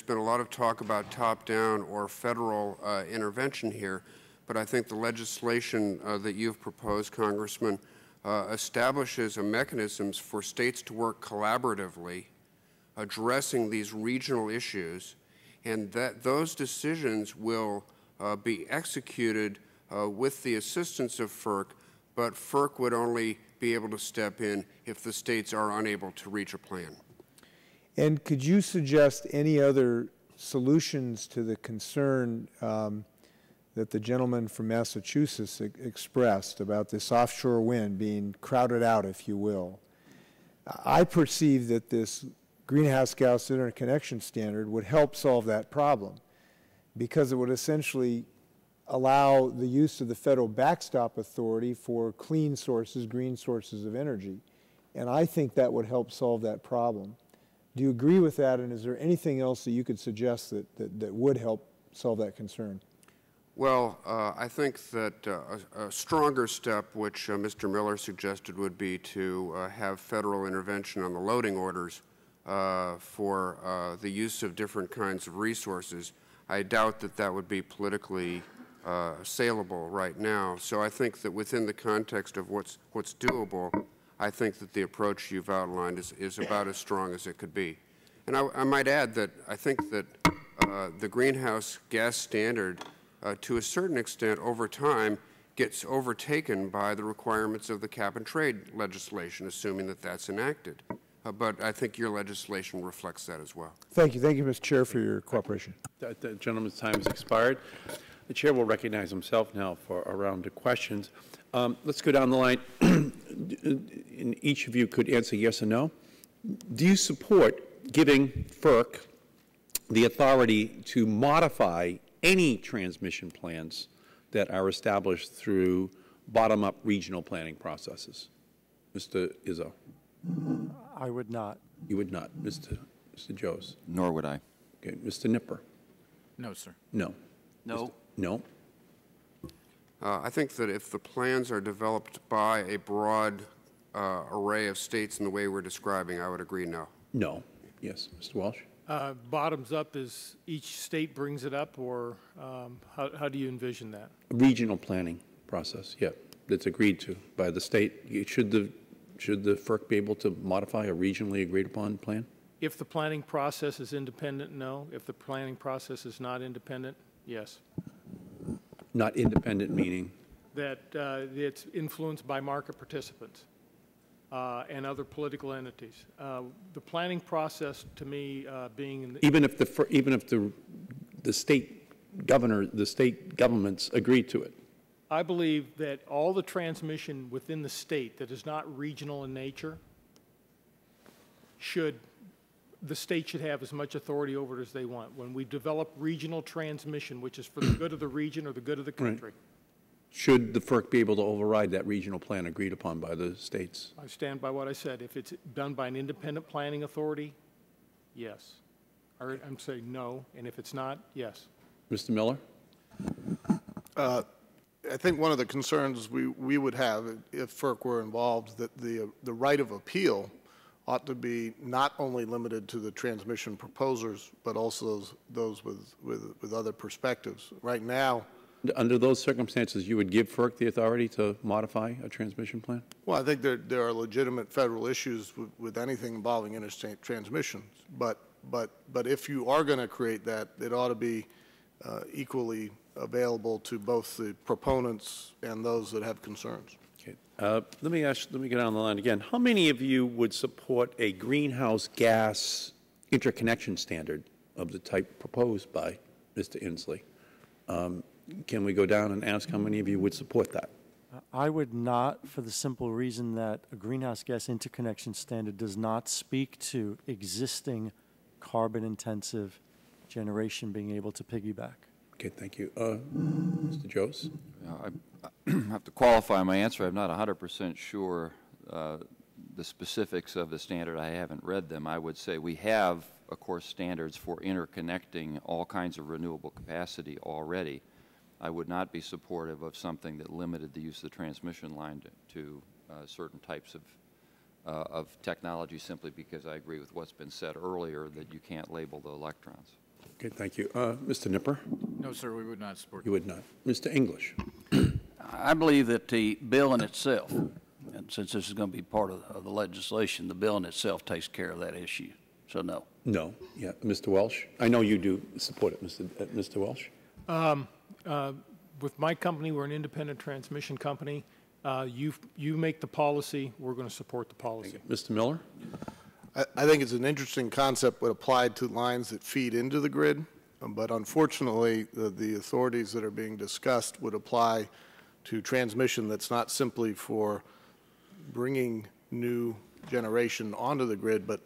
been a lot of talk about top-down or federal intervention here, but I think the legislation that you've proposed, Congressman, establishes mechanisms for states to work collaboratively, addressing these regional issues, and that those decisions will be executed with the assistance of FERC, but FERC would only be able to step in if the states are unable to reach a plan. And could you suggest any other solutions to the concern that the gentleman from Massachusetts expressed about this offshore wind being crowded out, if you will? I perceive that this greenhouse gas interconnection standard would help solve that problem. because it would essentially allow the use of the federal backstop authority for clean sources, green sources of energy. And I think that would help solve that problem. Do you agree with that, and is there anything else that you could suggest that would help solve that concern? Well, I think that a stronger step, which Mr. Miller suggested, would be to have federal intervention on the loading orders for the use of different kinds of resources. I doubt that that would be politically saleable right now. So I think that within the context of what's doable, I think that the approach you've outlined is about as strong as it could be. And I might add that I think that the greenhouse gas standard, to a certain extent, over time, gets overtaken by the requirements of the cap-and-trade legislation, assuming that that's enacted. But I think your legislation reflects that as well. Thank you. Thank you, Mr. Chair, for your cooperation. The gentleman's time has expired. The Chair will recognize himself now for a round of questions. Let's go down the line. And each of you could answer yes or no. Do you support giving FERC the authority to modify any transmission plans that are established through bottom-up regional planning processes? Mr. Izzo. I would not. You would not. Mr. Joes. Nor would I. Okay. Mr. Nipper. No, sir. No. No. No. I think that if the plans are developed by a broad array of states in the way we're describing, I would agree no. No. Yes. Mr. Walsh. Bottoms up is each state brings it up, or how do you envision that? Regional planning process, yeah, that's agreed to by the state. Should the FERC be able to modify a regionally agreed upon plan? If the planning process is independent, no. If the planning process is not independent, yes. Not independent meaning? That it's influenced by market participants and other political entities. The planning process, to me, being in the even if the state governments agree to it. I believe that all the transmission within the state that is not regional in nature the state should have as much authority over it as they want. When we develop regional transmission, which is for the good of the region or the good of the country. Right. Should the FERC be able to override that regional plan agreed upon by the states? I stand by what I said. If it's done by an independent planning authority, yes. Or I'm saying no, and if it's not, yes. Mr. Miller? I think one of the concerns we would have if FERC were involved, that the right of appeal ought to be not only limited to the transmission proposers, but also those with other perspectives. Right now, under those circumstances, you would give FERC the authority to modify a transmission plan? well, I think there are legitimate federal issues with anything involving interstate transmissions. But if you are going to create that, it ought to be equally available to both the proponents and those that have concerns. Okay. Let me get on the line again. How many of you would support a greenhouse gas interconnection standard of the type proposed by Mr. Inslee? Can we go down and ask how many of you would support that? I would not, for the simple reason that a greenhouse gas interconnection standard does not speak to existing carbon-intensive generation being able to piggyback. Okay, thank you. Mr. Joes? I have to qualify my answer. I'm not 100% sure the specifics of the standard. I haven't read them. I would say we have, of course, standards for interconnecting all kinds of renewable capacity already. I would not be supportive of something that limited the use of the transmission line to certain types of technology, simply because I agree with what's been said earlier that you can't label the electrons. Okay, thank you. Mr. Nipper? No, sir, we would not support You would not. Mr. English? I believe that the bill in itself, and since this is going to be part of the legislation, the bill in itself takes care of that issue. So no. No. Yeah. Mr. Welsh? I know you do support it, Mr. Welsh. With my company, we're an independent transmission company. You make the policy. We're going to support the policy. Mr. Miller? I think it's an interesting concept when applied to lines that feed into the grid, but unfortunately, the authorities that are being discussed would apply to transmission that's not simply for bringing new generation onto the grid, but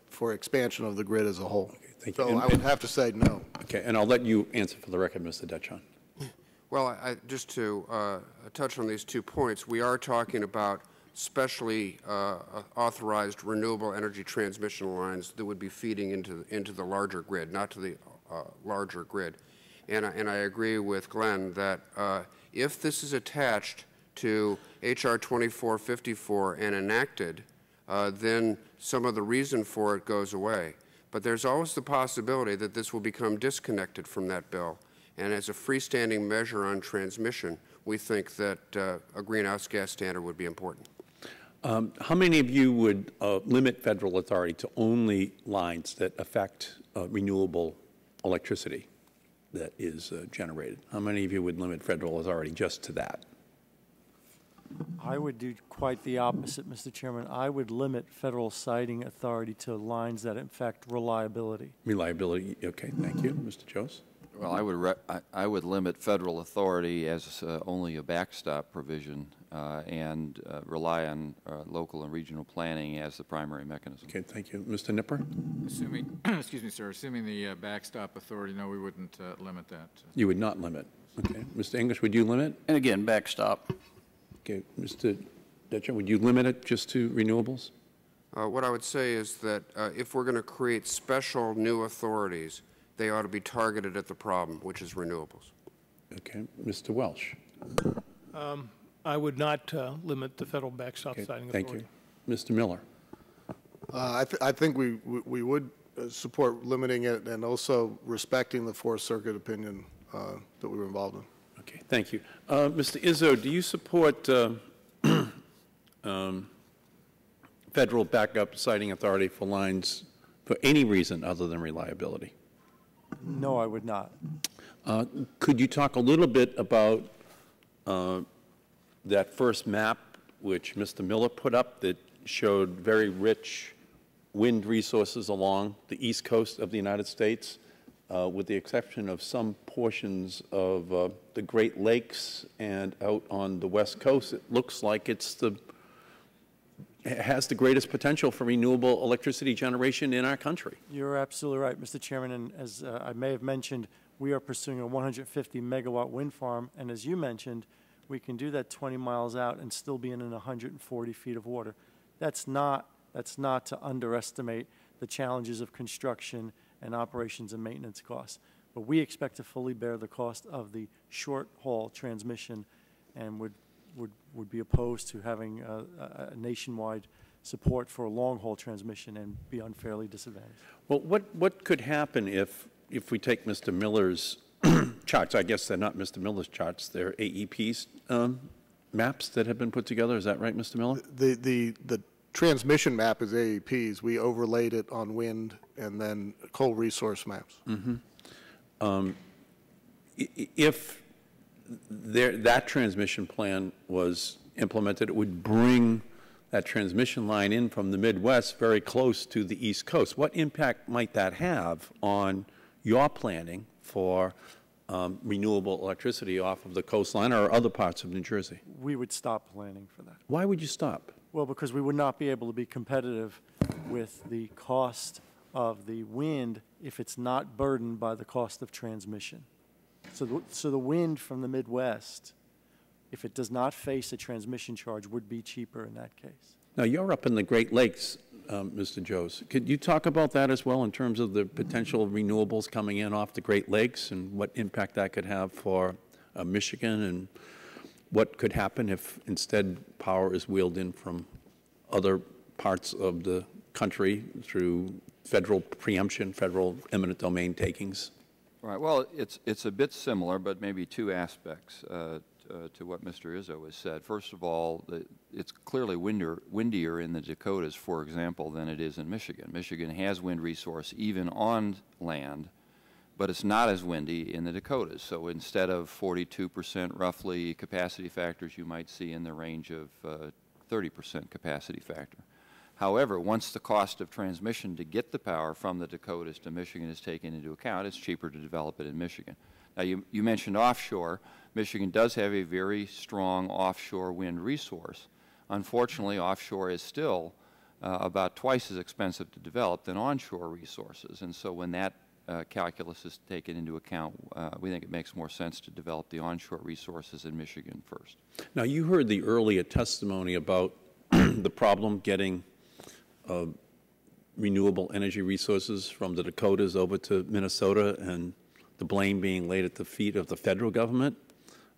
for expansion of the grid as a whole. Okay, Thank you. So I would have to say no. Okay, and I'll let you answer for the record, Mr. Detron. Well, just to touch on these 2 points, we are talking about specially authorized renewable energy transmission lines that would be feeding into the larger grid, not to the larger grid. And I agree with Glenn that if this is attached to H.R. 2454 and enacted, then some of the reason for it goes away. But there's always the possibility that this will become disconnected from that bill. And as a freestanding measure on transmission, we think that a greenhouse gas standard would be important. How many of you would limit federal authority to only lines that affect renewable electricity that is generated? How many of you would limit federal authority just to that? I would do quite the opposite, Mr. Chairman. I would limit federal siting authority to lines that affect reliability. Reliability, okay, thank you. Mr. Jose? Well, I would limit federal authority as only a backstop provision and rely on local and regional planning as the primary mechanism. Okay, thank you. Mr. Nipper? Assuming, excuse me, sir, assuming the backstop authority, no, we wouldn't limit that. You would not limit. Okay. Mr. English, would you limit? And again, backstop. Okay. Mr. Detron, would you limit it just to renewables? What I would say is that if we're going to create special new authorities, they ought to be targeted at the problem, which is renewables. Okay. Mr. Welch? I would not limit the federal backstop siting authority. Thank you. Mr. Miller? I think we would support limiting it and also respecting the Fourth Circuit opinion that we were involved in. Okay, thank you. Mr. Izzo, do you support federal backup siting authority for lines for any reason other than reliability? No, I would not. Could you talk a little bit about that first map which Mr. Miller put up that showed very rich wind resources along the east coast of the United States, with the exception of some portions of the Great Lakes and out on the west coast? It looks like it has the greatest potential for renewable electricity generation in our country. You're absolutely right, Mr. Chairman, and as I may have mentioned, we are pursuing a 150 megawatt wind farm, and as you mentioned, we can do that 20 miles out and still be in 140 feet of water. That's not to underestimate the challenges of construction and operations and maintenance costs. But we expect to fully bear the cost of the short-haul transmission and would be opposed to having a nationwide support for a long-haul transmission and be unfairly disadvantaged. Well, what could happen if we take Mr. Miller's charts? I guess they're not Mr. Miller's charts. They're AEP's maps that have been put together. Is that right, Mr. Miller? The transmission map is AEP's. We overlaid it on wind and then coal resource maps. Mm-hmm. If that transmission plan was implemented, it would bring that transmission line in from the Midwest very close to the East Coast. What impact might that have on your planning for renewable electricity off of the coastline or other parts of New Jersey? We would stop planning for that. Why would you stop? Well, because we would not be able to be competitive with the cost of the wind if it's not burdened by the cost of transmission. So the wind from the Midwest, if it does not face a transmission charge, would be cheaper in that case. Now, you're up in the Great Lakes, Mr. Jose. Could you talk about that as well in terms of the potential renewables coming in off the Great Lakes and what impact that could have for Michigan, and what could happen if instead power is wheeled in from other parts of the country through federal preemption, federal eminent domain takings? Right. Well, it's a bit similar, but maybe two aspects to what Mr. Izzo has said. First of all, it's clearly windier in the Dakotas, for example, than it is in Michigan. Michigan has wind resource even on land, but it's not as windy in the Dakotas. So instead of 42% roughly capacity factors, you might see in the range of 30% capacity factor. However, once the cost of transmission to get the power from the Dakotas to Michigan is taken into account, it's cheaper to develop it in Michigan. Now, you mentioned offshore. Michigan does have a very strong offshore wind resource. Unfortunately, offshore is still about twice as expensive to develop than onshore resources. And so when that calculus is taken into account, we think it makes more sense to develop the onshore resources in Michigan first. Now, you heard the earlier testimony about the problem getting renewable energy resources from the Dakotas over to Minnesota, and the blame being laid at the feet of the federal government.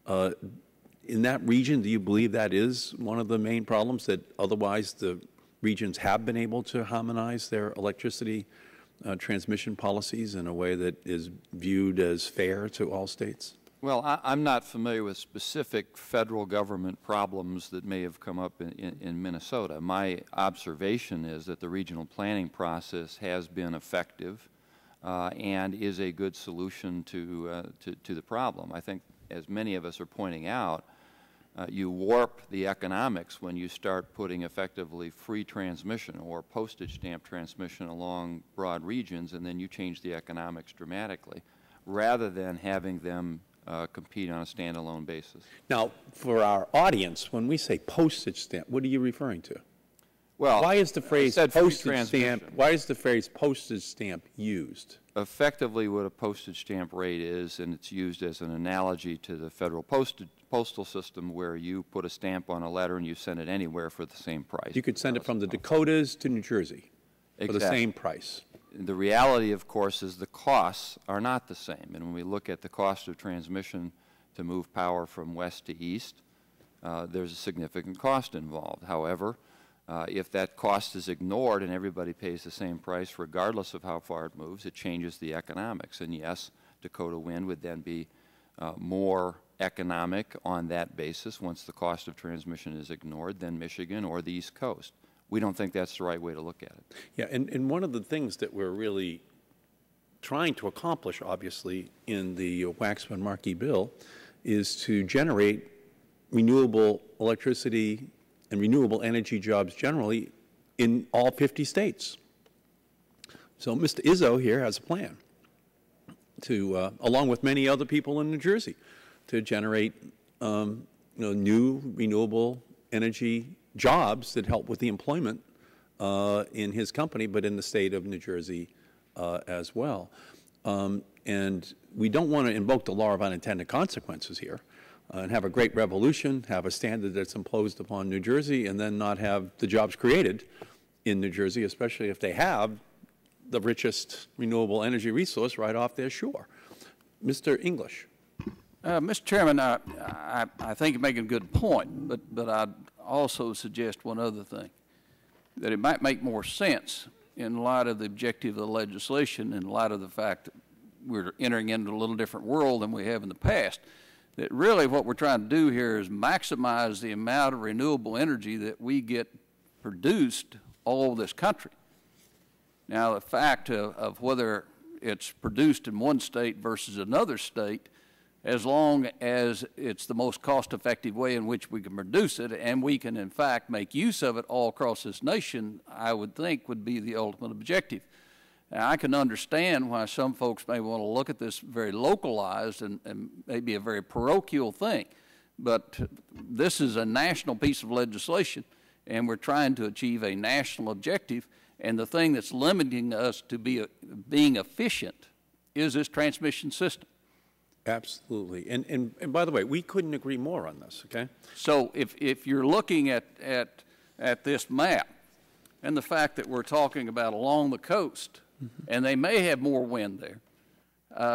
In that region, do you believe that is one of the main problems, that otherwise the regions have been able to harmonize their electricity transmission policies in a way that is viewed as fair to all states? Well, I'm not familiar with specific federal government problems that may have come up in Minnesota. My observation is that the regional planning process has been effective and is a good solution to the problem. I think, as many of us are pointing out, you warp the economics when you start putting effectively free transmission or postage stamp transmission along broad regions, and then you change the economics dramatically, rather than having them compete on a standalone basis. Now, for our audience, when we say postage stamp, what are you referring to? Well, why is the phrase postage stamp? Why is the phrase postage stamp used? Effectively, what a postage stamp rate is, and it's used as an analogy to the federal postal system, where you put a stamp on a letter and you send it anywhere for the same price. You could send it from the Dakotas to New Jersey for the same price. The reality, of course, is the costs are not the same. And when we look at the cost of transmission to move power from west to east, there's a significant cost involved. However, if that cost is ignored and everybody pays the same price regardless of how far it moves, it changes the economics. And yes, Dakota Wind would then be more economic on that basis once the cost of transmission is ignored than Michigan or the East Coast. We don't think that's the right way to look at it. Yeah, and one of the things that we're really trying to accomplish, obviously, in the Waxman-Markey bill is to generate renewable electricity and renewable energy jobs generally in all 50 states. So Mr. Izzo here has a plan to, along with many other people in New Jersey, to generate new renewable energy jobs that help with the employment in his company, but in the state of New Jersey as well. And we don't want to invoke the law of unintended consequences here and have a great revolution, have a standard that's imposed upon New Jersey, and then not have the jobs created in New Jersey, especially if they have the richest renewable energy resource right off their shore. Mr. English. Mr. Chairman, I think you're making a good point, but I'd also suggest one other thing, that it might make more sense in light of the objective of the legislation, in light of the fact that we're entering into a little different world than we have in the past, that really what we're trying to do here is maximize the amount of renewable energy that we get produced all over this country. Now, the fact of whether it's produced in one state versus another state, as long as it's the most cost-effective way in which we can produce it, and we can, in fact, make use of it all across this nation, I would think would be the ultimate objective. Now, I can understand why some folks may want to look at this very localized and maybe a very parochial thing, but this is a national piece of legislation, and we're trying to achieve a national objective, and the thing that's limiting us to being efficient is this transmission system. Absolutely. And by the way, we couldn't agree more on this, okay? So if you're looking at this map and the fact that we're talking about along the coast, and they may have more wind there,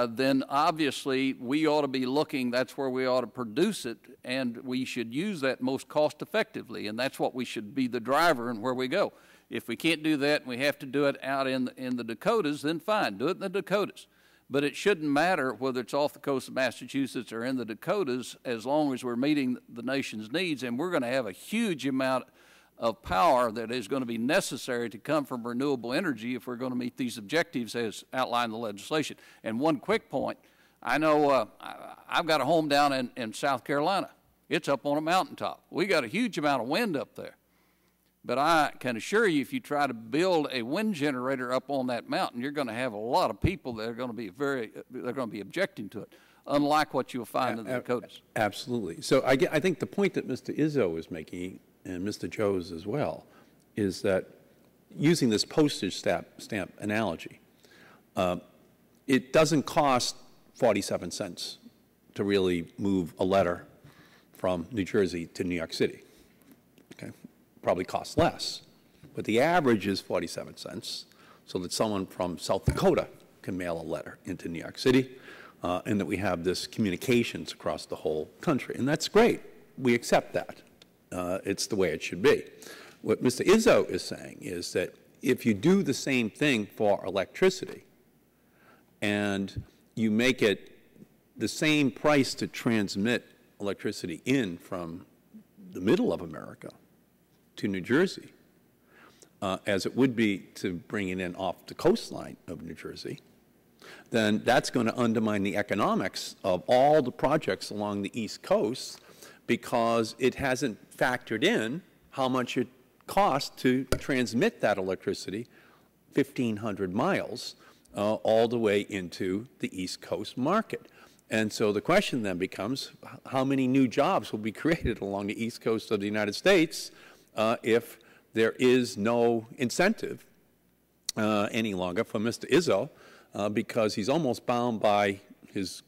then obviously we ought to be looking, that's where we ought to produce it, and we should use that most cost effectively, and that's what we should be the driver and where we go. If we can't do that and we have to do it out in the Dakotas, then fine, do it in the Dakotas. But it shouldn't matter whether it's off the coast of Massachusetts or in the Dakotas, as long as we're meeting the nation's needs, and we're going to have a huge amount of power that is going to be necessary to come from renewable energy if we're going to meet these objectives as outlined in the legislation. And one quick point, I know I've got a home down in South Carolina. It's up on a mountaintop. We got a huge amount of wind up there. But I can assure you, if you try to build a wind generator up on that mountain, you're going to have a lot of people that are going to be they're going to be objecting to it, unlike what you'll find in the Dakotas. Absolutely. So I think the point that Mr. Izzo is making, and Mr. Joes as well, is that using this postage stamp analogy, it doesn't cost 47 cents to really move a letter from New Jersey to New York City. Okay, probably costs less, but the average is 47 cents, so that someone from South Dakota can mail a letter into New York City, and that we have this communications across the whole country, and that's great. We accept that. It's the way it should be. What Mr. Izzo is saying is that if you do the same thing for electricity, and you make it the same price to transmit electricity in from the middle of America to New Jersey as it would be to bring it in off the coastline of New Jersey, then that's going to undermine the economics of all the projects along the East Coast, because it hasn't factored in how much it costs to transmit that electricity 1,500 miles all the way into the East Coast market. And so the question then becomes, how many new jobs will be created along the East Coast of the United States if there is no incentive any longer for Mr. Izzo, because he's almost bound by his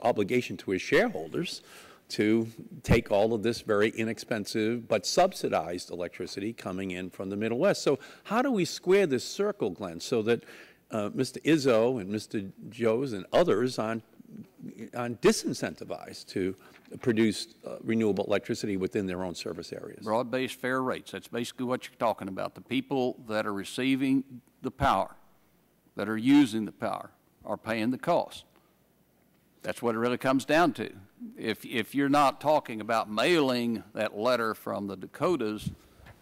obligation to his shareholders to take all of this very inexpensive but subsidized electricity coming in from the Middle West. So how do we square this circle, Glenn, so that Mr. Izzo and Mr. Joes and others aren't disincentivized to produce renewable electricity within their own service areas? Broad-based fair rates. That's basically what you're talking about. The people that are receiving the power, that are using the power, are paying the cost. That's what it really comes down to. If you're not talking about mailing that letter from the Dakotas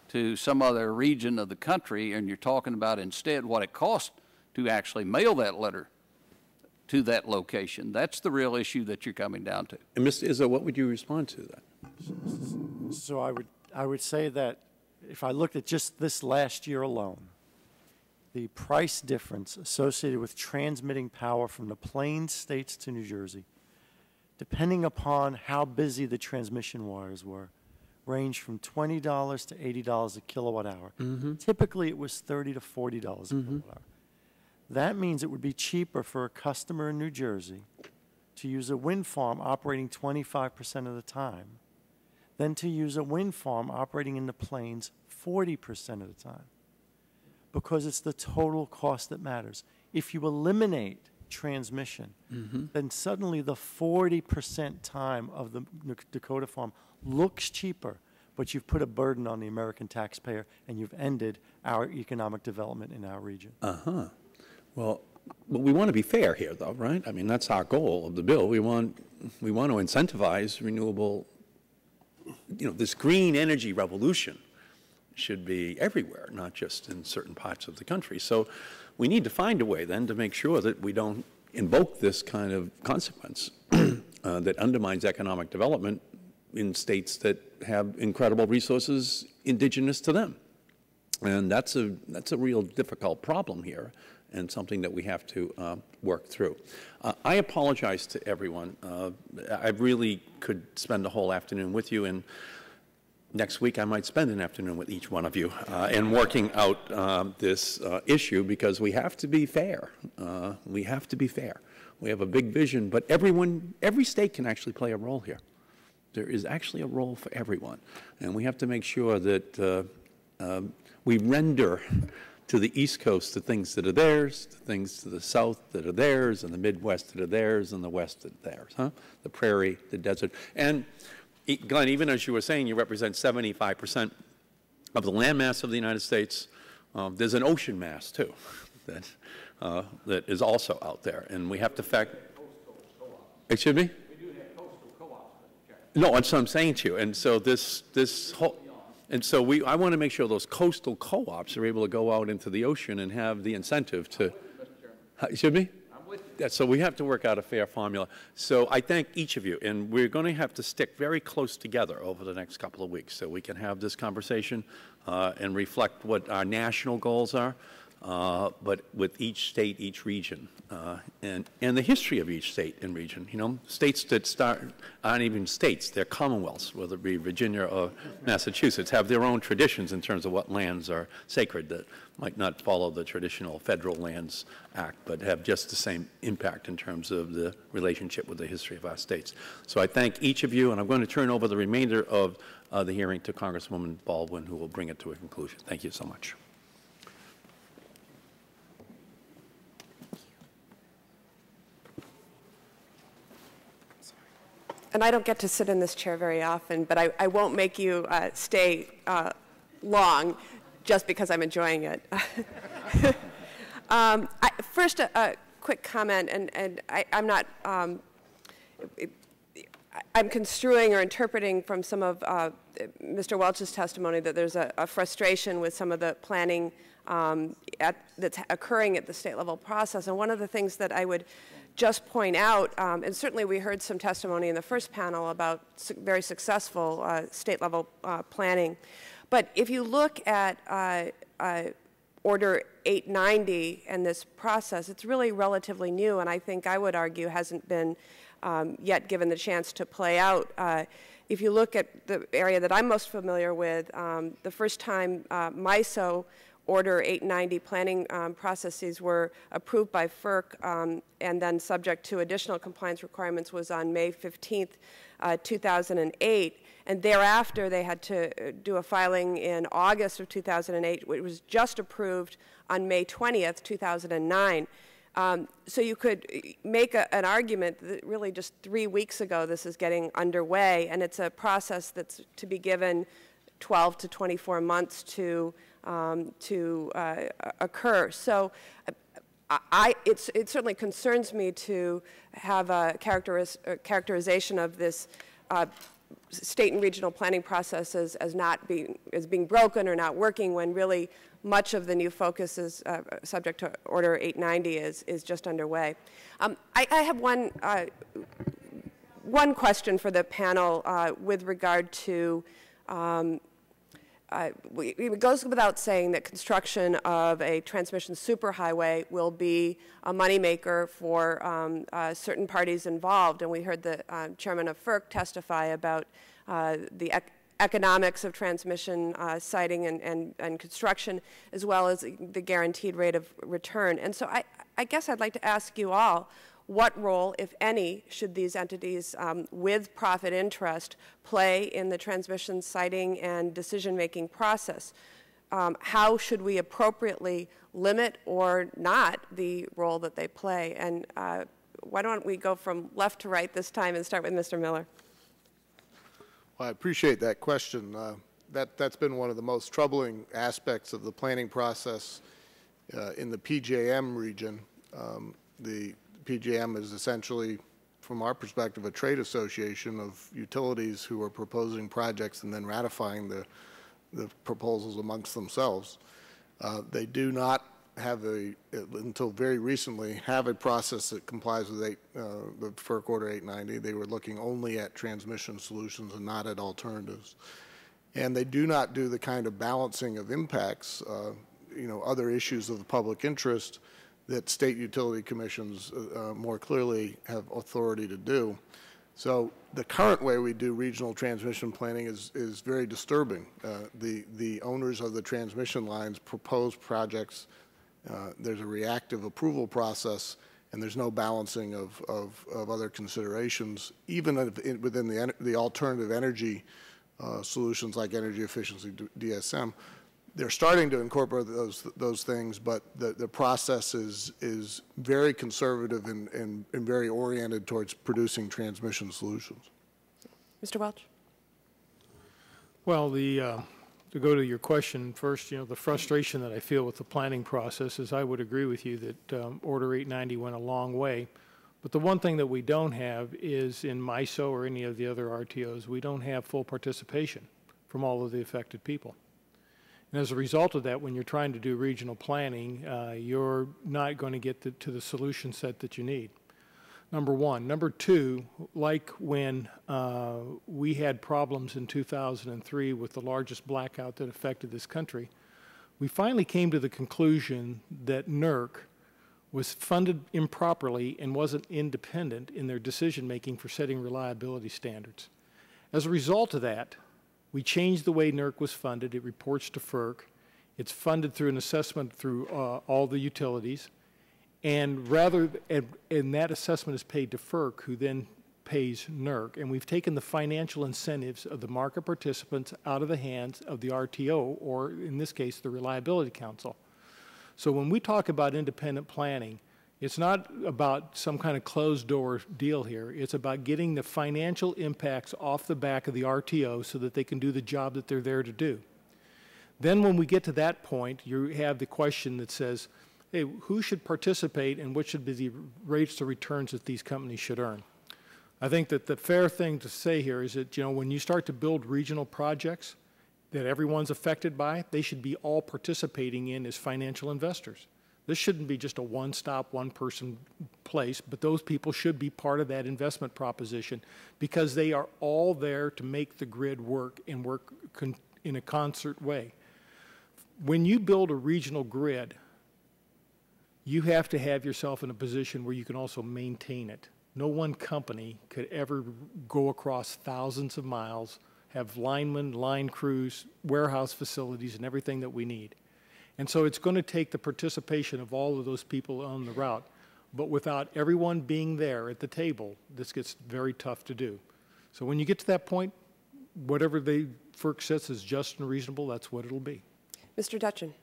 to some other region of the country, and you're talking about instead what it costs to actually mail that letter to that location, that's the real issue that you're coming down to. And Mr. Izzo, what would you respond to that? So I would say that if I looked at just this last year alone, the price difference associated with transmitting power from the Plains states to New Jersey, depending upon how busy the transmission wires were, ranged from $20 to $80 a kilowatt hour. Typically, it was $30 to $40 a kilowatt hour. That means it would be cheaper for a customer in New Jersey to use a wind farm operating 25% of the time than to use a wind farm operating in the Plains 40% of the time, because it's the total cost that matters. If you eliminate transmission, then suddenly the 40% time of the Dakota farm looks cheaper, but you've put a burden on the American taxpayer, and you've ended our economic development in our region. Well, we want to be fair here, though, right? I mean, that's our goal of the bill. We want to incentivize renewable, this green energy revolution should be everywhere, not just in certain parts of the country. So we need to find a way then to make sure that we don't invoke this kind of consequence that undermines economic development in states that have incredible resources indigenous to them. And that's a real difficult problem here, and something that we have to work through. I apologize to everyone. I really could spend the whole afternoon with you, and next week I might spend an afternoon with each one of you in working out this issue, because we have to be fair. We have to be fair. We have a big vision, but every state can actually play a role here. There is actually a role for everyone, and we have to make sure that we render to the East Coast the things that are theirs, the things to the South that are theirs, and the Midwest that are theirs, and the West that are theirs, the prairie, the desert. And Glenn, even as you were saying, you represent 75% of the land mass of the United States. There's an ocean mass, too, that is also out there, and we have to Excuse me? We do have coastal co-ops. No, that's what I'm saying to you. And so this whole... And so I want to make sure those coastal co-ops are able to go out into the ocean and have the incentive to... Excuse me? I'm with you. Yeah, so we have to work out a fair formula. So I thank each of you, and we're going to have to stick very close together over the next couple of weeks so we can have this conversation and reflect what our national goals are. but with each state, each region, and the history of each state and region. You know, states that aren't even states, they're commonwealths, whether it be Virginia or Massachusetts, have their own traditions in terms of what lands are sacred that might not follow the traditional Federal Lands Act, but have just the same impact in terms of the relationship with the history of our states. So I thank each of you, and I'm going to turn over the remainder of the hearing to Congresswoman Baldwin, who will bring it to a conclusion. Thank you so much. And I don't get to sit in this chair very often, but I won't make you stay long just because I'm enjoying it. First, a quick comment, and I'm not, I'm construing or interpreting from some of Mr. Welch's testimony that there's a frustration with some of the planning that's occurring at the state level process. And one of the things that I would just point out, and certainly we heard some testimony in the first panel about very successful state level planning, but if you look at Order 890 and this process, it's really relatively new, and I think I would argue hasn't been yet given the chance to play out. If you look at the area that I'm most familiar with, the first time MISO Order 890 planning processes were approved by FERC and then subject to additional compliance requirements was on May 15th, 2008. And thereafter, they had to do a filing in August of 2008. It was just approved on May 20th, 2009. So you could make an argument that really just 3 weeks ago this is getting underway, and it's a process that's to be given 12 to 24 months to occur. So it certainly concerns me to have a characterization of this state and regional planning processes as being broken or not working, when really much of the new focus is subject to Order 890 is just underway. I have one question for the panel with regard to it goes without saying that construction of a transmission superhighway will be a moneymaker for certain parties involved, and we heard the chairman of FERC testify about the economics of transmission siting and construction, as well as the guaranteed rate of return. And so I guess I'd like to ask you all, what role, if any, should these entities with profit interest play in the transmission siting and decision-making process? How should we appropriately limit or not the role that they play? And why don't we go from left to right this time and start with Mr. Miller? Well, I appreciate that question. That's been one of the most troubling aspects of the planning process in the PJM region. The PJM is essentially, from our perspective, a trade association of utilities who are proposing projects and then ratifying the proposals amongst themselves. They do not have until very recently, have a process that complies with the FERC Order 890. They were looking only at transmission solutions and not at alternatives. And they do not do the kind of balancing of impacts, other issues of the public interest that state utility commissions more clearly have authority to do. So the current way we do regional transmission planning is very disturbing. The owners of the transmission lines propose projects. There's a reactive approval process, and there's no balancing of other considerations, even within the alternative energy solutions like energy efficiency DSM. They're starting to incorporate those things, but the process is very conservative and very oriented towards producing transmission solutions. Mr. Welch? Well, to go to your question first, the frustration that I feel with the planning process is I would agree with you that Order 890 went a long way. But the one thing that we don't have is in MISO or any of the other RTOs, we don't have full participation from all of the affected people. And as a result of that, when you're trying to do regional planning, you're not going to get to the solution set that you need. Number one. Number two, like when we had problems in 2003 with the largest blackout that affected this country, We finally came to the conclusion that NERC was funded improperly and wasn't independent in their decision-making for setting reliability standards. As a result of that, we changed the way NERC was funded. It reports to FERC. It's funded through an assessment through all the utilities. And that assessment is paid to FERC, who then pays NERC. And we've taken the financial incentives of the market participants out of the hands of the RTO, or in this case, the Reliability Council. So when we talk about independent planning, it's not about some kind of closed-door deal here. It's about getting the financial impacts off the back of the RTO so that they can do the job that they're there to do. Then when we get to that point, you have the question that says, hey, who should participate and what should be the rates of returns that these companies should earn? I think that the fair thing to say here is that, when you start to build regional projects that everyone's affected by, they should be all participating in as financial investors. This shouldn't be just a one-stop, one-person place, but those people should be part of that investment proposition because they are all there to make the grid work and work in a concert way. When you build a regional grid, you have to have yourself in a position where you can also maintain it. No one company could ever go across thousands of miles, have linemen, line crews, warehouse facilities, and everything that we need. And so it's going to take the participation of all of those people on the route. But without everyone being there at the table, this gets very tough to do. So when you get to that point, whatever FERC says is just and reasonable, that's what it'll be. Mr. Dutchin.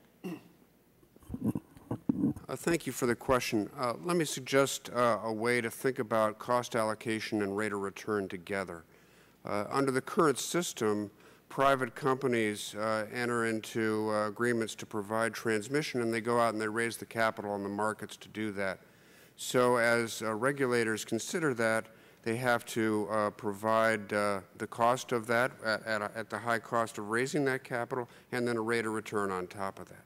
Thank you for the question. Let me suggest a way to think about cost allocation and rate of return together. Under the current system, private companies enter into agreements to provide transmission, and they go out and they raise the capital in the markets to do that. So as regulators consider that, they have to provide the cost of that at the high cost of raising that capital and then a rate of return on top of that.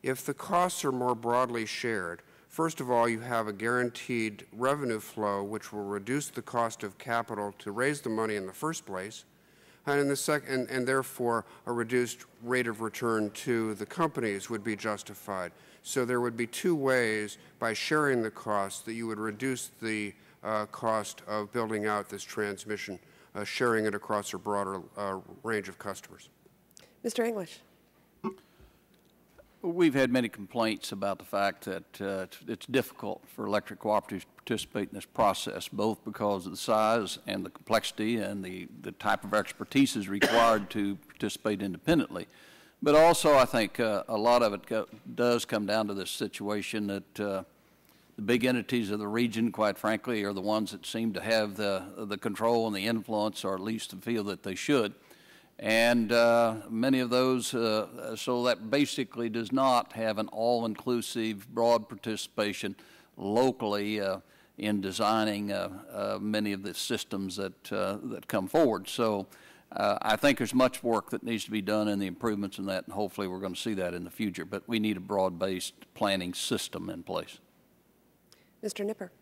If the costs are more broadly shared, first of all, you have a guaranteed revenue flow which will reduce the cost of capital to raise the money in the first place, and therefore a reduced rate of return to the companies would be justified. So there would be two ways by sharing the costs that you would reduce the cost of building out this transmission, sharing it across a broader range of customers. Mr. English. We've had many complaints about the fact that it's difficult for electric cooperatives to participate in this process, both because of the size and the complexity and the type of expertise is required to participate independently. But also, I think a lot of it does come down to this situation that the big entities of the region, quite frankly, are the ones that seem to have the control and the influence, or at least feel that they should. And many of those, so that basically does not have an all-inclusive, broad participation locally in designing many of the systems that come forward. So I think there's much work that needs to be done in the improvements in that, and hopefully we're going to see that in the future. But we need a broad-based planning system in place. Mr. Nipper.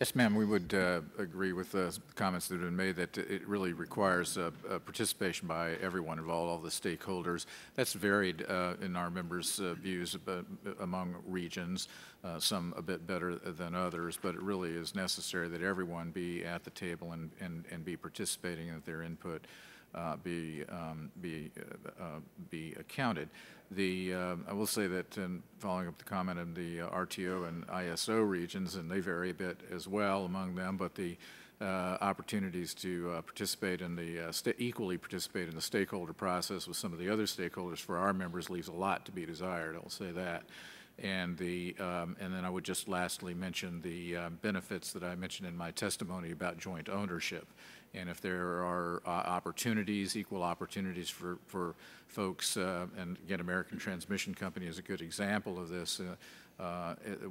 Yes, ma'am. We would agree with the comments that have been made that it really requires participation by everyone involved, all the stakeholders. That's varied in our members' views among regions, some a bit better than others, but it really is necessary that everyone be at the table and be participating, and that their input be accounted. I will say that, following up the comment of the RTO and ISO regions, and they vary a bit as well among them, but the opportunities to participate in the equally participate in the stakeholder process with some of the other stakeholders for our members leaves a lot to be desired. I'll say that. And then I would just lastly mention the benefits that I mentioned in my testimony about joint ownership. And if there are opportunities, equal opportunities for folks, and again, American Transmission Company is a good example of this,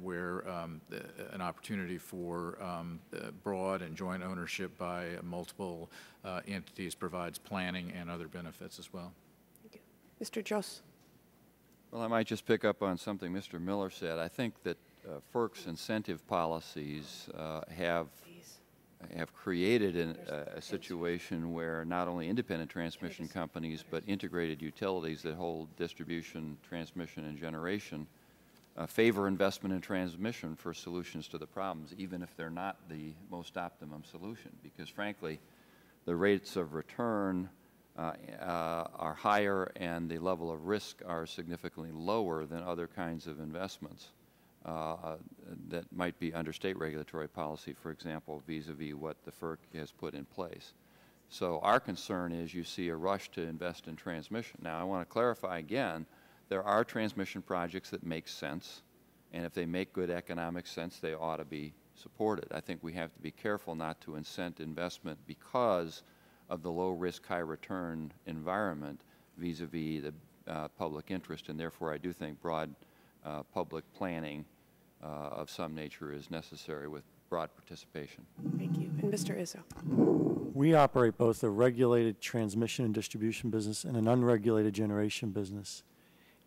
where an opportunity for broad and joint ownership by multiple entities provides planning and other benefits as well. Thank you. Mr. Jost. Well, I might just pick up on something Mr. Miller said. I think that FERC's incentive policies have have created a situation where not only independent transmission companies but integrated utilities that hold distribution, transmission, and generation favor investment in transmission for solutions to the problems, even if they're not the most optimum solution, because frankly the rates of return are higher and the level of risk are significantly lower than other kinds of investments that might be under state regulatory policy, for example, vis-a-vis what the FERC has put in place. So our concern is you see a rush to invest in transmission. Now, I want to clarify again, there are transmission projects that make sense, and if they make good economic sense, they ought to be supported. I think we have to be careful not to incent investment because of the low-risk, high-return environment vis-a-vis the public interest, and therefore I do think broad public planning of some nature is necessary with broad participation. Thank you. And Mr. Izzo. We operate both a regulated transmission and distribution business and an unregulated generation business.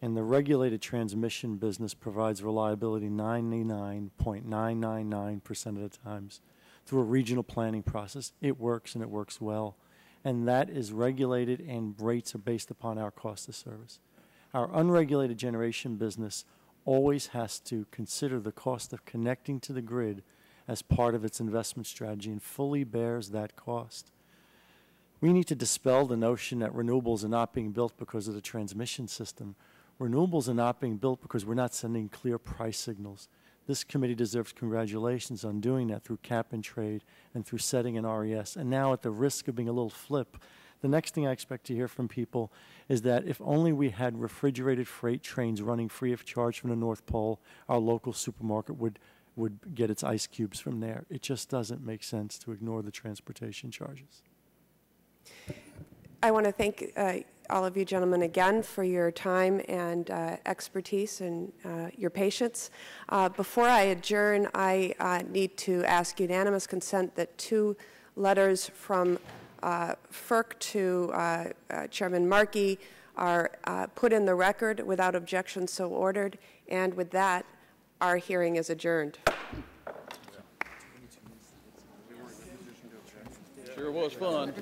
And the regulated transmission business provides reliability 99.999% of the times through a regional planning process. It works, and it works well. And that is regulated, and rates are based upon our cost of service. Our unregulated generation business always has to consider the cost of connecting to the grid as part of its investment strategy and fully bears that cost. We need to dispel the notion that renewables are not being built because of the transmission system. Renewables are not being built because we're not sending clear price signals. This committee deserves congratulations on doing that through cap and trade and through setting an RES. And now, at the risk of being a little flip, the next thing I expect to hear from people is that if only we had refrigerated freight trains running free of charge from the North Pole, our local supermarket would get its ice cubes from there. It just doesn't make sense to ignore the transportation charges. I want to thank all of you gentlemen again for your time and expertise and your patience. Before I adjourn, I need to ask unanimous consent that 2 letters from FERC to Chairman Markey are put in the record without objection, so ordered. And with that, our hearing is adjourned. Sure was fun.